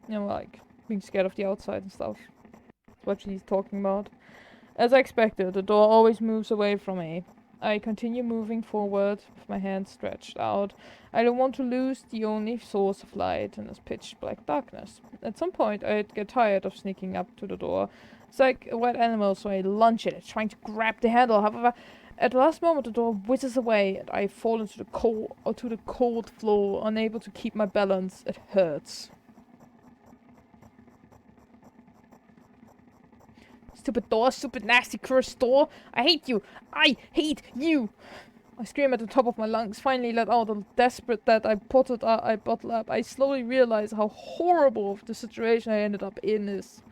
[SPEAKER 1] You know, like being scared of the outside and stuff. That's what she's talking about. As I expected, the door always moves away from me. I continue moving forward with my hands stretched out. I don't want to lose the only source of light in this pitch black darkness. At some point, I'd get tired of sneaking up to the door. It's like a wet animal, so I lunge at it, trying to grab the handle. However, at the last moment, the door whizzes away, and I fall into the cold floor, unable to keep my balance. It hurts. Stupid door, stupid nasty cursed door. I hate you. I hate you. I scream at the top of my lungs, finally let out a desperate that I bottle up. I slowly realize how horrible of the situation I ended up in is.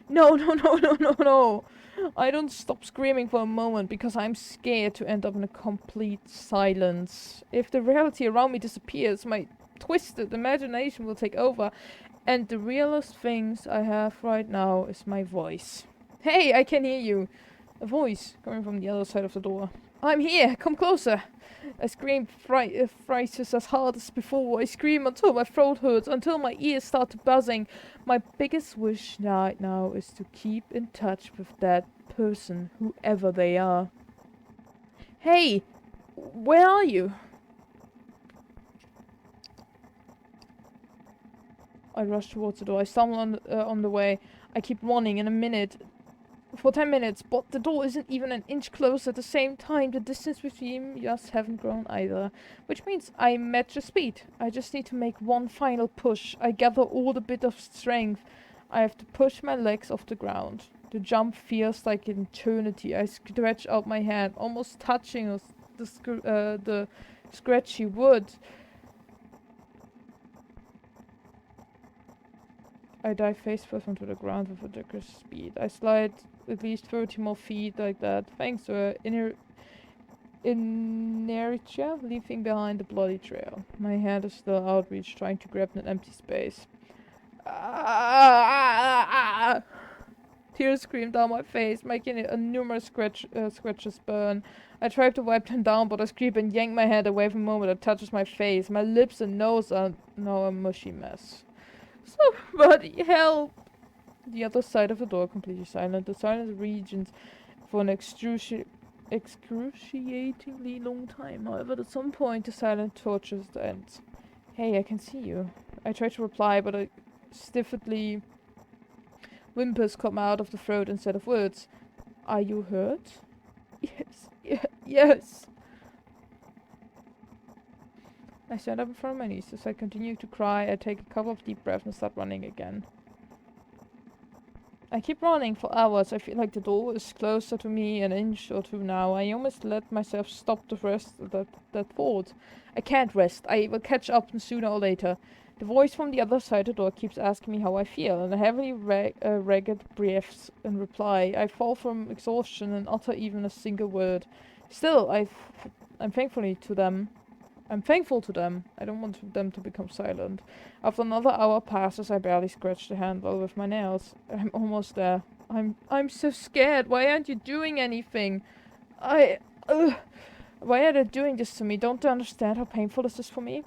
[SPEAKER 1] No, no, no, no, no, no. I don't stop screaming for a moment because I'm scared to end up in a complete silence. If the reality around me disappears, my twisted imagination will take over, and the realest things I have right now is my voice. Hey, I can hear you. A voice coming from the other side of the door. I'm here, come closer. I scream thrice as hard as before. I scream until my throat hurts, until my ears start buzzing. My biggest wish right now is to keep in touch with that person, whoever they are. Hey, where are you? I rush towards the door. I stumble on the way. I keep running in a minute. For 10 minutes, but the door isn't even an inch closer. At the same time, the distance between us haven't grown either. Which means I match the speed. I just need to make one final push. I gather all the bit of strength. I have to push my legs off the ground. The jump feels like an eternity. I stretch out my hand, almost touching the scratchy wood. I dive face first onto the ground with ridiculous speed. I slide at least 30 more feet like that, thanks to inertia, leaving behind a bloody trail. My hand is still outreached, trying to grab an empty space. Tears stream down my face, making a numerous scratches burn. I try to wipe them down, but I scream and yank my hand away from the moment it touches my face. My lips and nose are now a mushy mess. Somebody help! The other side of the door completely silent. The silence regions for an excruciatingly long time. However, at some point the silent tortures ends. Hey, I can see you. I try to reply, but stiffly whimpers come out of the throat instead of words. Are you hurt? Yes. Yes. I stand up in front of my knees. As I continue to cry, I take a couple of deep breaths and start running again. I keep running for hours. I feel like the door is closer to me an inch or two now. I almost let myself stop to rest that thought. I can't rest. I will catch up sooner or later. The voice from the other side of the door keeps asking me how I feel, and I heavily ragged breaths in reply. I fall from exhaustion and utter even a single word. Still, I'm thankful to them. I don't want them to become silent. After another hour passes, I barely scratch the handle with my nails. I'm almost there. I'm so scared. Why aren't you doing anything? Why are they doing this to me? Don't they understand how painful this is for me?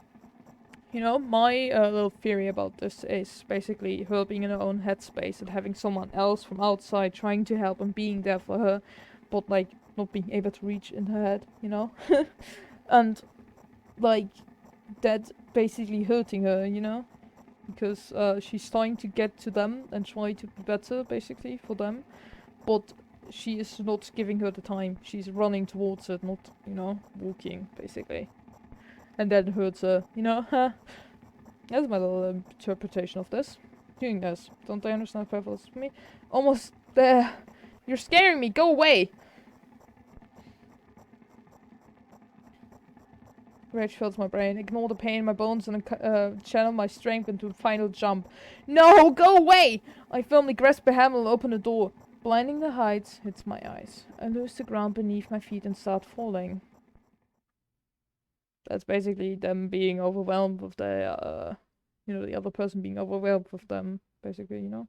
[SPEAKER 1] You know, my little theory about this is basically her being in her own headspace and having someone else from outside trying to help and being there for her, but like not being able to reach in her head, you know? And like that basically hurting her, you know, because she's trying to get to them and try to be better basically for them, but she is not giving her the time. She's running towards it, not, you know, walking basically, and that hurts her, you know. That's my little interpretation of this. Doing this, don't I understand how painful this is for me? Almost there. You're scaring me. Go away. Rage fills my brain. Ignore the pain in my bones and channel my strength into a final jump. No! Go away! I firmly grasp a handle and open the door. Blinding the heights hits my eyes. I lose the ground beneath my feet and start falling. That's basically them being overwhelmed with the, you know, the other person being overwhelmed with them, basically, you know.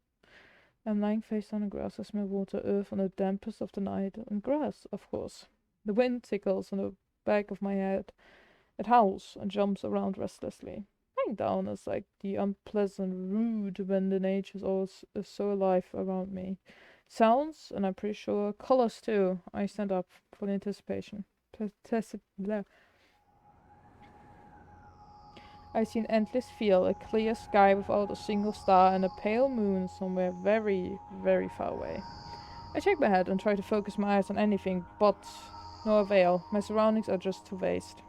[SPEAKER 1] I'm lying face on the grass. I smell water, earth on the dampest of the night, and grass, of course. The wind tickles on the back of my head. It howls and jumps around restlessly. Lying down is like the unpleasant rude when the nature is so alive around me. Sounds, and I'm pretty sure colors too. I stand up for the anticipation. I see an endless field, a clear sky without a single star, and a pale moon somewhere very, very far away. I shake my head and try to focus my eyes on anything, but no avail. My surroundings are just too vast.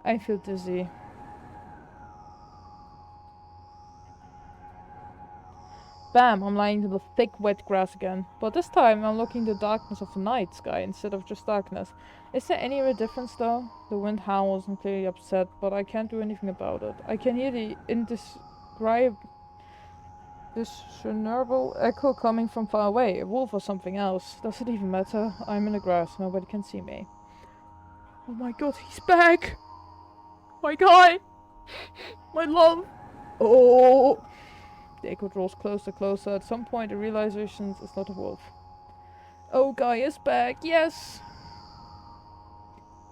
[SPEAKER 1] I feel dizzy. Bam! I'm lying in the thick, wet grass again. But this time I'm looking in the darkness of the night sky instead of just darkness. Is there any real difference though? The wind howls. I'm clearly upset, but I can't do anything about it. I can hear the discernible echo coming from far away. A wolf or something else. Does it even matter? I'm in the grass. Nobody can see me. Oh my god, he's back! My guy! My love! Oh! The echo draws closer, closer. At some point, the realization it's not a wolf. Oh, Guy is back! Yes!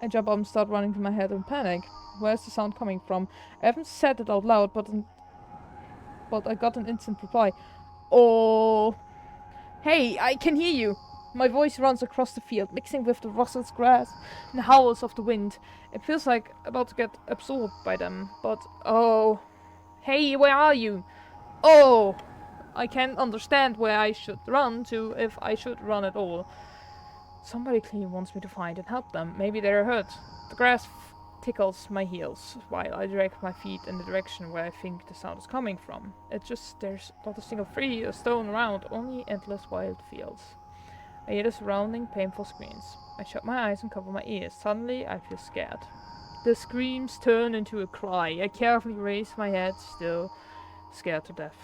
[SPEAKER 1] I jump up and start running to my head in panic. Where's the sound coming from? I haven't said it out loud, but I got an instant reply. Oh! Hey, I can hear you! My voice runs across the field, mixing with the rustled grass and the howls of the wind. It feels like about to get absorbed by them, but oh... Hey, where are you? Oh! I can't understand where I should run to, if I should run at all. Somebody clearly wants me to find and help them. Maybe they're hurt. The grass tickles my heels while I direct my feet in the direction where I think the sound is coming from. It's just there's not a single tree or stone around, only endless wild fields. I hear the surrounding painful screams. I shut my eyes and cover my ears. Suddenly, I feel scared. The screams turn into a cry. I carefully raise my head, still scared to death.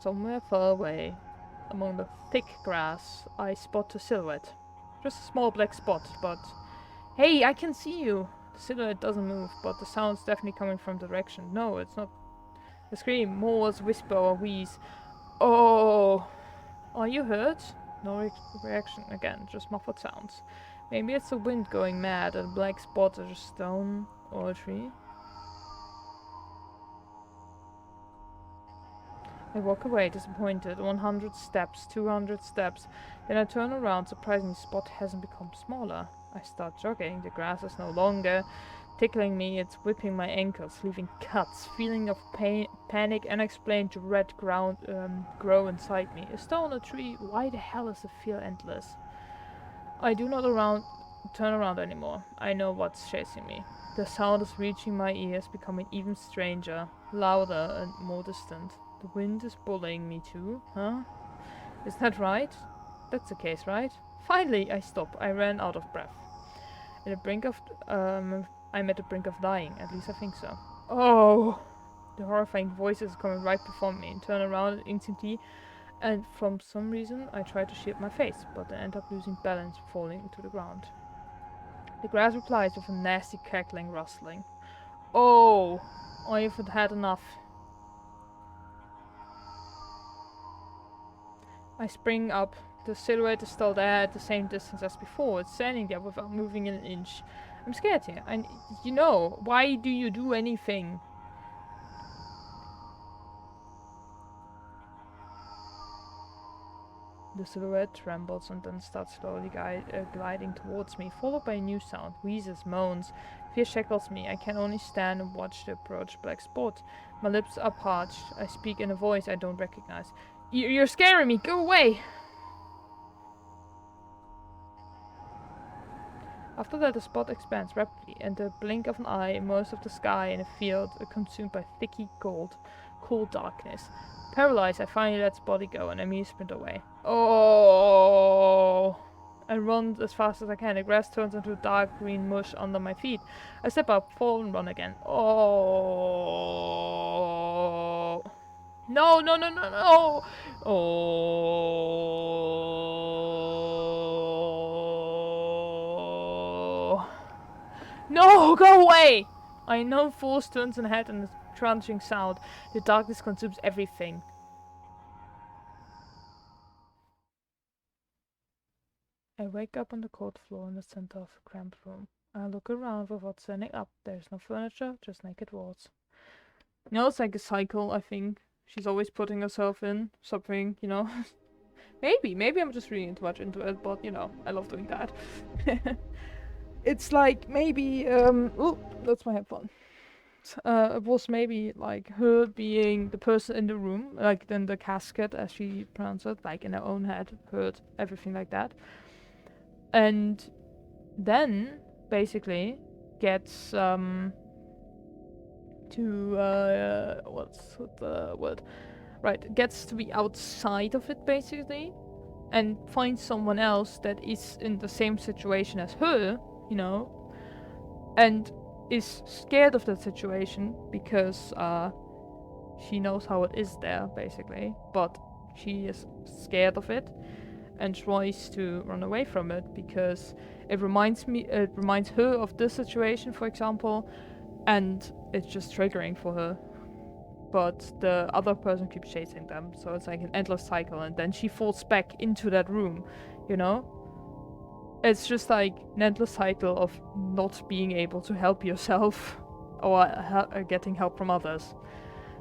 [SPEAKER 1] Somewhere far away, among the thick grass, I spot a silhouette. Just a small black spot, but... Hey, I can see you! The silhouette doesn't move, but the sound's definitely coming from the direction. No, it's not a scream, more was a whisper or wheeze. Oh! Are you hurt? No reaction again, just muffled sounds. Maybe it's the wind going mad, and a black spot is a stone or a tree. I walk away, disappointed. 100 steps, 200 steps. Then I turn around, surprisingly the spot hasn't become smaller. I start jogging. The grass is no longer tickling me, it's whipping my ankles, leaving cuts. Feeling of pain, panic, unexplained red ground grow inside me. A stone, a tree, why the hell is the fear endless? I do not turn around anymore. I know what's chasing me. The sound is reaching my ears, becoming even stranger, louder and more distant. The wind is bullying me too, huh? Is that right? That's the case, right? Finally, I stop. I ran out of breath. At the brink of, I'm at the brink of dying. At least I think so. Oh! The horrifying voice is coming right before me. And turn around instantly, and from some reason, I try to shield my face, but I end up losing balance, falling to the ground. The grass replies with a nasty cackling rustling. Oh! I've had enough. I spring up. The silhouette is still there at the same distance as before. It's standing there without moving an inch. I'm scared here. And you know, why do you do anything? The silhouette trembles and then starts slowly gliding towards me, followed by a new sound. Wheezes, moans. Fear shackles me. I can only stand and watch the approach black spot. My lips are parched. I speak in a voice I don't recognize. You're scaring me! Go away! After that, the spot expands rapidly, and the blink of an eye, most of the sky in a field are consumed by thicky, cold darkness. Paralyzed, I finally let the body go, and immediately sprint away. Oh! I run as fast as I can. The grass turns into dark green mush under my feet. I step up, fall, and run again. Oh! No, no, no, no, no! Oh! No, go away! I know force turns in head and a crunching sound. The darkness consumes everything. I wake up on the cold floor in the center of a cramped room. I look around without standing up. There's no furniture, just naked walls. You know, it's like a cycle, I think. She's always putting herself in something, you know. Maybe I'm just reading too much into it, but you know, I love doing that. It's like maybe, oh, that's my headphone. It was maybe like her being the person in the room, like then the casket, as she pronounced it, like in her own head, heard everything like that. And then, basically, gets, what's the word? Right, gets to be outside of it, basically, and finds someone else that is in the same situation as her, you know, and is scared of that situation because, she knows how it is there, basically, but she is scared of it and tries to run away from it because it reminds her of this situation, for example, and it's just triggering for her. But the other person keeps chasing them, so it's like an endless cycle, and then she falls back into that room, you know? It's just like an endless cycle of not being able to help yourself or getting help from others.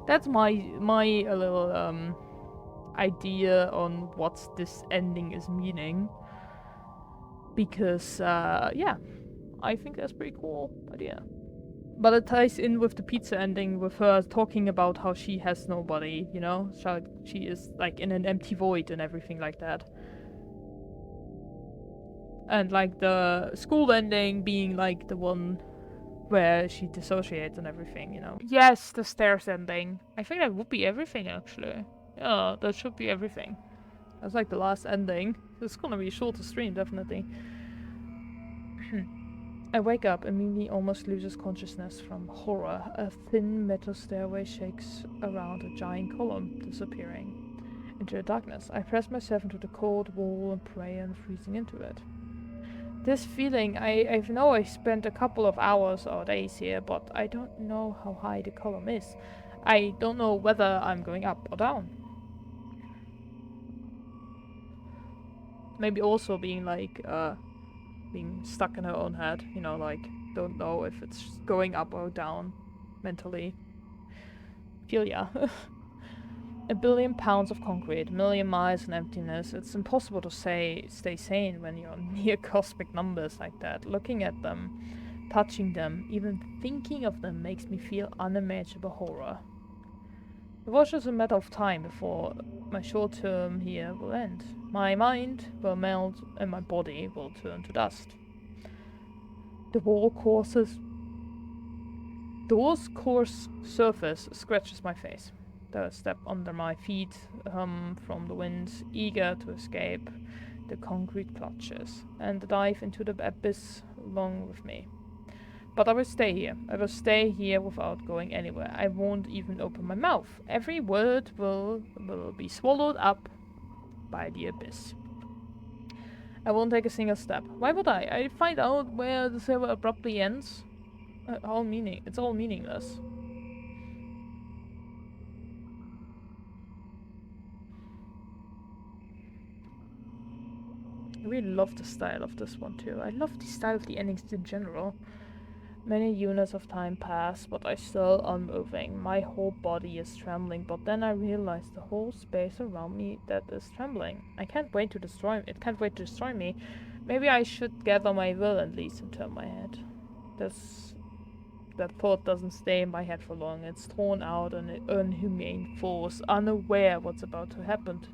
[SPEAKER 1] That's my little idea on what this ending is meaning. Because yeah, I think that's pretty cool idea. But it ties in with the pizza ending, with her talking about how she has nobody, you know? So she is like in an empty void and everything like that. And like the school ending being like the one where she dissociates and everything, you know? Yes, the stairs ending. I think that would be everything actually. Yeah, that should be everything. That's like the last ending. It's gonna be a shorter stream, definitely. I wake up and Mimi almost loses consciousness from horror. A thin metal stairway shakes around a giant column, disappearing into the darkness. I press myself into the cold wall and pray on freezing into it. This feeling, I know I spent a couple of hours or days here, but I don't know how high the column is. I don't know whether I'm going up or down. Maybe also being like, being stuck in her own head, you know, like, don't know if it's going up or down mentally. Feel ya. A billion pounds of concrete, a million miles in emptiness. It's impossible to stay sane when you're near cosmic numbers like that. Looking at them, touching them, even thinking of them makes me feel unimaginable horror. It was just a matter of time before my short term here will end. My mind will melt and my body will turn to dust. The wall's coarse surface scratches my face. The step under my feet hum from the wind, eager to escape the concrete clutches, and dive into the abyss along with me. But I will stay here. I will stay here without going anywhere. I won't even open my mouth. Every word will be swallowed up by the abyss. I won't take a single step. Why would I? I find out where the server abruptly ends. It's all meaningless. I really love the style of this one too. I love the style of the endings in general. Many units of time pass, but I still unmoving. My whole body is trembling, but then I realize the whole space around me that is trembling. It can't wait to destroy me. Maybe I should gather my will at least and turn my head. That thought doesn't stay in my head for long. It's torn out an inhumane force, unaware what's about to happen.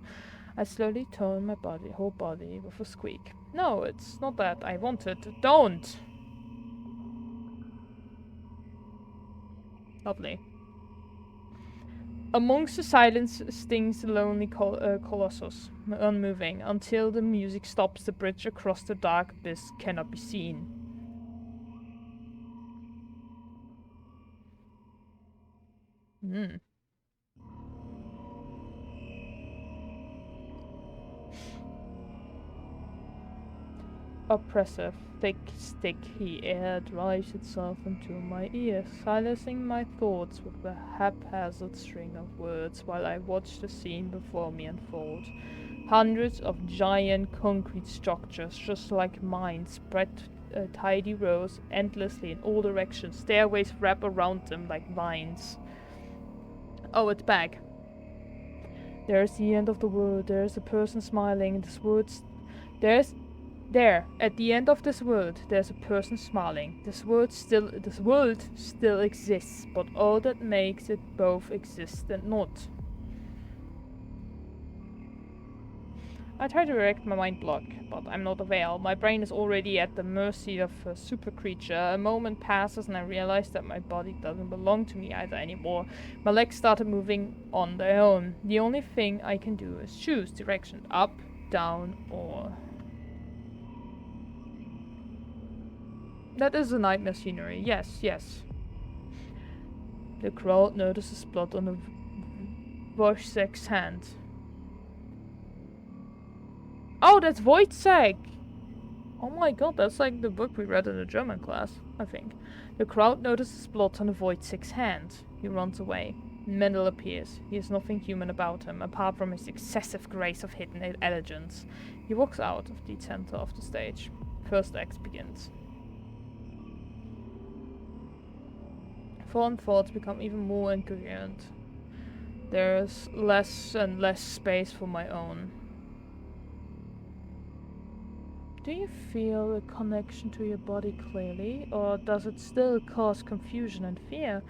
[SPEAKER 1] I slowly turn my whole body with a squeak. No, it's not that I wanted. Don't! Lovely. Amongst the silence stings the lonely colossus, unmoving. Until the music stops, the bridge across the dark abyss cannot be seen. Hmm. Oppressive, thick, sticky air drives itself into my ears, silencing my thoughts with a haphazard string of words while I watch the scene before me unfold. Hundreds of giant concrete structures, just like mine, spread tidy rows endlessly in all directions. Stairways wrap around them like vines. Oh, it's back. There's the end of the world. There's a person smiling. There, at the end of this world, there's a person smiling. This world still exists, but all that makes it both exist and not. I try to erect my mind block, but I'm not avail. My brain is already at the mercy of a super creature. A moment passes and I realize that my body doesn't belong to me either anymore. My legs started moving on their own. The only thing I can do is choose direction: up, down, or... That is a nightmare scenery. Yes, yes. The crowd notices blood on the Wojciech's hand. Oh, that's Wojciech! Oh my god, that's like the book we read in the German class, I think. The crowd notices blood on the Wojciech's hand. He runs away. Mendel appears. He has nothing human about him, apart from his excessive grace of hidden elegance. He walks out of the center of the stage. First act begins. Foreign thoughts become even more incoherent. There's less and less space for my own. Do you feel a connection to your body clearly, or does it still cause confusion and fear?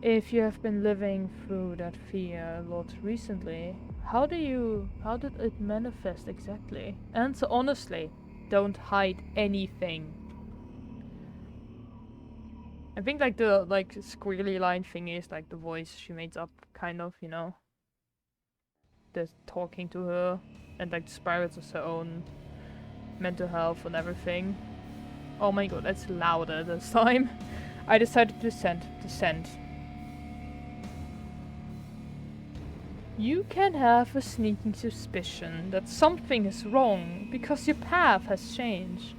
[SPEAKER 1] If you have been living through that fear a lot recently, how did it manifest exactly? Answer honestly. Don't hide anything. I think like the squealy line thing is like the voice she made up, kind of, you know. The talking to her and like the spirits of her own mental health and everything. Oh my god, that's louder this time. I decided to descend. You can have a sneaking suspicion that something is wrong because your path has changed.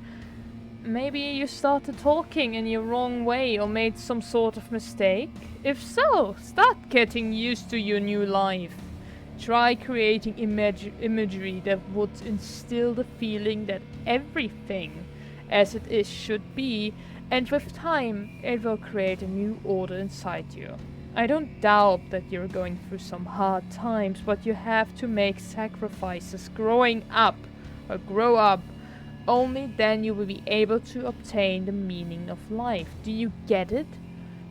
[SPEAKER 1] Maybe you started talking in your wrong way or made some sort of mistake. If so, start getting used to your new life. Try creating imagery that would instill the feeling that everything as it is should be, and with time it will create a new order inside you. I don't doubt that you're going through some hard times, but you have to make sacrifices growing up, or grow up. Only then you will be able to obtain the meaning of life. Do you get it?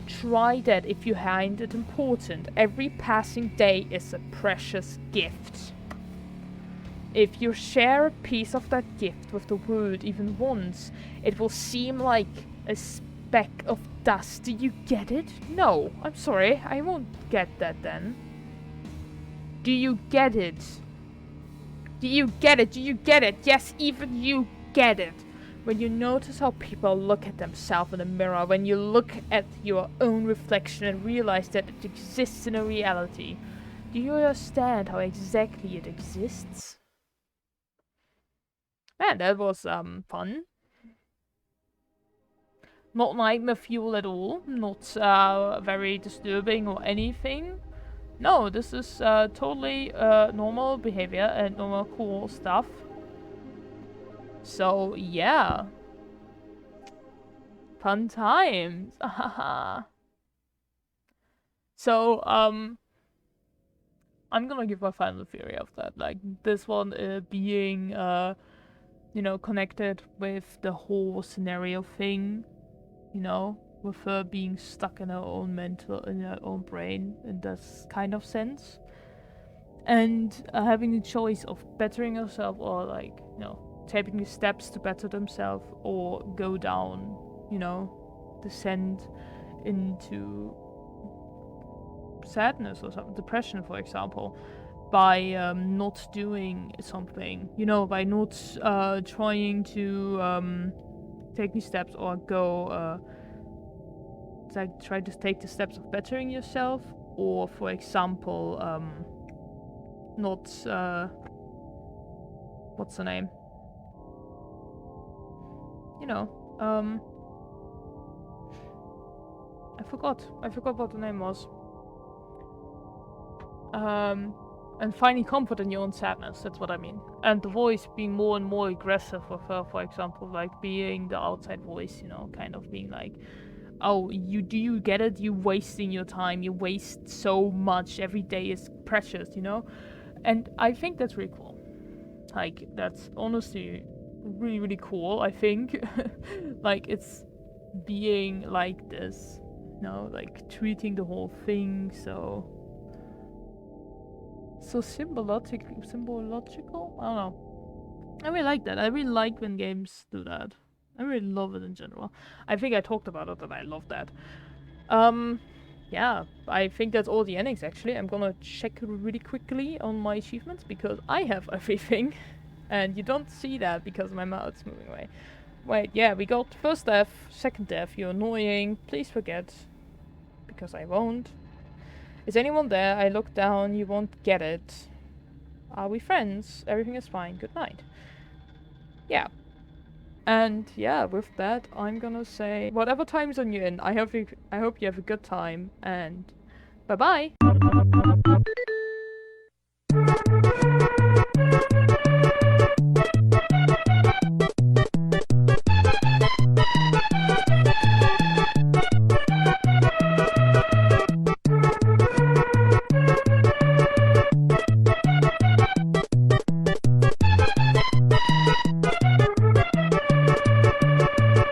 [SPEAKER 1] Try that if you find it important. Every passing day is a precious gift. If you share a piece of that gift with the world even once, it will seem like a speck of dust. Do you get it? No, I'm sorry, I won't get that then. Do you get it? Do you get it? Do you get it? Yes, even you get it. When you notice how people look at themselves in the mirror, when you look at your own reflection and realize that it exists in a reality, do you understand how exactly it exists? Man, that was fun. Not nightmare fuel at all, not very disturbing or anything. No, this is totally normal behavior and normal cool stuff. So, yeah. Fun times. So, I'm gonna give my final theory of that. Like, this one being, you know, connected with the whole scenario thing. You know, with her being stuck in her own in her own brain in this kind of sense. And having the choice of bettering herself or, like, you know, taking the steps to better themselves or go down, you know, descend into sadness or something, depression, for example, by not doing something, you know, by not trying to take these steps or go, like, try to take the steps of bettering yourself, or, for example, not, what's the name? You know, I forgot what the name was. And finding comfort in your own sadness, that's what I mean. And the voice being more and more aggressive with her, for example, like being the outside voice, you know, kind of being like, oh, do you get it? You wasting your time, you waste so much, every day is precious, you know? And I think that's really cool. Like, that's honestly really, really cool, I think. Like, it's being like this, you know, like treating the whole thing so symbological. I don't know. I really like that. I really like when games do that. I really love it in general. I think I talked about it and I love that. Yeah, I think that's all the endings actually. I'm gonna check really quickly on my achievements because I have everything. And you don't see that because my mouth's moving away. Wait, yeah, we got first death, second death, you're annoying, please forget. Because I won't. Is anyone there? I look down, you won't get it. Are we friends? Everything is fine, good night. Yeah. And yeah, with that, I'm gonna say, whatever time zone you're in, I hope you have a good time, and bye-bye!